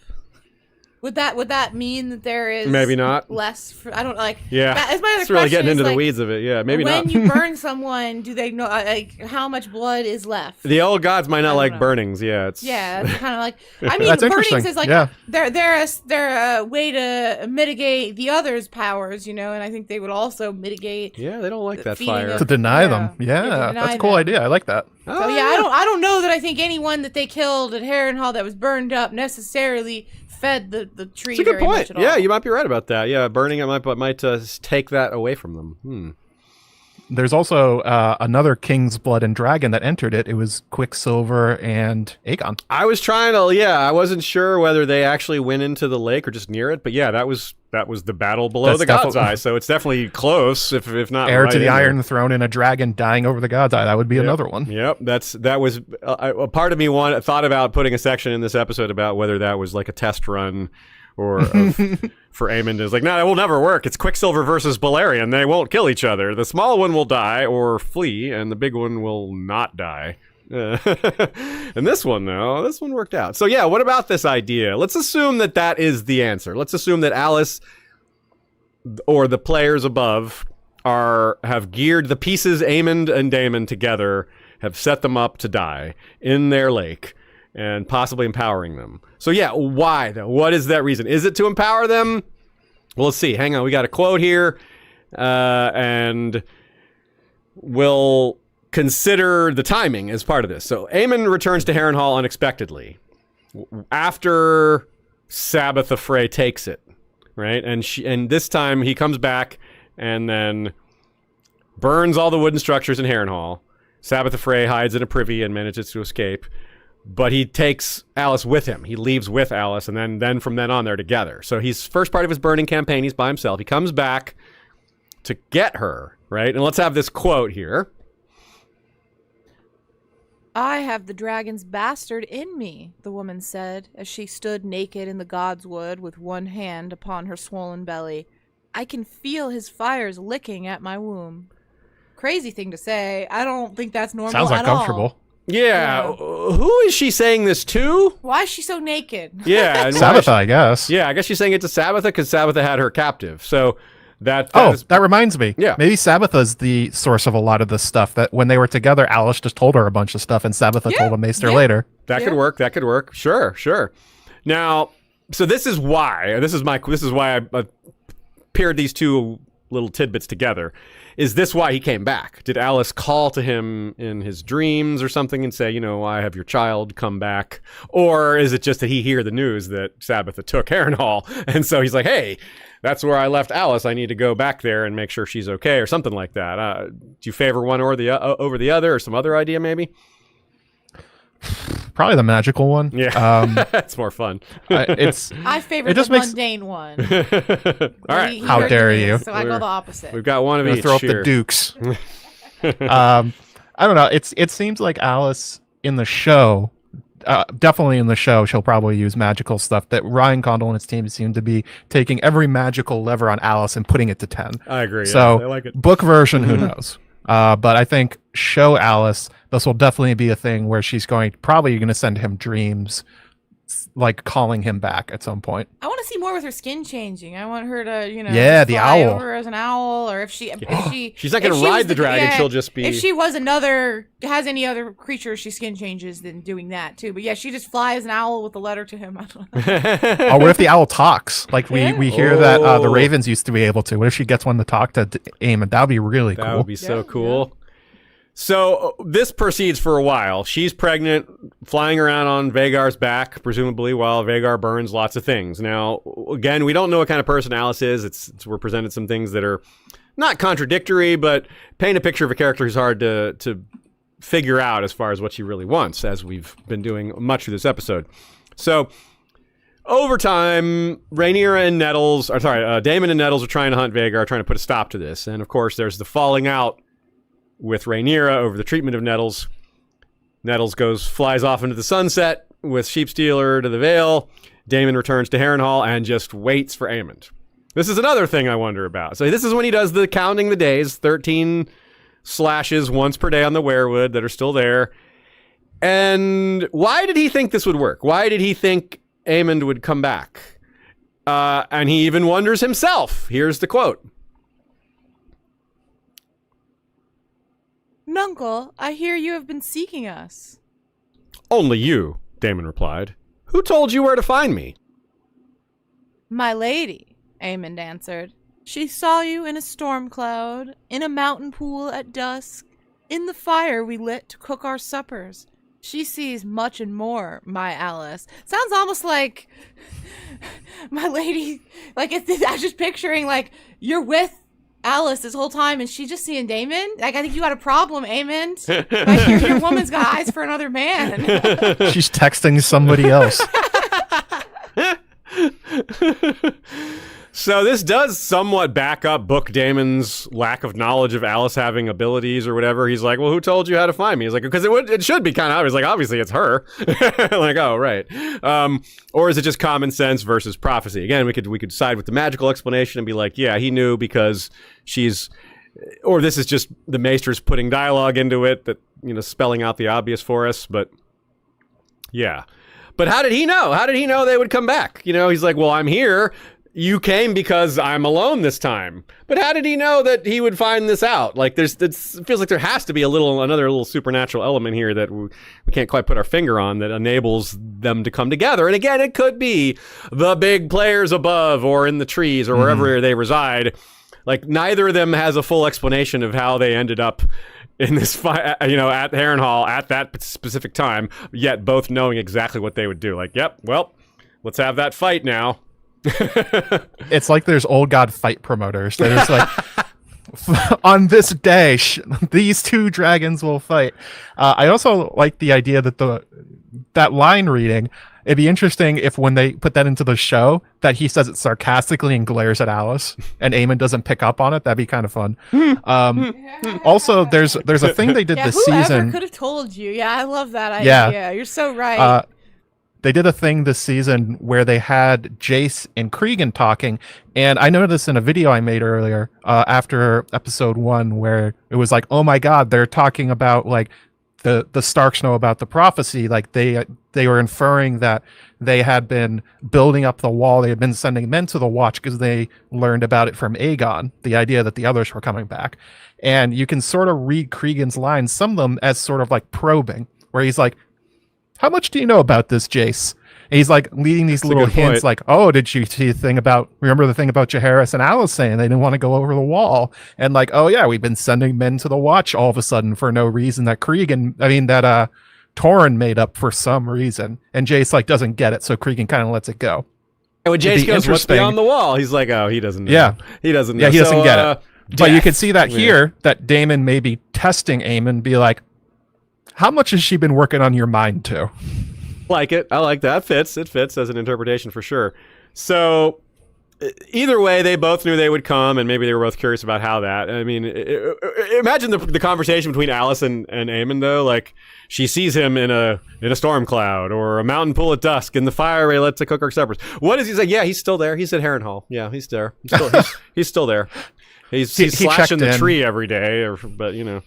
Would that mean that there is maybe not less? I don't like. Yeah, that's my other it's really getting into like, the weeds of it. Yeah, maybe not. When you burn someone, do they know like how much blood is left? The old gods might not like burnings. Yeah, it's kind of like. I mean, burnings is like they're a way to mitigate the others' powers, and I think they would also mitigate. Yeah, they don't like that fire to deny them. Yeah, that's a cool idea. I like that. So I don't know that I think anyone that they killed at Harrenhal that was burned up necessarily fed the tree. It's a good very point. Much at all. Yeah, you might be right about that. Yeah, burning it might take that away from them. There's also another King's Blood and Dragon that entered it. It was Quicksilver and Aegon. I was trying to, I wasn't sure whether they actually went into the lake or just near it, but yeah, that was the battle below the God's Eye, so it's definitely close, if not heir right to the Iron there. Throne and a dragon dying over the God's Eye. That would be another one. Yep, that was a part of me thought about putting a section in this episode about whether that was like a test run or for Aemond. Is like, no, it will never work. It's Quicksilver versus Balerion. They won't kill each other. The small one will die or flee, and the big one will not die. And this one worked out. So yeah, what about this idea? Let's assume that is the answer. Let's assume that Alice or the players above have geared the pieces Aemond and Daemon together, have set them up to die in their lake, and possibly empowering them. So yeah, why though? What is that reason? Is it to empower them? Well, let's see. Hang on, we got a quote here, and we'll consider the timing as part of this. So Aemond returns to Harrenhal unexpectedly after Sabbath of Frey takes it, right? And this time he comes back and then burns all the wooden structures in Harrenhal. Sabbath of Frey hides in a privy and manages to escape. But he takes Alice with him. He leaves with Alice, and then from then on, they're together. So he's first part of his burning campaign, he's by himself. He comes back to get her, right? And let's have this quote here. I have the dragon's bastard in me, the woman said, as she stood naked in the god's wood with one hand upon her swollen belly. I can feel his fires licking at my womb. Crazy thing to say. I don't think that's normal Sounds at uncomfortable. all. Yeah. Who is she saying this to? Why is she so naked? Yeah. and why is Sabbatha, she- I guess. Yeah, I guess she's saying it to Sabbatha because Sabbatha had her captive. So that Oh, is- that reminds me. Yeah. Maybe Sabbatha's the source of a lot of this stuff. That when they were together, Alice just told her a bunch of stuff, and Sabbatha Yeah, told a Maester yeah. later. that could work. That could work. Sure, sure. Now, so this is why. This is why I paired these two little tidbits together. Is this why he came back? Did Alice call to him in his dreams or something and say, you know, I have your child, come back? Or is it just that he hear the news that Sabbatha took Harrenhal, and so he's like, hey, that's where I left Alice. I need to go back there and make sure she's okay, or something like that. Do you favor one or the over the other, or some other idea maybe? Probably the magical one. Yeah, it's more fun. It's I favor It the just makes- mundane one. All right, He How heard the dare news, you. So I go the opposite. we've got one of gonna each. throw up here. the dukes. I don't know. It seems like Alice in the show, definitely in the show, she'll probably use magical stuff. That Ryan Condal and his team seem to be taking every magical lever on Alice and putting it to 10. I agree. So yeah, I like it. book version, who knows? But I think show Alice, this will definitely be a thing where she's probably going to send him dreams, like calling him back at some point. I want to see more with her skin changing. I want her to, Yeah, the fly owl. over as an owl, or if she, She's not going to ride the dragon. She'll just be. If she has any other creature she skin changes, then doing that too. But yeah, she just flies as an owl with a letter to him. I don't know. Oh, what if the owl talks? Like we hear that the Oh. ravens used to be able to. What if she gets one to talk to Aemond? That would be really That cool. would be so Yeah, cool. So this proceeds for a while. She's pregnant, flying around on Vhagar's back, presumably while Vhagar burns lots of things. Now, again, we don't know what kind of person Alice is. We're presented some things that are not contradictory, but paint a picture of a character who's hard to figure out as far as what she really wants, as we've been doing much of this episode. So over time, Daemon and Nettles are trying to hunt Vhagar, trying to put a stop to this. And of course, there's the falling out with Rhaenyra over the treatment of Nettles. Nettles flies off into the sunset with Sheepstealer to the Vale. Daemon returns to Harrenhal and just waits for Aemond. This is another thing I wonder about. So this is when he does the counting the days, 13 slashes once per day on the werewood that are still there. And why did he think this would work? Why did he think Aemond would come back? And he even wonders himself. Here's the quote. Nuncle, I hear you have been seeking us. Only you, Daemon replied. Who told you where to find me? My lady, Aemond answered. She saw you in a storm cloud, in a mountain pool at dusk, in the fire we lit to cook our suppers. She sees much and more, my Alice. Sounds almost like my lady, like I was just picturing like you're with Alice this whole time and she's just seeing Daemon. Like I think you got a problem, Aemond. Like your woman's got eyes for another man. She's texting somebody else. So this does somewhat back up Book Daemon's lack of knowledge of Alice having abilities or whatever. He's like, well, who told you how to find me? He's like, because it should be kind of obvious. Like, obviously it's her. Like, oh, right. Or is it just common sense versus prophecy? Again, we could side with the magical explanation and be like, yeah, he knew because she's, or this is just the Maester's putting dialogue into it that, spelling out the obvious for us. But yeah. But how did he know? How did he know they would come back? He's like, well, I'm here. You came because I'm alone this time. But how did he know that he would find this out? Like, it feels like there has to be another little supernatural element here that we can't quite put our finger on that enables them to come together. And again, it could be the big players above or in the trees or wherever they reside. Like, neither of them has a full explanation of how they ended up in this fight, at Harrenhal at that specific time, yet both knowing exactly what they would do. Like, yep, well, let's have that fight now. It's like there's old god fight promoters. They're just like, on this day, these two dragons will fight. I also like the idea that that line reading, it'd be interesting if when they put that into the show that he says it sarcastically and glares at Alice and Aemond doesn't pick up on it. That'd be kind of fun. Also, there's a thing they did this whoever season. could have told you. Yeah, I love that idea. Yeah. You're so right. They did a thing this season where they had Jace and Cregan talking, and I noticed this in a video I made earlier after episode 1 where it was like, oh my god, they're talking about like the Starks know about the prophecy. Like they were inferring that they had been building up the wall. They had been sending men to the Watch because they learned about it from Aegon, the idea that the others were coming back. And you can sort of read Cregan's lines, some of them as sort of like probing, where he's like, how much do you know about this, Jace? And he's like leading these little hints like, oh, did you see remember the thing about Jaehaerys and Alice saying they didn't want to go over the wall? And like, oh yeah, we've been sending men to the Watch all of a sudden for no reason that Torrhen made up for some reason. And Jace like doesn't get it, so Cregan kind of lets it go. And when Jace goes, what's beyond the wall? He's like, oh, he doesn't know. Yeah. He doesn't know. Yeah, he doesn't get it. But you can see that Yeah. here, that Daemon may be testing Aemond, be like, how much has she been working on your mind too? Like it. I like that. It fits as an interpretation for sure. So either way, they both knew they would come, and maybe they were both curious about how that. I mean, imagine the conversation between Alice and Aemond, though. Like, she sees him in a storm cloud or a mountain pool at dusk in the fire ray lit to cook our suppers. What is he say? Yeah, he's still there. He's at Harrenhal. Yeah, he's there. He's still there. He's slashing the tree every day, but you know.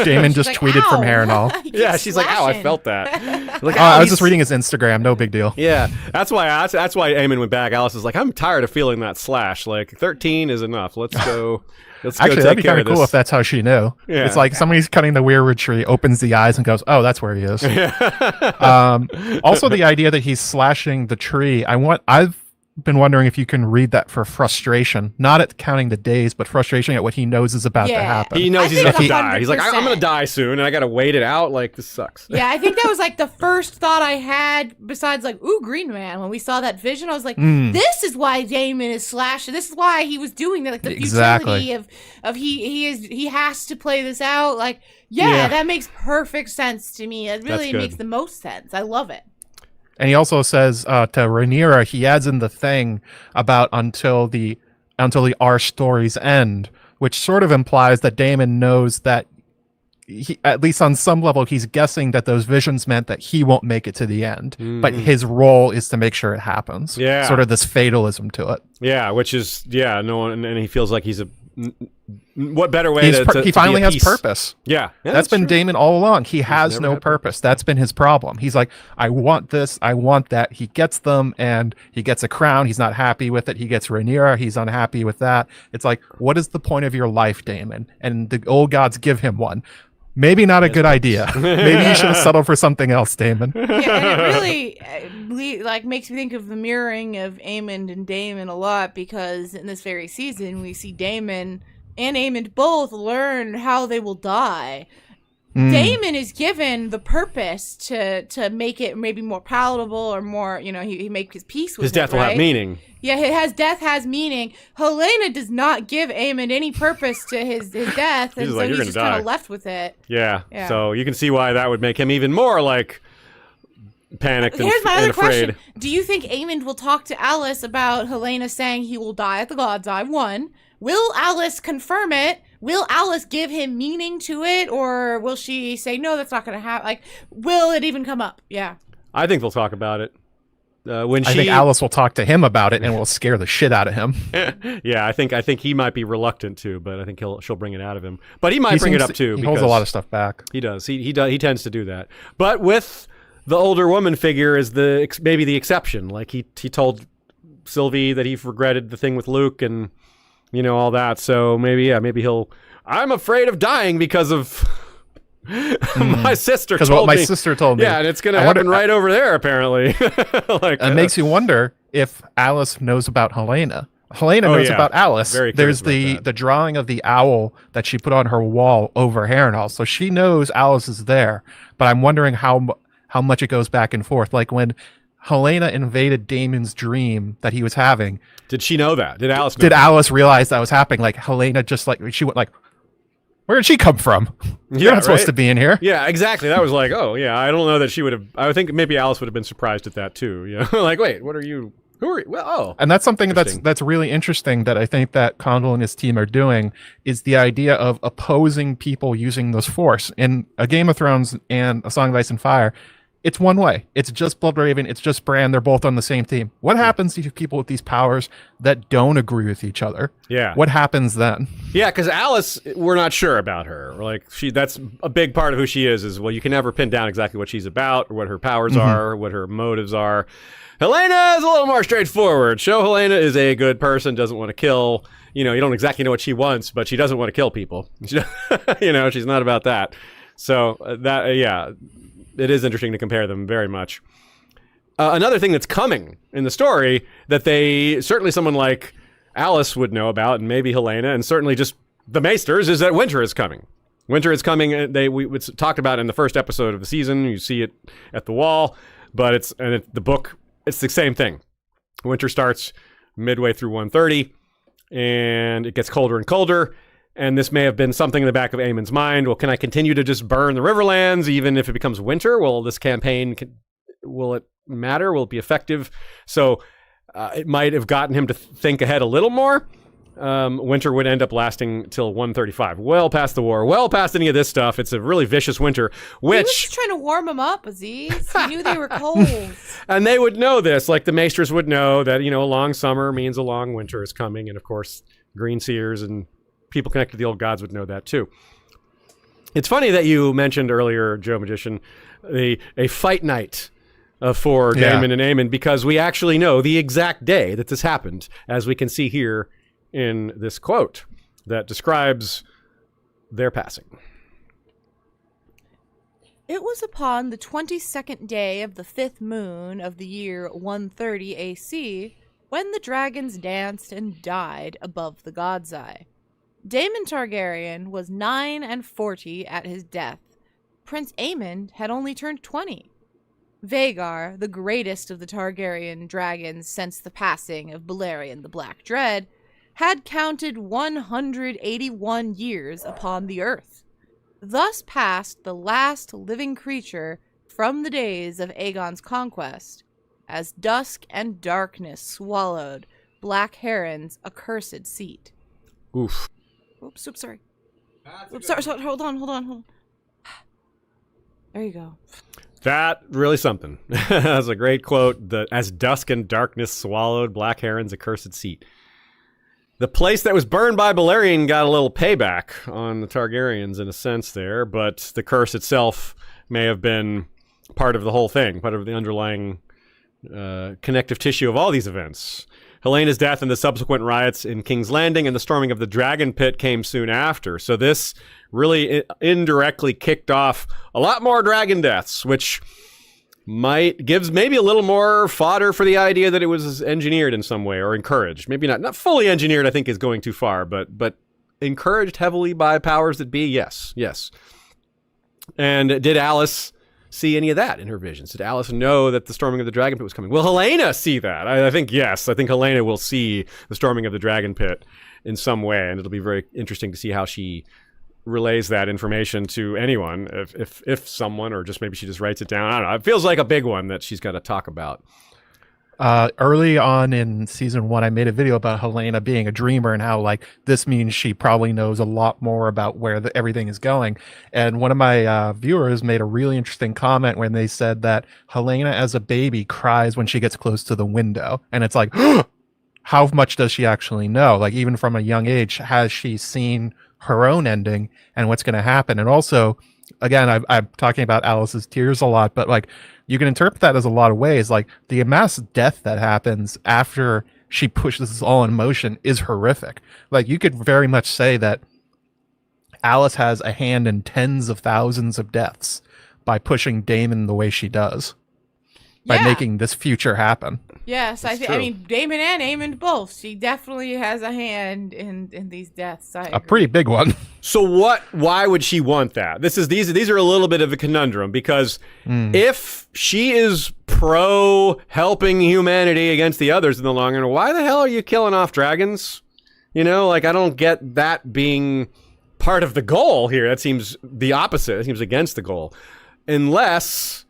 Daemon just like, tweeted from "Ow." Harrenhal. Yeah, she's like, "Ow, I slashing. felt that." Like, I was just reading his Instagram. No big deal. Yeah, that's why Aemond went back. Alice is like, I'm tired of feeling that slash. Like 13 is enough. Let's go. Actually, that'd be kind of cool if that's how she knew. Yeah. It's like somebody's cutting the weirwood tree, opens the eyes, and goes, "Oh, that's where he is." Also, the idea that he's slashing the tree. I've been wondering if you can read that for frustration, not at counting the days, but frustration at what he knows is about to happen. He knows I he's think about to die. He's like, I'm 100%. going to die soon, and I got to wait it out. Like, this sucks. Yeah, I think that was like the first thought I had besides like, ooh, Green Man. When we saw that vision, I was like, this is why Daemon is slashing. This is why he was doing that. Like the futility of he has to play this out. Like, yeah, that makes perfect sense to me. It really makes the most sense. I love it. And he also says to Rhaenyra, he adds in the thing about until our stories end, which sort of implies that Daemon knows that he, at least on some level, he's guessing that those visions meant that he won't make it to the end, but his role is to make sure it happens. Yeah. Sort of this fatalism to it. Yeah, which is, no one, and he feels like he's what better way He finally has purpose. Yeah. That's been true. Daemon all along. He has never no had purpose. That's been his problem. He's like, I want this, I want that. He gets them, and he gets a crown. He's not happy with it. He gets Rhaenyra. He's unhappy with that. It's like, what is the point of your life, Daemon? And the old gods give him one. Maybe not a good idea. Maybe you should have settled for something else, Daemon. Yeah, and it really like makes me think of the mirroring of Aemond and Daemon a lot, because in this very season we see Daemon and Aemond both learn how they will die. Daemon is given the purpose to make it maybe more palatable or more, he make his peace with His death it, will have right? meaning. Yeah, death has meaning. Helena does not give Aemond any purpose to his death, and He's so like, "You're he's gonna just kind die." of left with it. Yeah. Yeah. So you can see why that would make him even more like panicked Here's my and other afraid. question. Do you think Aemond will talk to Alice about Helena saying he will die at the God's Eye? One. Will Alice confirm it? Will Alice give him meaning to it? Or will she say, no, that's not going to happen? Like, will it even come up? Yeah. I think they'll talk about it. I think Alice will talk to him about it and will scare the shit out of him. Yeah, I think he might be reluctant to, but I think she'll bring it out of him. But he might bring it up too. He holds a lot of stuff back. He does. He tends to do that. But with the older woman figure is maybe the exception. Like he told Sylvie that he regretted the thing with Luke and all that. So maybe he'll. I'm afraid of dying because of my sister. Because what my sister told me. Yeah, and it's gonna happen right over there apparently. It makes you wonder if Alice knows about Helena. Helena knows about Alice. There's the drawing of the owl that she put on her wall over Harrenhal, so she knows Alice is there. But I'm wondering how much it goes back and forth. Like when Helena invaded Daemon's dream that he was having. Did she know that? Did Alice know Did Alice realize that was happening? Like Helena just she went like, Where did she come from? You're not supposed to be in here. Yeah, exactly. That was like, oh, yeah, I don't know that she would have... I think maybe Alice would have been surprised at that, too. You know? Like, wait, what are you... Who are you? Well, oh. And that's something that's really interesting that I think that Condell and his team are doing, is the idea of opposing people using this force. In A Game of Thrones and A Song of Ice and Fire, it's one way. It's just Bloodraven. It's just Bran. They're both on the same team. What happens to people with these powers that don't agree with each other? Yeah. What happens then? Yeah, because Alice, we're not sure about her. Like, that's a big part of who she is, well, you can never pin down exactly what she's about, or what her powers are, or what her motives are. Helena is a little more straightforward. Helena is a good person, doesn't want to kill. You know, you don't exactly know what she wants, but she doesn't want to kill people. You know, she's not about that. So, yeah, it is interesting to compare them very much. Another thing that's coming in the story that certainly someone like Alice would know about, and maybe Helena, and certainly just the Maesters, is that winter is coming. Winter is coming. We talked about in the first episode of the season. You see it at the wall, but the book, it's the same thing. Winter starts midway through 130, and it gets colder and colder. And this may have been something in the back of Aemon's mind. Well, can I continue to just burn the Riverlands even if it becomes winter? Will this campaign, will it matter? Will it be effective? So it might have gotten him to think ahead a little more. Winter would end up lasting till 135. Well past the war. Well past any of this stuff. It's a really vicious winter, which... He was just trying to warm them up, Aziz. He knew they were cold. And they would know this. Like the Maesters would know that, you know, a long summer means a long winter is coming. And of course, green seers and people connected to the old gods would know that too. It's funny that you mentioned earlier, JoeMagician, a fight night for Daemon and Aemond, because we actually know the exact day that this happened, as we can see here in this quote that describes their passing. It was upon the 22nd day of the 5th moon of the year 130 AC when the dragons danced and died above the god's eye. Daemon Targaryen was 49 at his death. Prince Aemond had only turned 20. Vhagar, the greatest of the Targaryen dragons since the passing of Balerion the Black Dread, had counted 181 years upon the earth. Thus passed the last living creature from the days of Aegon's conquest, as dusk and darkness swallowed Black Heron's accursed seat. Oof. Oops, sorry. Sorry, hold on. There you go. That really something. That's a great quote. As dusk and darkness swallowed Black Heron's accursed seat. The place that was burned by Balerion got a little payback on the Targaryens in a sense there, but the curse itself may have been part of the whole thing, part of the underlying connective tissue of all these events. Helena's death and the subsequent riots in King's Landing and the storming of the Dragon Pit came soon after. So this really indirectly kicked off a lot more dragon deaths, which gives maybe a little more fodder for the idea that it was engineered in some way or encouraged. Maybe not fully engineered, I think is going too far, but encouraged heavily by powers that be. Yes. And did Alice see any of that in her visions? Did Alice know that the storming of the Dragon Pit was coming? Will Helena see that? I think yes. I think Helena will see the storming of the Dragon Pit in some way, and it'll be very interesting to see how she relays that information to anyone, if someone, or just maybe she just writes it down. I don't know. It feels like a big one that she's got to talk about. Early on in season 1, I made a video about Helena being a dreamer and how like this means she probably knows a lot more about where everything is going. And one of my viewers made a really interesting comment when they said that Helena as a baby cries when she gets close to the window. And it's like, how much does she actually know? Like even from a young age, has she seen her own ending and what's going to happen? And also, again, I'm talking about Alice's tears a lot, but like you can interpret that as a lot of ways. Like the mass death that happens after she pushes this all in motion is horrific. Like you could very much say that Alice has a hand in tens of thousands of deaths by pushing Daemon the way she does, by making this future happen. Yes, I mean, Daemon and Aemond both. She definitely has a hand in these deaths. A pretty big one. So why would she want that? These are a little bit of a conundrum, because if she is pro helping humanity against the others in the long run, why the hell are you killing off dragons? You know, like I don't get that being part of the goal here. That seems the opposite. It seems against the goal. Unless,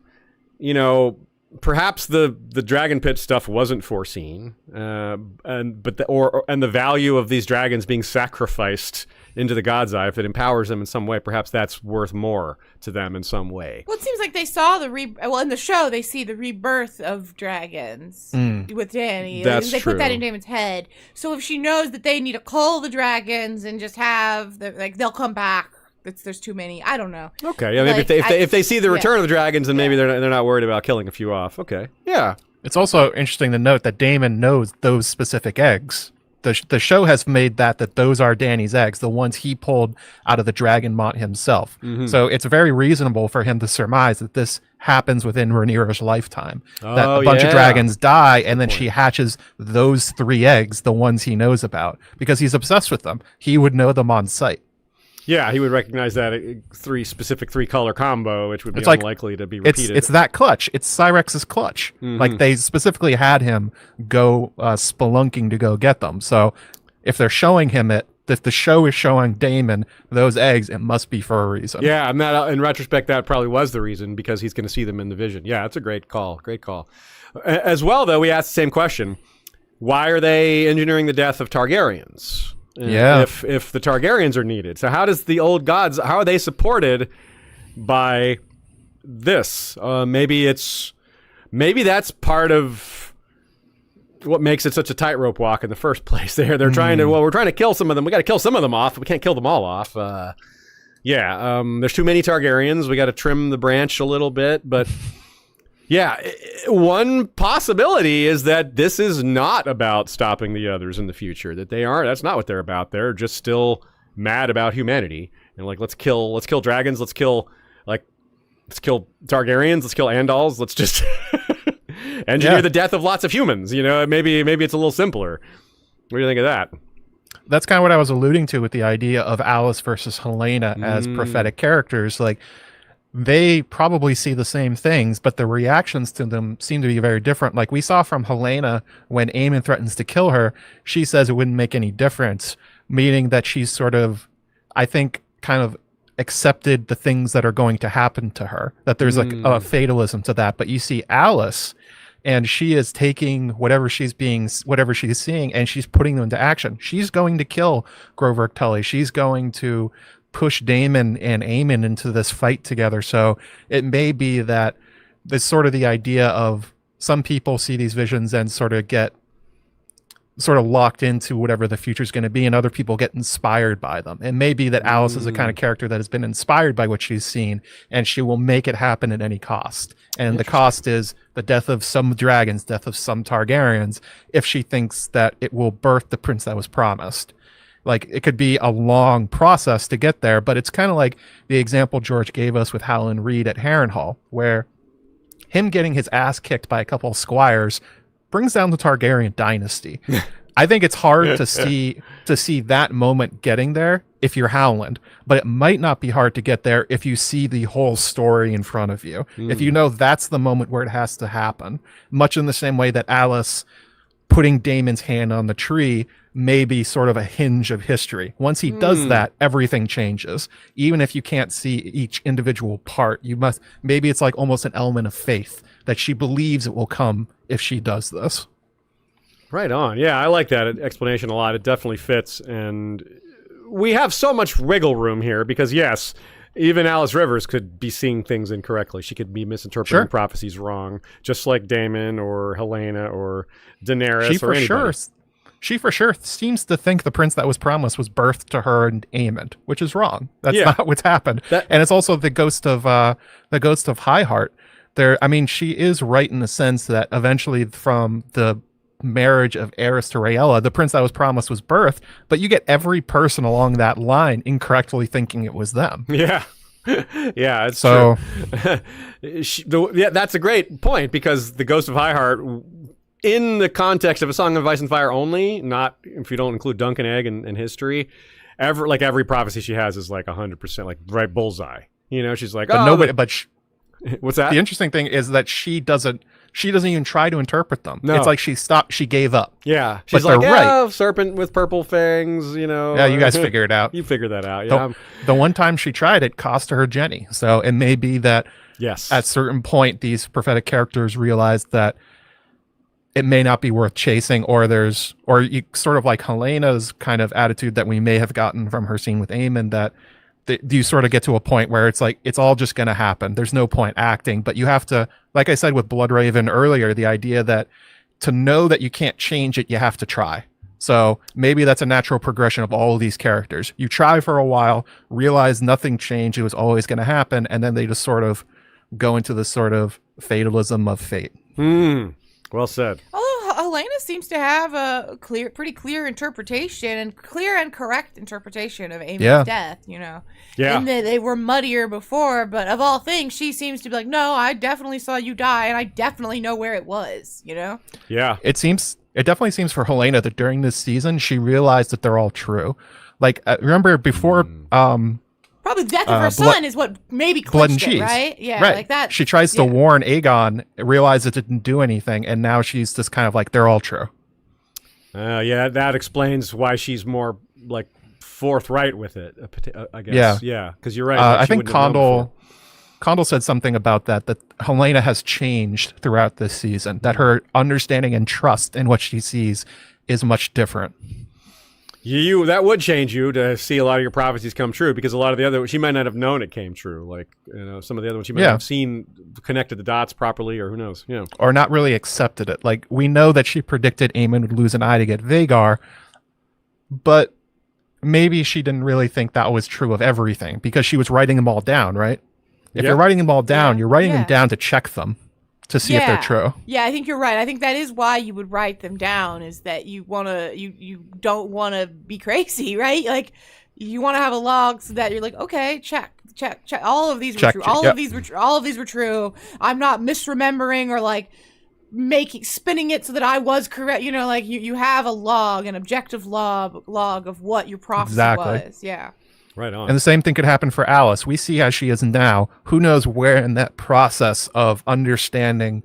perhaps the dragon pit stuff wasn't foreseen, and the value of these dragons being sacrificed into the God's Eye, if it empowers them in some way, perhaps that's worth more to them in some way. Well, it seems like they saw in the show they see the rebirth of dragons with Dany. That's they true. put that in Daemon's head. So if she knows that they need to cull the dragons and just have they'll come back. There's too many. I don't know. Okay, yeah, maybe if they see the return of the dragons, then maybe they're not worried about killing a few off. Okay, yeah. It's also interesting to note that Daemon knows those specific eggs. The show has made that those are Dany's eggs, the ones he pulled out of the dragon motte himself. Mm-hmm. So it's very reasonable for him to surmise that this happens within Rhaenyra's lifetime. That a bunch of dragons die, and then she hatches those 3 eggs, the ones he knows about, because he's obsessed with them. He would know them on sight. Yeah, he would recognize that 3-color combo, which would be unlikely to be repeated. It's that clutch. It's Cyrex's clutch. Mm-hmm. Like, they specifically had him go spelunking to go get them. So if they're showing him it, if the show is showing Daemon those eggs, it must be for a reason. Yeah, and that, in retrospect, that probably was the reason, because he's going to see them in the vision. Yeah, that's a great call. Great call. As well, though, we asked the same question. Why are they engineering the death of Targaryens? If the Targaryens are needed. So how does the old gods, how are they supported by this? Maybe that's part of what makes it such a tightrope walk in the first place. They're trying to, we're trying to kill some of them. We got to kill some of them off. We can't kill them all off. There's too many Targaryens. We got to trim the branch a little bit, but yeah, one possibility is that this is not about stopping the others in the future. That's not what they're about. They're just still mad about humanity. And like, let's kill dragons. Let's kill Targaryens. Let's kill Andals. Let's just engineer the death of lots of humans. Maybe it's a little simpler. What do you think of that? That's kind of what I was alluding to with the idea of Alice versus Helena as prophetic characters. Like, they probably see the same things, but the reactions to them seem to be very different. Like we saw from Helena when Aemond threatens to kill her, she says it wouldn't make any difference, meaning that she's sort of, I think, kind of accepted the things that are going to happen to her, that there's like a fatalism to that. But you see Alice, and she is taking whatever she's seeing, and she's putting them into action. She's going to kill Grover Tully. She's going to push Daemon and Aemond into this fight together. So it may be that there's sort of the idea of some people see these visions and sort of get locked into whatever the future is going to be, and other people get inspired by them. It may be that Alice is the kind of character that has been inspired by what she's seen, and she will make it happen at any cost. And the cost is the death of some dragons, death of some Targaryens, if she thinks that it will birth the prince that was promised. Like, it could be a long process to get there, but it's kind of like the example George gave us with Howland Reed at Harrenhal, where him getting his ass kicked by a couple of squires brings down the Targaryen dynasty. I think it's hard to see that moment getting there if you're Howland, but it might not be hard to get there if you see the whole story in front of you. If you know that's the moment where it has to happen, much in the same way that Alice putting Daemon's hand on the tree may be sort of a hinge of history. Once he does that, everything changes. Even if you can't see each individual part, maybe it's like almost an element of faith that she believes it will come if she does this. Right on. Yeah, I like that explanation a lot. It definitely fits. And we have so much wiggle room here because, yes, even Alys Rivers could be seeing things incorrectly. She could be misinterpreting prophecies wrong, just like Daemon or Helena or Daenerys She for sure seems to think the prince that was promised was birthed to her and Aemond, which is wrong. That's not what's happened. And it's also the ghost of Highheart. She is right in the sense that eventually from the marriage of Aerys to Rhaella, the prince that was promised was birthed, but you get every person along that line incorrectly thinking it was them. Yeah. Yeah, it's true. That's a great point, because the ghost of Highheart, in the context of A Song of Ice and Fire only, not if you don't include Dunk and Egg and history, every prophecy she has is like 100%, like right bullseye. She's like, but what's that? The interesting thing is that she she doesn't even try to interpret them. No. It's like she gave up. Yeah. She's But like, they're right. oh, serpent with purple fangs, you know. Yeah, you guys figure it out. You figure that out. Yeah. The one time she tried it cost her Jenny. So it may be that Yes. at a certain point, these prophetic characters realize that it may not be worth chasing, or you sort of like Helena's kind of attitude that we may have gotten from her scene with Aemond, that you sort of get to a point where it's like, it's all just going to happen. There's no point acting, but you have to, like I said with Bloodraven earlier, the idea that to know that you can't change it, you have to try. So maybe that's a natural progression of all of these characters. You try for a while, realize nothing changed, it was always going to happen, and then they just sort of go into this sort of fatalism of fate. Well said. Although Helena seems to have a pretty clear interpretation and clear and correct interpretation of Aemond's death, you know. Yeah. And they were muddier before, but of all things, she seems to be like, no, I definitely saw you die, and I definitely know where it was, you know? Yeah. It definitely seems for Helena that during this season, she realized that they're all true. Like, remember before... Probably the death of her son is what maybe Blood and clinched it, cheese, right? Yeah, right. like that. She tries to warn Aegon, realizes it didn't do anything, and now she's just kind of like, they're all true. Yeah, that explains why she's more like forthright with it, I guess. Yeah, because you're right. I think Condell said something about that Helena has changed throughout this season, that her understanding and trust in what she sees is much different. That would change you to see a lot of your prophecies come true, because a lot of the other, she might not have known it came true. Like, you know, some of the other ones she might not have seen, connected the dots properly, or who knows, you know. Or not really accepted it. Like, we know that she predicted Aemond would lose an eye to get Vhagar, but maybe she didn't really think that was true of everything, because she was writing them all down, right? If you're writing them all down, you're writing them down to check them, to see if they're true. Yeah, I think you're right. I think that is why you would write them down, is that you don't want to be crazy, right? Like, you want to have a log so that you're like, okay, check. All of these were true. All of these were true. All of these were true. I'm not misremembering or like spinning it so that I was correct. You know, like you have a log, an objective log of what your prophecy was. Yeah. Right on. And the same thing could happen for Alice. We see how she is now. Who knows where in that process of understanding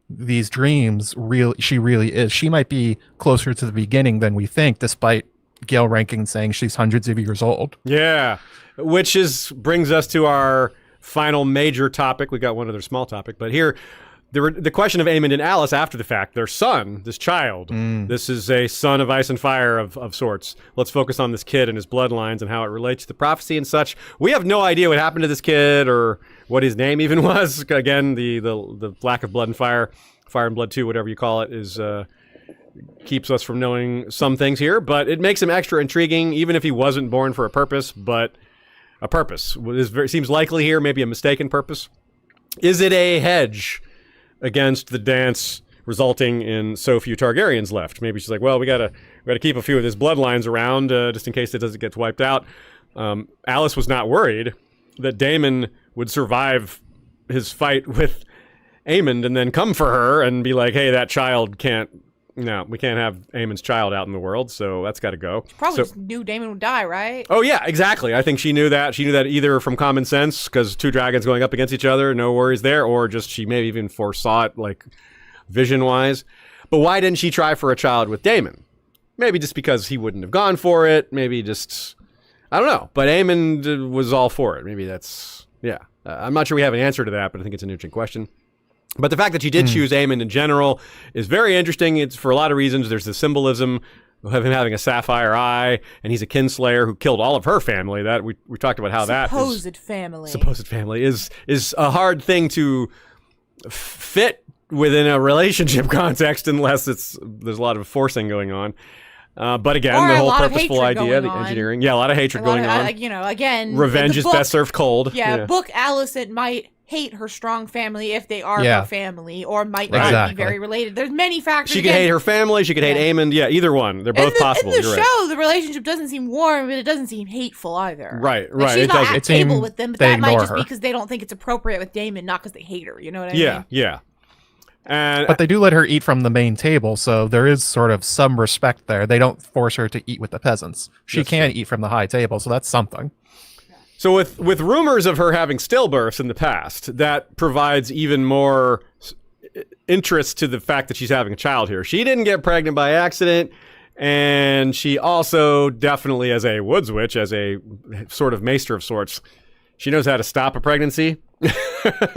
these dreams she really is. She might be closer to the beginning than we think, despite Gale Rankin saying she's hundreds of years old. Yeah, which brings us to our final major topic. We got one other small topic, but here, the question of Aemond and Alice after the fact, their son, this child. This is a son of ice and fire of sorts. Let's focus on this kid and his bloodlines and how it relates to the prophecy and such. We have no idea what happened to this kid or what his name even was. Again, the lack of blood and fire and blood too, whatever you call it, is keeps us from knowing some things here. But it makes him extra intriguing, even if he wasn't born for a purpose. But a purpose seems likely here, maybe a mistaken purpose. Is it a hedge against the dance resulting in so few Targaryens left? Maybe she's like, well, we gotta keep a few of his bloodlines around just in case it doesn't get wiped out. Alice was not worried that Daemon would survive his fight with Aemond and then come for her and be like, hey, that child we can't have Aemond's child out in the world, so that's got to go. She probably just knew Daemon would die, right? Oh, yeah, exactly. I think she knew that. She knew that either from common sense, because two dragons going up against each other, no worries there, or just she maybe even foresaw it, like, vision-wise. But why didn't she try for a child with Daemon? Maybe just because he wouldn't have gone for it. Maybe just, I don't know. But Aemond was all for it. Maybe that's, yeah. I'm not sure we have an answer to that, but I think it's an interesting question. But the fact that she did choose Aemond in general is very interesting. It's for a lot of reasons. There's the symbolism of him having a sapphire eye, and he's a kinslayer who killed all of her family. That we talked about how supposed family is a hard thing to fit within a relationship context unless there's a lot of forcing going on. But again, or the whole purposeful idea, the engineering, a lot of hatred going on. Again, revenge is best served cold. Book Alice, it might hate her strong family if they are her family, or might not be very related. There's many factors. She could hate her family. She could hate Aemond. Yeah, either one. They're both possible. In the show, the relationship doesn't seem warm, but it doesn't seem hateful either. Right. She's not at table with them, but that might just her. be because they don't think it's appropriate with Daemon, not because they hate her. You know what I mean? Yeah. But they do let her eat from the main table, so there is sort of some respect there. They don't force her to eat with the peasants. She can eat from the high table, so that's something. So with rumors of her having stillbirths in the past, that provides even more interest to the fact that she's having a child here. She didn't get pregnant by accident, and she also definitely, as a woods witch, as a sort of maester of sorts, she knows how to stop a pregnancy.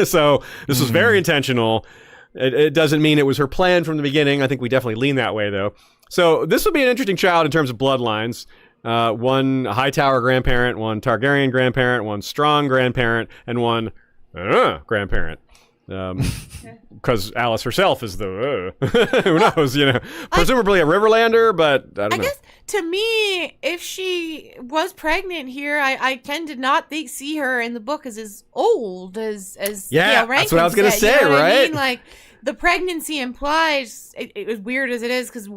So this was very intentional. It doesn't mean it was her plan from the beginning. I think we definitely lean that way, though. So this would be an interesting child in terms of bloodlines. One Hightower grandparent, one Targaryen grandparent, one strong grandparent, and one grandparent. Because Alice herself is the who knows, presumably a Riverlander, but I don't know. Guess to me, if she was pregnant here, I tend to not see her in the book as old as yeah, Rankins that's what I was gonna say, you know what right? I mean? Like the pregnancy implies as weird as it is, because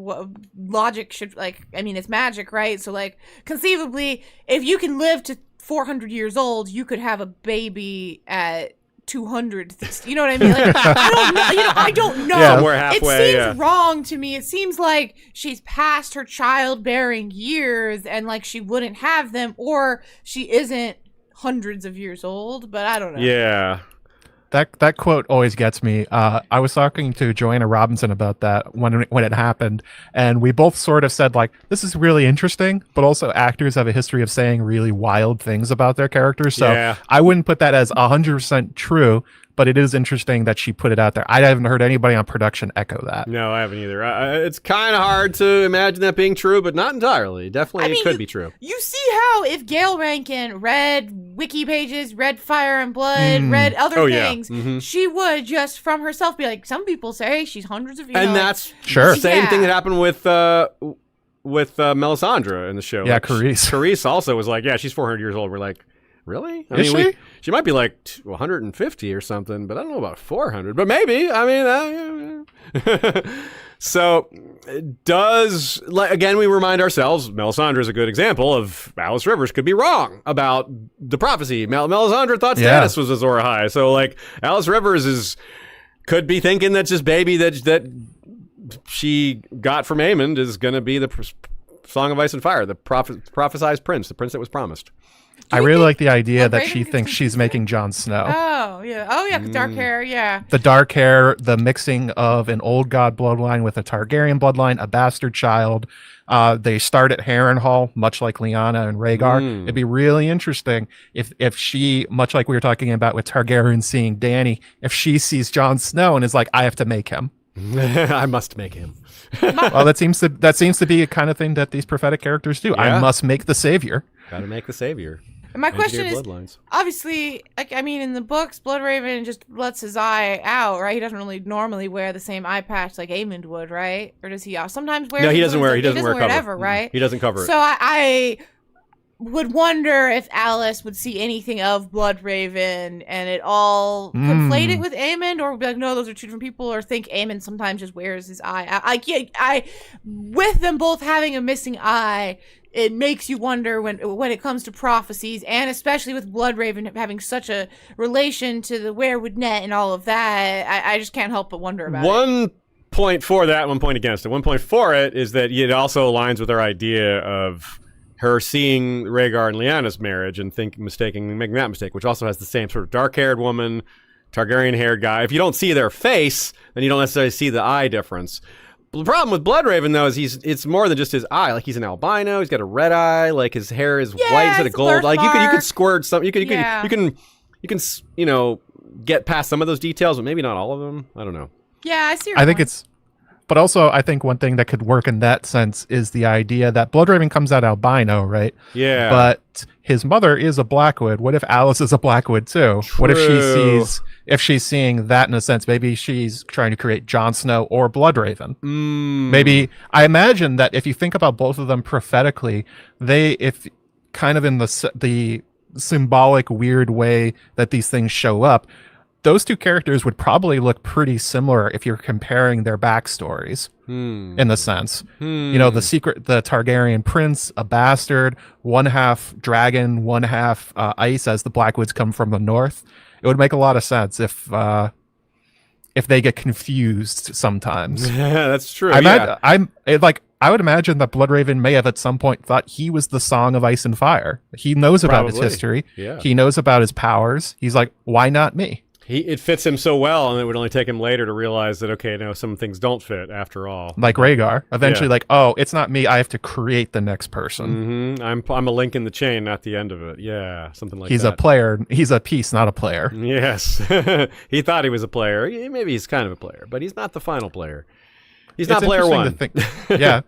logic should it's magic, right? So like conceivably, if you can live to 400 years old, you could have a baby at 200, you know what I mean? Like, I don't know. Yeah, we're halfway. It seems wrong to me. It seems like she's past her childbearing years and like she wouldn't have them, or she isn't hundreds of years old, but I don't know. Yeah. That quote always gets me. I was talking to Joanna Robinson about that when it happened, and we both sort of said, like, this is really interesting, but also actors have a history of saying really wild things about their characters. So yeah. I wouldn't put that as 100% true, but it is interesting that she put it out there. I haven't heard anybody on production echo that. No, I haven't either. It's kind of hard to imagine that being true, but not entirely. Definitely, it could be true. You see how if Gail Rankin read wiki pages, read Fire and Blood, read other things, she would just from herself be like, some people say she's hundreds of years old. And that's sure. the same thing that happened with Melisandre in the show. Yeah, like, Carice. Carice also was like, yeah, she's 400 years old. We're like, really? Is she? She might be like 150 or something, but I don't know about 400. But maybe. I mean, so again, we remind ourselves, Melisandre is a good example of Alys Rivers could be wrong about the prophecy. Melisandre thought Stannis was Azor Ahai. So like Alys Rivers could be thinking that this baby that she got from Aemond is going to be the Song of Ice and Fire, the prophesized prince, the prince that was promised. I really like the idea that she thinks she's making Jon Snow. Oh yeah, the dark hair, yeah. The dark hair, the mixing of an old god bloodline with a Targaryen bloodline, a bastard child. They start at Harrenhal, much like Lyanna and Rhaegar. It'd be really interesting if she, much like we were talking about with Targaryen seeing Dany, if she sees Jon Snow and is like, I have to make him. I must make him. Well, that seems to be a kind of thing that these prophetic characters do. Yeah. I must make the savior. Gotta make the savior. And my question is, bloodlines. obviously, in the books, Bloodraven just lets his eye out, right? He doesn't really normally wear the same eye patch like Aemond would, right? Or does he sometimes wear? No, he doesn't wear. He doesn't wear it cover. ever, right? He doesn't cover it. So I would wonder if Alice would see anything of Bloodraven and it all conflate it with Aemond, or be like, no, those are two different people, or think Aemond sometimes just wears his eye. I with them both having a missing eye, it makes you wonder when it comes to prophecies, and especially with Bloodraven having such a relation to the weirwood net and all of that. I just can't help but wonder about it. 1 point for that, 1 point against it. 1 point for it is that it also aligns with our idea of her seeing Rhaegar and Lyanna's marriage and making that mistake, which also has the same sort of dark-haired woman, Targaryen-haired guy. If you don't see their face, then you don't necessarily see the eye difference. The problem with Bloodraven, though, is it's more than just his eye. Like, he's an albino. He's got a red eye. Like, his hair is white instead of gold. Like, you could squirt some. You can get past some of those details, but maybe not all of them. I don't know. Yeah, I see. I think it's. But also, I think one thing that could work in that sense is the idea that Bloodraven comes out albino, right? Yeah. But his mother is a Blackwood. What if Alice is a Blackwood too? True. What if she's seeing that in a sense? Maybe she's trying to create Jon Snow or Bloodraven. Maybe I imagine that if you think about both of them prophetically, if kind of in the symbolic weird way that these things show up, those two characters would probably look pretty similar if you're comparing their backstories in the sense. You know, the Targaryen prince, a bastard, one half dragon, one half ice, as the Blackwoods come from the north. It would make a lot of sense if they get confused sometimes. Yeah, that's true. I would imagine that Bloodraven may have at some point thought he was the Song of Ice and Fire. He knows about his history. Yeah. He knows about his powers. He's like, why not me? It fits him so well, and it would only take him later to realize that, okay, no, some things don't fit after all. Like Rhaegar. Eventually, like, oh, it's not me. I have to create the next person. I'm a link in the chain, not the end of it. Yeah, something like He's that. a player. He's a piece, not a player. Yes. He thought he was a player. Maybe he's kind of a player, but he's not the final player. He's not player one. Yeah.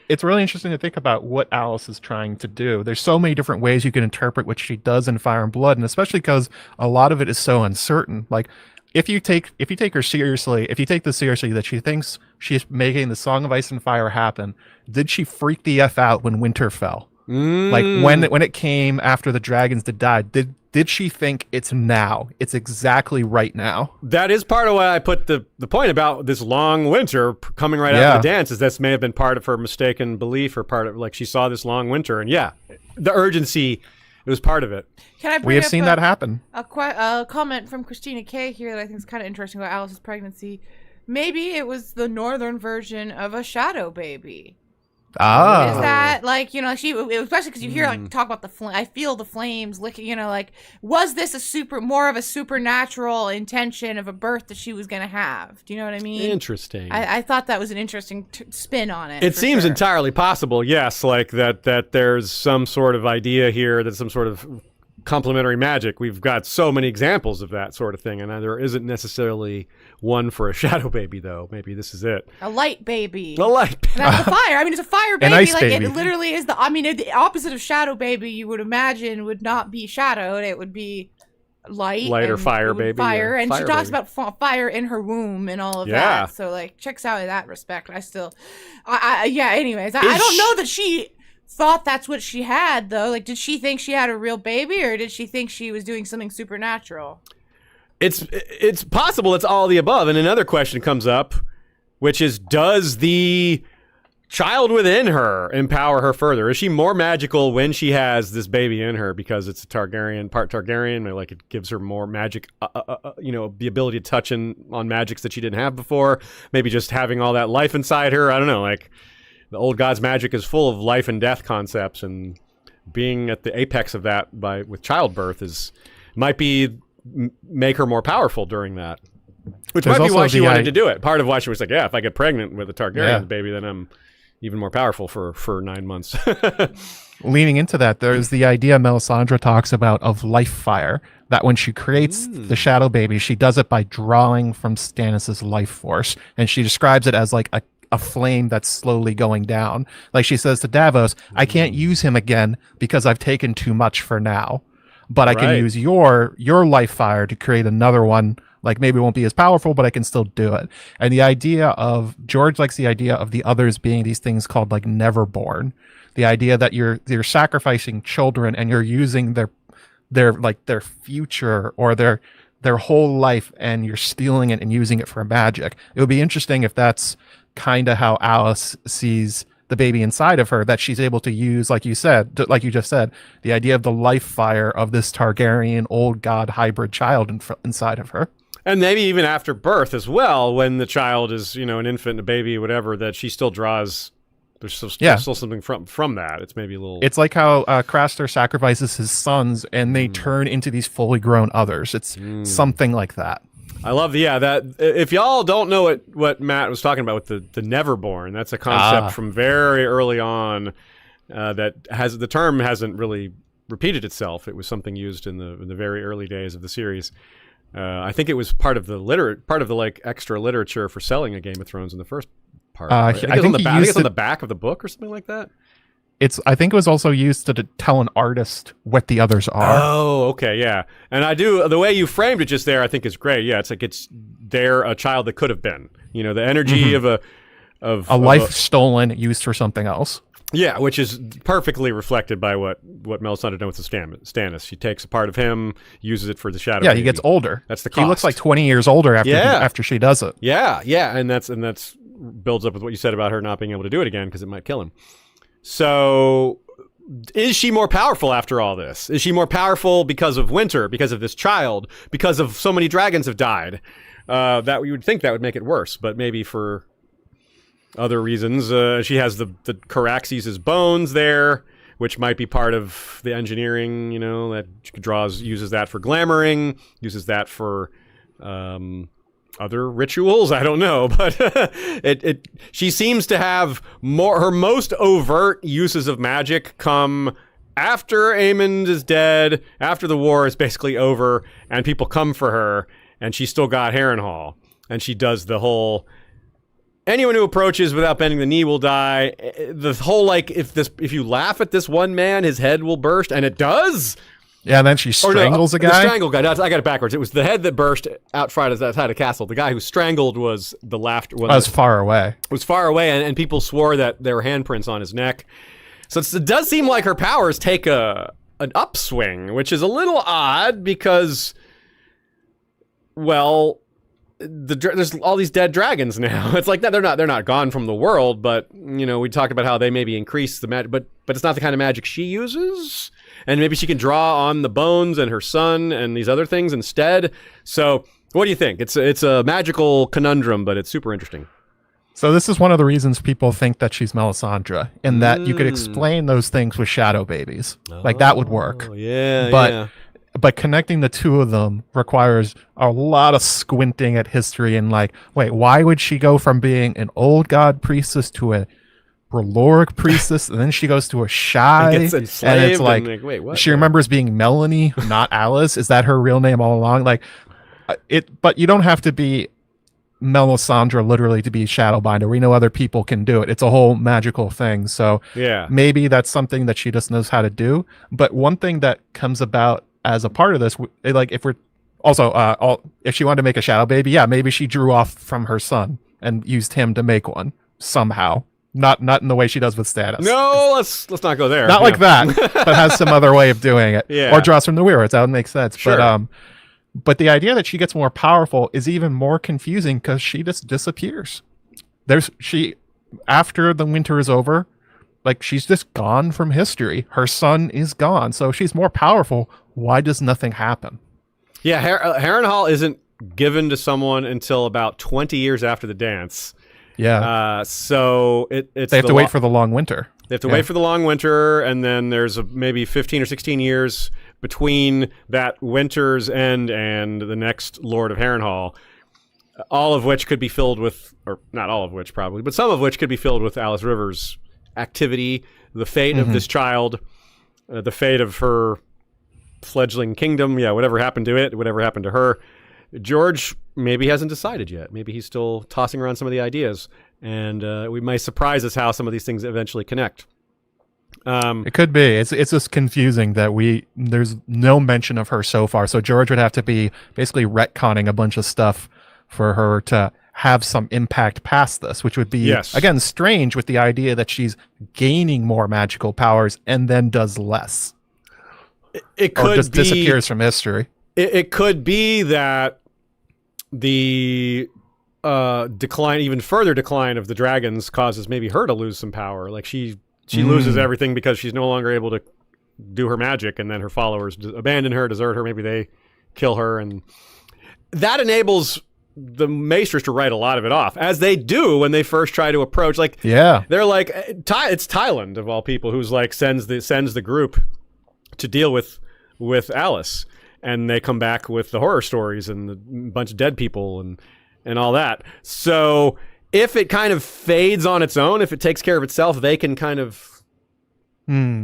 It's really interesting to think about what Alice is trying to do. There's so many different ways you can interpret what she does in Fire and Blood, and especially because a lot of it is so uncertain. Like, if you take her seriously, if you take this seriously, that she thinks she's making the Song of Ice and Fire happen, did she freak the F out when winter fell? Like when it came after the dragons had died, did she think it's now? It's exactly right now. That is part of why I put the point about this long winter coming right out of the dance, is this may have been part of her mistaken belief, or part of, like, she saw this long winter, and the urgency, it was part of it. Can I bring We have seen that happen. A comment from Christina K here that I think is kind of interesting about Alice's pregnancy. Maybe it was the northern version of a shadow baby. Is that, like, you know, she, especially because you hear, like, talk about I feel the flames licking, you know, like, was this more of a supernatural intention of a birth that she was going to have? Do you know what I mean? Interesting. I thought that was an interesting spin on it. It seems entirely possible, yes, like that there's some sort of idea here, that some sort of complementary magic. We've got so many examples of that sort of thing, and there isn't necessarily one for a shadow baby, though. Maybe this is it. A light baby. A light baby. That's a fire. I mean, it's a fire baby. An ice like baby. It literally is the opposite of shadow baby. You would imagine would not be shadowed. It would be light or fire baby. Fire, and fire she talks baby. about fire in her womb and all of that. So, like, checks out in that respect. Anyways, I don't know that she thought that's what she had, though. Like, did she think she had a real baby, or did she think she was doing something supernatural? It's possible it's all the above. And another question comes up, which is, does the child within her empower her further? Is she more magical when she has this baby in her because it's a Targaryen, part Targaryen, like it gives her more magic, the ability to touch on magics that she didn't have before? Maybe just having all that life inside her. I don't know, like, the old god's magic is full of life and death concepts, and being at the apex of that with childbirth might make her more powerful during that. Which might be why she wanted to do it. Part of why she was like, yeah, if I get pregnant with a Targaryen baby, then I'm even more powerful for 9 months. Leaning into that, there's the idea Melisandre talks about of life fire, that when she creates the shadow baby, she does it by drawing from Stannis' life force, and she describes it as like a flame that's slowly going down. Like, she says to Davos, I can't use him again because I've taken too much for now, but I can use your life fire to create another one. Like, maybe it won't be as powerful, but I can still do it. And the idea of George likes the idea of the others being these things called, like, neverborn. The idea that you're sacrificing children and you're using their future or their whole life, and you're stealing it and using it for magic. It would be interesting if that's kind of how Alice sees the baby inside of her, that she's able to use, like you just said, the idea of the life fire of this Targaryen old god hybrid child inside of her. And maybe even after birth as well, when the child is, an infant, a baby, whatever, that she still draws. There's still something from that. It's maybe a little. It's like how Craster sacrifices his sons, and they turn into these fully grown others. It's something like that. I love that. If y'all don't know what Matt was talking about with the Neverborn, that's a concept from very early on. The term hasn't really repeated itself. It was something used in the very early days of the series. I think it was part of the extra literature for selling a Game of Thrones in the first part. I think it's on the back of the book or something like that. I think it was also used to tell an artist what the others are. Oh, okay, yeah. And the way you framed it just there, I think is great. Yeah, it's like they're a child that could have been. The energy of a life stolen, used for something else. Yeah, which is perfectly reflected by what Melisandre done with the Stannis. She takes a part of him, uses it for the shadow. Yeah, he gets older. That's the cost. He looks like 20 years older after she does it. Yeah, and that's builds up with what you said about her not being able to do it again because it might kill him. So, is she more powerful after all this? Is she more powerful because of winter, because of this child, because of so many dragons have died? That you would think that would make it worse, but maybe for other reasons. She has the Caraxes' bones there, which might be part of the engineering, that she uses that for glamoring, uses that for other rituals. I don't know, but she seems to have her most overt uses of magic come after Aemond is dead, after the war is basically over, and people come for her, and she's still got Harrenhal, and she does the whole anyone who approaches without bending the knee will die. The whole if you laugh at this one man, his head will burst, and it does. Yeah, and then she strangles a guy. The strangle guy. No, I got it backwards. It was the head that burst outside of the castle. The guy who strangled was the laughter. Was far away. Was far away, and people swore that there were handprints on his neck. So it does seem like her powers take an upswing, which is a little odd because, well, there's all these dead dragons now. It's like, no, they're not gone from the world, but we talked about how they maybe increase the magic, but it's not the kind of magic she uses. And maybe she can draw on the bones and her son and these other things instead. So what do you think? It's a magical conundrum, but it's super interesting. So this is one of the reasons people think that she's Melisandre, in that you could explain those things with shadow babies. Like that would work. Yeah, But connecting the two of them requires a lot of squinting at history and wait, why would she go from being an old god priestess to a R'hlloric priestess, and then she goes to a shy, and it's like wait, what? She remembers being Melanie, not Alice. Is that her real name all along? But you don't have to be Melisandre literally to be Shadowbinder. We know other people can do it. It's a whole magical thing. So maybe that's something that she just knows how to do. But one thing that comes about as a part of this, if we're also if she wanted to make a shadow baby, maybe she drew off from her son and used him to make one somehow. Not in the way she does with Stannis. No, let's not go there. Not like that, but has some other way of doing it. Yeah. Or draws from the Weirds. That would make sense. Sure. But the idea that she gets more powerful is even more confusing because she just disappears. After the winter is over, she's just gone from history. Her son is gone. So if she's more powerful, why does nothing happen? Yeah, Harrenhal isn't given to someone until about 20 years after the dance. Yeah. So they have to wait for the long winter. They have to wait for the long winter, and then there's maybe 15 or 16 years between that winter's end and the next Lord of Harrenhal, all of which could be filled with, or not all of which probably, but some of which could be filled with Alys Rivers' activity, the fate of this child, the fate of her fledgling kingdom, whatever happened to it, whatever happened to her. George maybe hasn't decided yet. Maybe he's still tossing around some of the ideas, and we might surprise us how some of these things eventually connect. It could be. It's just confusing that there's no mention of her so far. So George would have to be basically retconning a bunch of stuff for her to have some impact past this, which would be again strange with the idea that she's gaining more magical powers and then does less. It could or just disappears from history. It could be that the even further decline of the dragons causes maybe her to lose some power. Like she loses everything because she's no longer able to do her magic, and then her followers abandon her, desert her. Maybe they kill her, and that enables the Maesters to write a lot of it off, as they do when they first try to approach. They're like, it's Thailand of all people who's sends the group to deal with Alice. And they come back with the horror stories and a bunch of dead people and all that. So if it kind of fades on its own, if it takes care of itself, they can kind of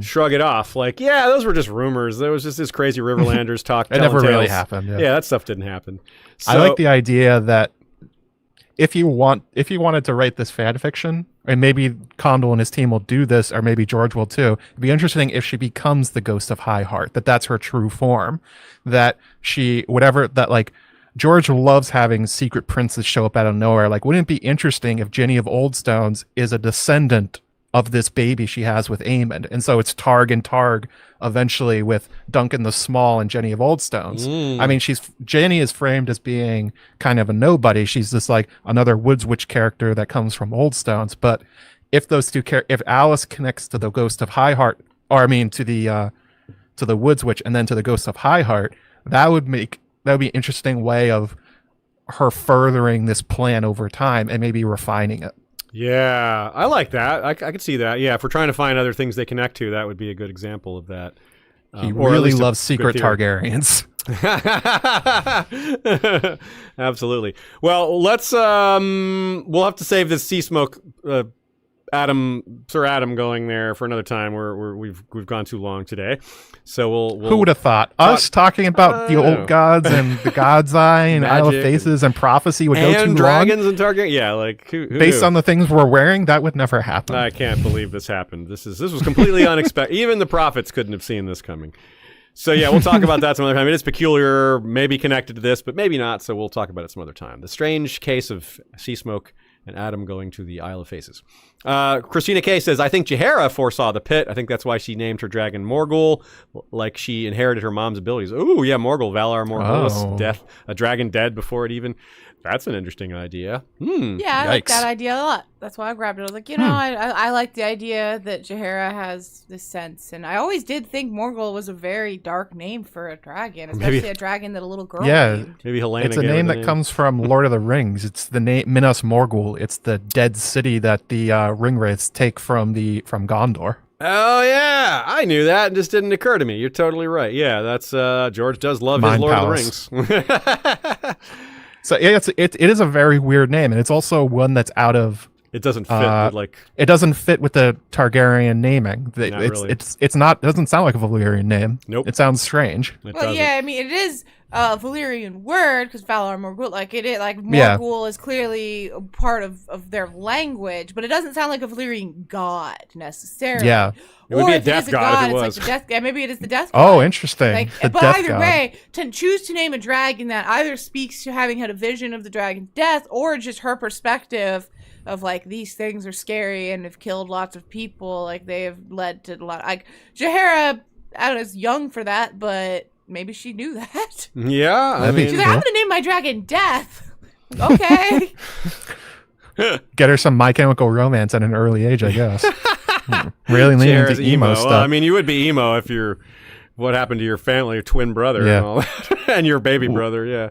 shrug it off. Those were just rumors. There was just this crazy Riverlanders talk. It never really happened. Yeah, that stuff didn't happen. So, I like the idea that if you wanted to write this fan fiction, and maybe Condell and his team will do this, or maybe George will too, it'd be interesting if she becomes the Ghost of High Heart, that's her true form, George loves having secret princes show up out of nowhere. Wouldn't it be interesting if Jenny of Oldstones is a descendant of this baby she has with Aemond, and so it's Targ and Targ eventually with Duncan the Small and Jenny of Oldstones. I mean, Jenny is framed as being kind of a nobody. She's just another Woods Witch character that comes from Oldstones. But if those two if Alice connects to the Ghost of High Heart, or I mean to the Woods Witch and then to the Ghost of High Heart, that would be an interesting way of her furthering this plan over time and maybe refining it. Yeah, I like that. I could see that. Yeah, if we're trying to find other things they connect to, that would be a good example of that. He really loves secret Targaryens. Absolutely. Well, let's we'll have to save this sea smoke Sir Adam going there for another time. We've gone too long today. So we'll Who would have thought us talking about the old gods and the God's Eye and Isle of Faces and prophecy would go too long? And dragons and Targaryen. Yeah, like who based knew? on the things we're wearing, that would never happen. I can't believe this happened. This was completely unexpected. Even the prophets couldn't have seen this coming. So yeah, we'll talk about that some other time. It is peculiar, maybe connected to this, but maybe not. So we'll talk about it some other time. The strange case of sea smoke and Adam going to the Isle of Faces. Christina K says, I think Jaehaera foresaw the pit. I think that's why she named her dragon Morgul, like she inherited her mom's abilities. Ooh, yeah, Morgul, Valar Morghulis, death, a dragon dead before it even. That's an interesting idea. Yeah, I like that idea a lot. That's why I grabbed it. I was like, I like the idea that Jaehaera has this sense. And I always did think Morgul was a very dark name for a dragon, especially a dragon that a little girl named. Maybe Helena. It's a name that comes from Lord of the Rings. It's the name Minas Morgul. It's the dead city that the Ringwraiths take from Gondor. Oh yeah, I knew that. It just didn't occur to me. You're totally right. Yeah, that's George does love his Lord of the Rings. So it is a very weird name, and it's also one that's out of. It doesn't fit It doesn't fit with the Targaryen naming. It doesn't sound like a Valyrian name. Nope. It sounds strange. Yeah, I mean it is a Valyrian word because Valar Morgul, Morgul is clearly a part of their language, but it doesn't sound like a Valyrian god necessarily. Yeah. It would be a death god if it was. It's like the death god. Maybe it is the death god. Oh, interesting. But either way, to choose to name a dragon that either speaks to having had a vision of the dragon's death or just her perspective of like these things are scary and have killed lots of people. Like they have led to a lot. Like Jaehaera, I don't know, is young for that, but maybe she knew that. Yeah, I mean, she's like, I'm gonna name my dragon Death. Okay. Get her some My Chemical Romance at an early age, I guess. Really leaning into emo stuff. Well, I mean, you would be emo if you're. What happened to your family, your twin brother, and all that, and your baby brother? Yeah.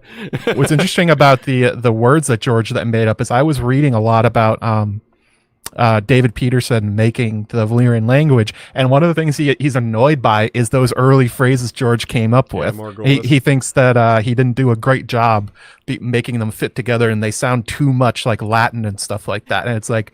What's interesting about the words that George made up is I was reading a lot about David Peterson making the Valyrian language, and one of the things he's annoyed by is those early phrases George came up with. He thinks that he didn't do a great job making them fit together, and they sound too much like Latin and stuff like that. And it's like,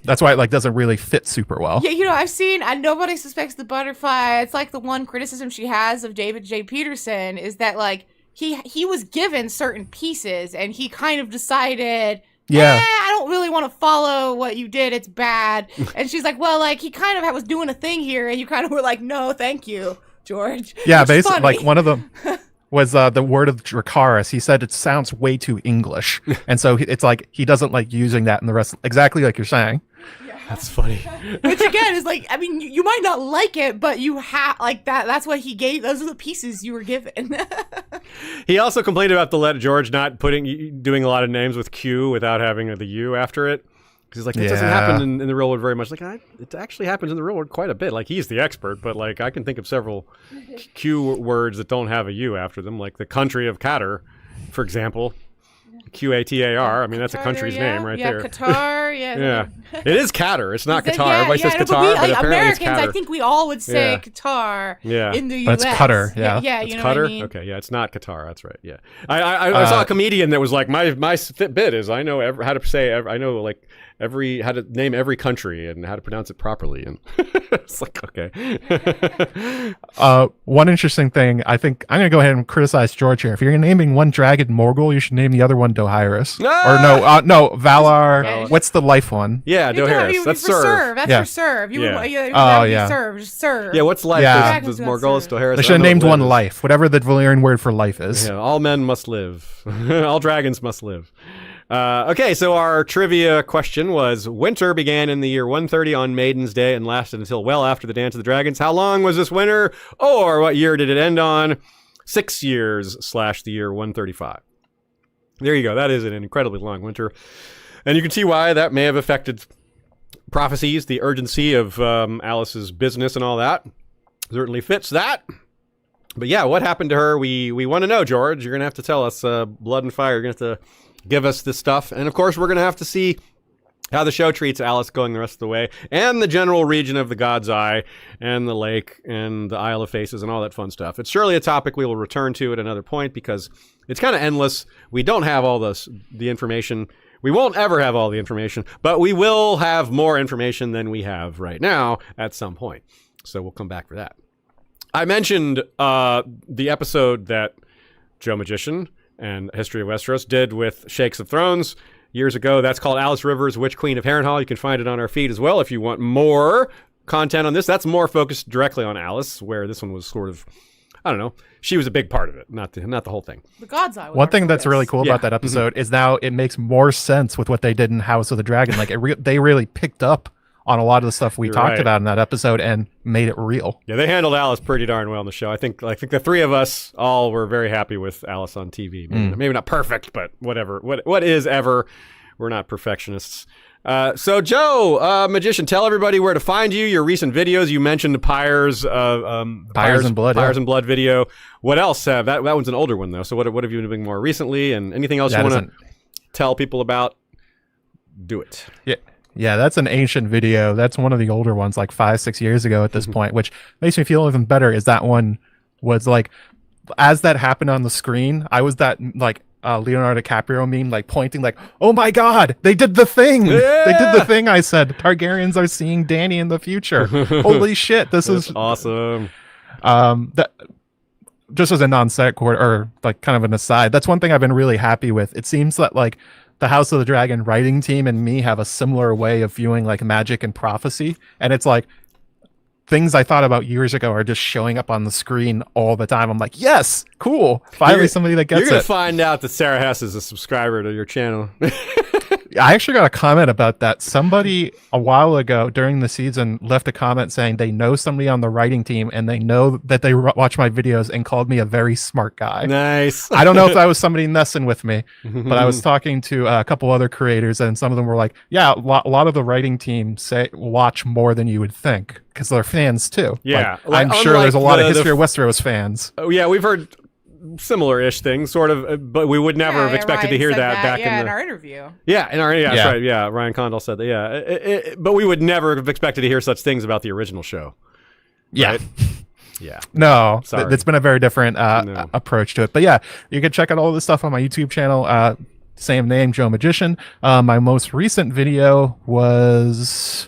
that's why it doesn't really fit super well. Yeah, I've seen Nobody Suspects the Butterfly. It's like the one criticism she has of David J. Peterson is that like he was given certain pieces and he kind of decided, I don't really want to follow what you did. It's bad. And she's like, well, like he kind of was doing a thing here, and you kind of were like, no, thank you, George. Yeah, basically, like one of them was the word of Dracarys. He said it sounds way too English, and so it's like he doesn't like using that in the rest. Exactly like you're saying. That's funny. Which again is like, I mean, you might not like it, but you have like that. That's what he gave. Those are the pieces you were given. He also complained about George not doing a lot of names with Q without having the U after it. Because he's like, it doesn't happen in the real world very much. Like, it actually happens in the real world quite a bit. Like, he's the expert, but like, I can think of several Q words that don't have a U after them, like the country of Qatar, for example. Qatar. I mean, that's a country's name right there. Qatar. Yeah. It is Qatar. It's not Qatar. Everybody says Qatar, but apparently Americans, it's Qatar. I think we all would say Qatar in the U.S. But it's Qatar. Yeah. Yeah. It's you know Qatar? what I mean? Okay. Yeah. It's not Qatar. That's right. Yeah. I saw a comedian that was like, my bit is I know how to name every country and how to pronounce it properly. And it's like, okay. One interesting thing, I think I'm going to go ahead and criticize George here. If you're naming one dragon Morgul, you should name the other one Dohaeris. Or no, Valar. What's the life one? Yeah, Dohaeris. That's serve. That's for serve. Serve. Yeah, what's life? Yeah. Does Morgul, Dohaeris? They should have named one life, whatever the Valyrian word for life is. Yeah, all men must live. All dragons must live. Okay, so our trivia question was, winter began in the year 130 on Maiden's Day and lasted until well after the Dance of the Dragons. How long was this winter? Or what year did it end on? 6 years / the year 135. There you go. That is an incredibly long winter. And you can see why that may have affected prophecies, the urgency of Alice's business and all that. Certainly fits that. But yeah, what happened to her? We want to know, George. You're going to have to tell us. Blood and Fire. You're going to have to give us this stuff. And of course, we're going to have to see how the show treats Alice going the rest of the way, and the general region of the God's Eye, and the lake, and the Isle of Faces, and all that fun stuff. It's surely a topic we will return to at another point, because it's kind of endless. We don't have all the information. We won't ever have all the information, but we will have more information than we have right now at some point. So we'll come back for that. I mentioned the episode that JoeMagician and History of Westeros did with Shakes of Thrones years ago. That's called Alys Rivers, Witch Queen of Harrenhal. You can find it on our feed as well if you want more content on this. That's more focused directly on Alice, where this one was sort of, I don't know, she was a big part of it, not the whole thing. The God's Eye. One thing that's really cool about that episode is now it makes more sense with what they did in House of the Dragon. Like they really picked up on a lot of the stuff we talked about in that episode and made it real. Yeah, they handled Alice pretty darn well in the show. I think the three of us all were very happy with Alice on TV. Maybe not perfect, but whatever. What is ever. We're not perfectionists. So Joe, Magician, tell everybody where to find you. Your recent videos. You mentioned the Pyres and Blood video. What else? That one's an older one though. So what have you been doing more recently? And anything else you want to tell people about? Do it. Yeah, that's an ancient video. That's one of the older ones, like 5-6 years ago at this point, which makes me feel even better. Is that one was like, as that happened on the screen, I was that like Leonardo DiCaprio meme, like pointing, like, "Oh my God, they did the thing! Yeah! They did the thing!" I said, "Targaryens are seeing Dany in the future. Holy shit, this is awesome." That just as a non sequitur or like kind of an aside, that's one thing I've been really happy with. It seems that like the House of the Dragon writing team and me have a similar way of viewing like magic and prophecy. And it's like things I thought about years ago are just showing up on the screen all the time. I'm like, yes, cool. Finally somebody that gets it. You're going to find out that Sarah Hess is a subscriber to your channel. I actually got a comment about that. Somebody a while ago during the season left a comment saying they know somebody on the writing team and they know that they watch my videos and called me a very smart guy. Nice. I don't know if that was somebody messing with me, but I was talking to a couple other creators and some of them were like, yeah, a lot of the writing team watch more than you would think because they're fans too. Yeah. I'm sure there's a lot of History of Westeros fans. Oh, yeah, we've heard similar-ish things, sort of, but we would never have expected Ryan to hear that back in our interview. That's right. Yeah, Ryan Condal said that. Yeah, but we would never have expected to hear such things about the original show. Yeah. Right? Yeah. No, it's been a very different approach to it. But yeah, you can check out all this stuff on my YouTube channel. Same name, JoeMagician. My most recent video was...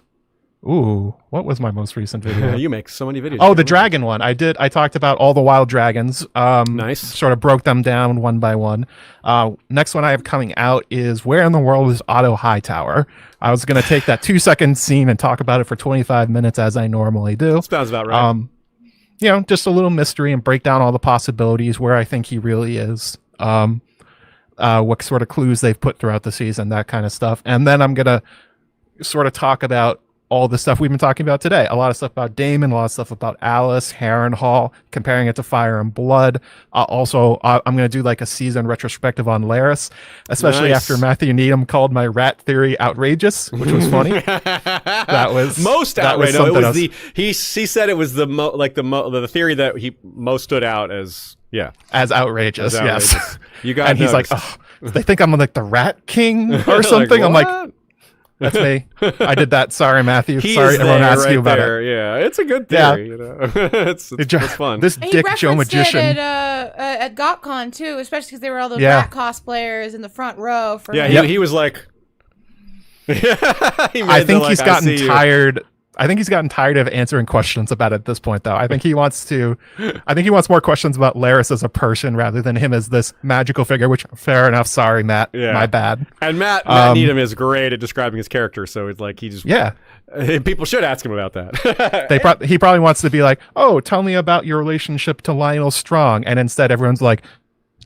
Ooh, what was my most recent video? You make so many videos. Oh, the dragon one. I talked about all the wild dragons. Nice. Sort of broke them down one by one. Next one I have coming out is Where in the World is Otto Hightower? I was going to take that 2-second scene and talk about it for 25 minutes as I normally do. Sounds about right. Just a little mystery and break down all the possibilities, where I think he really is. What sort of clues they've put throughout the season, that kind of stuff. And then I'm going to sort of talk about all the stuff we've been talking about today. A lot of stuff about Daemon, a lot of stuff about Alice, Harrenhal, comparing it to Fire and Blood. Also, I'm going to do like a season retrospective on Larys, especially after Matthew Needham called my rat theory outrageous, which was funny. That was most outrageous. No, it was he said it was the theory that he most stood out as outrageous. Yes, you got. And he's like, oh, they think I'm like the Rat King or something. I'm like, that's me. I did that. Sorry, Matthew. Sorry, everyone asked you about it. Yeah, it's a good theory. You know? it's fun. This dick JoeMagician at GotCon too, especially because there were all those rat cosplayers in the front row. He was like. I think he's gotten tired. I think he's gotten tired of answering questions about it at this point, though. I think he wants more questions about Larys as a person rather than him as this magical figure, which, fair enough. Sorry, Matt. Yeah. My bad. And Matt Needham is great at describing his character, so it's like people should ask him about that. He probably wants to be like, oh, tell me about your relationship to Lionel Strong. And instead, everyone's like,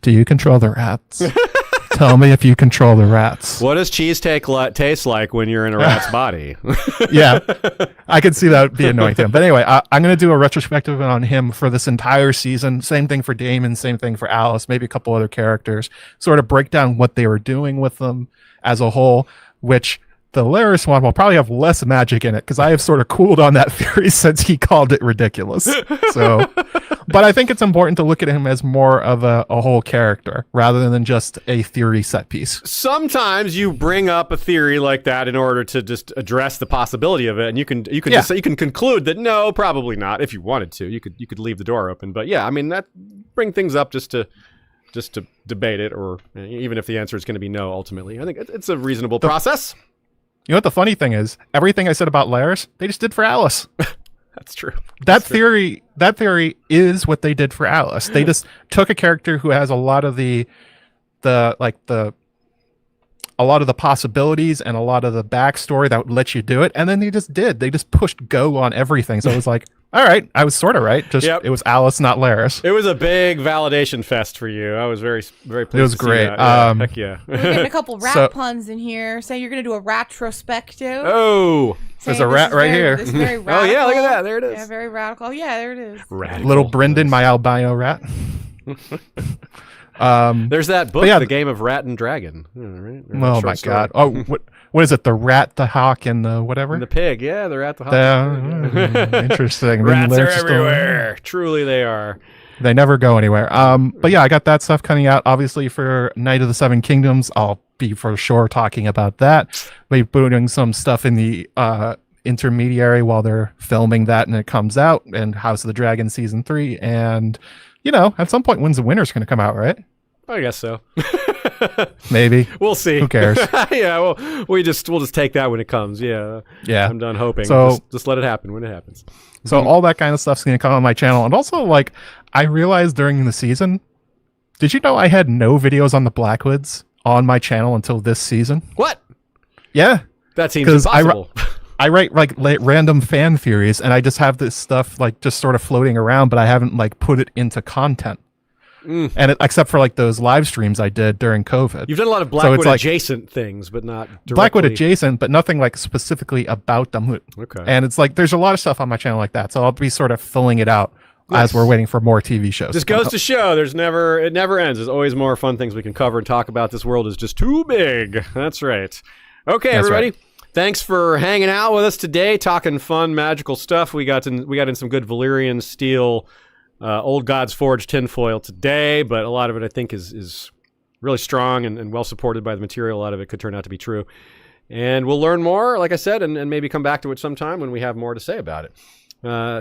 do you control the rats? Tell me if you control the rats. What does cheese taste like when you're in a rat's body? Yeah, I could see that would be annoying to him. But anyway, I'm going to do a retrospective on him for this entire season. Same thing for Daemon, same thing for Alice, maybe a couple other characters. Sort of break down what they were doing with them as a whole, which the Larys one will probably have less magic in it because I have sort of cooled on that theory since he called it ridiculous. So But I think it's important to look at him as more of a whole character rather than just a theory set piece. Sometimes you bring up a theory like that in order to just address the possibility of it, and you can just say, you can conclude that no, probably not. If you wanted to, you could leave the door open. But yeah, I mean, that bring things up just to debate it, or even if the answer is going to be no, ultimately. I think it's a reasonable process. You know what the funny thing is? Everything I said about Laris, they just did for Alice. That's true. That theory is what they did for Alice. They just took a character who has a lot of the possibilities and a lot of the backstory that would let you do it, and then they just pushed go on everything. So it was like, all right, I was sort of right. Just It was Alice, not Laris. It was a big validation fest for you. I was very, very pleased. It was to great. See that. Yeah, heck yeah. We're getting a couple rat puns in here. Say you're going to do a retrospective. Oh, there's a rat right here. It's very radical. Oh yeah, look at that. There it is. Yeah, very radical. Yeah, there it is. Radical. Little Brendan, my albino rat. There's that book, The Game of Rat and Dragon. Right? Oh my God! Oh, what is it? The rat, the hawk, and the whatever. And the pig. Yeah, the rat, the hawk. Interesting. Rats are everywhere. Truly, they are. They never go anywhere. But yeah, I got that stuff coming out. Obviously, for Night of the Seven Kingdoms, I'll be for sure talking about that. We're putting some stuff in the intermediary while they're filming that, and it comes out. And House of the Dragon season 3, and at some point, Winds of Winter is going to come out, right? I guess so. Maybe. We'll see. Who cares? Yeah, well, we'll just take that when it comes. Yeah. Yeah. I'm done hoping. So just let it happen when it happens. So all that kind of stuff's going to come on my channel. And also, I realized during the season, did you know I had no videos on the Blackwoods on my channel until this season? What? Yeah. That seems impossible. I write random fan theories, and I just have this stuff just sort of floating around, but I haven't put it into content. And except for those live streams I did during COVID. You've done a lot of Blackwood adjacent things, but not directly. Blackwood adjacent, but nothing specifically about them. Okay. And it's there's a lot of stuff on my channel like that, so I'll be sort of filling it out as we're waiting for more TV shows. Just goes to show it never ends. There's always more fun things we can cover and talk about. This world is just too big. That's right. Okay, That's everybody. Right. Thanks for hanging out with us today, talking fun, magical stuff. We got in some good Valyrian steel, Old Gods Forged tinfoil today, but a lot of it I think is really strong and well supported by the material. A lot of it could turn out to be true. And we'll learn more, like I said, and maybe come back to it sometime when we have more to say about it.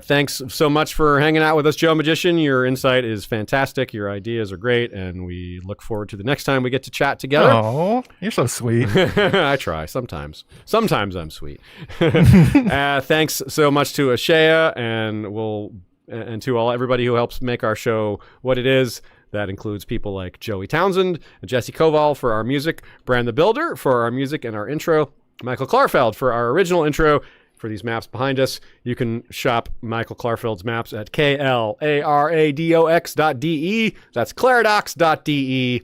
Thanks so much for hanging out with us, JoeMagician. Your insight is fantastic. Your ideas are great, and we look forward to the next time we get to chat together. Oh, you're so sweet. I try sometimes. Sometimes I'm sweet. Thanks so much to Ashea, and to everybody who helps make our show what it is. That includes people like Joey Townsend and Jesse Koval for our music, Bran the Builder for our music and our intro, Michael Klarfeld for our original intro. For these maps behind us, you can shop Michael Klarfeld's maps at klaradox.de. That's claradox.de.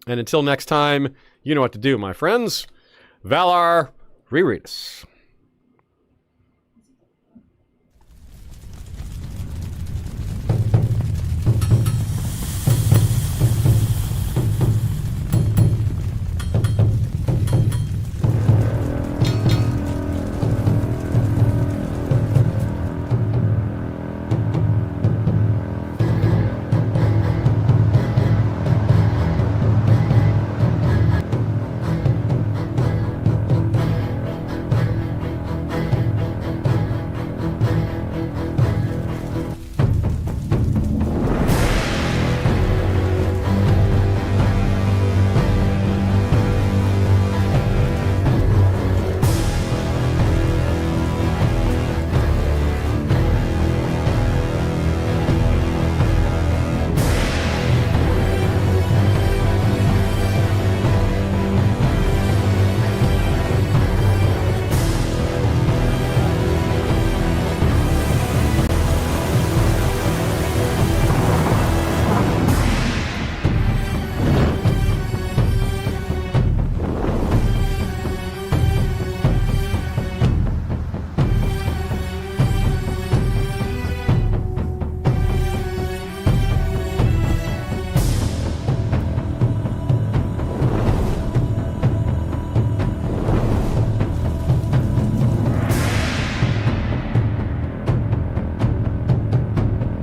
And until next time, you know what to do, my friends. Valar, reread us.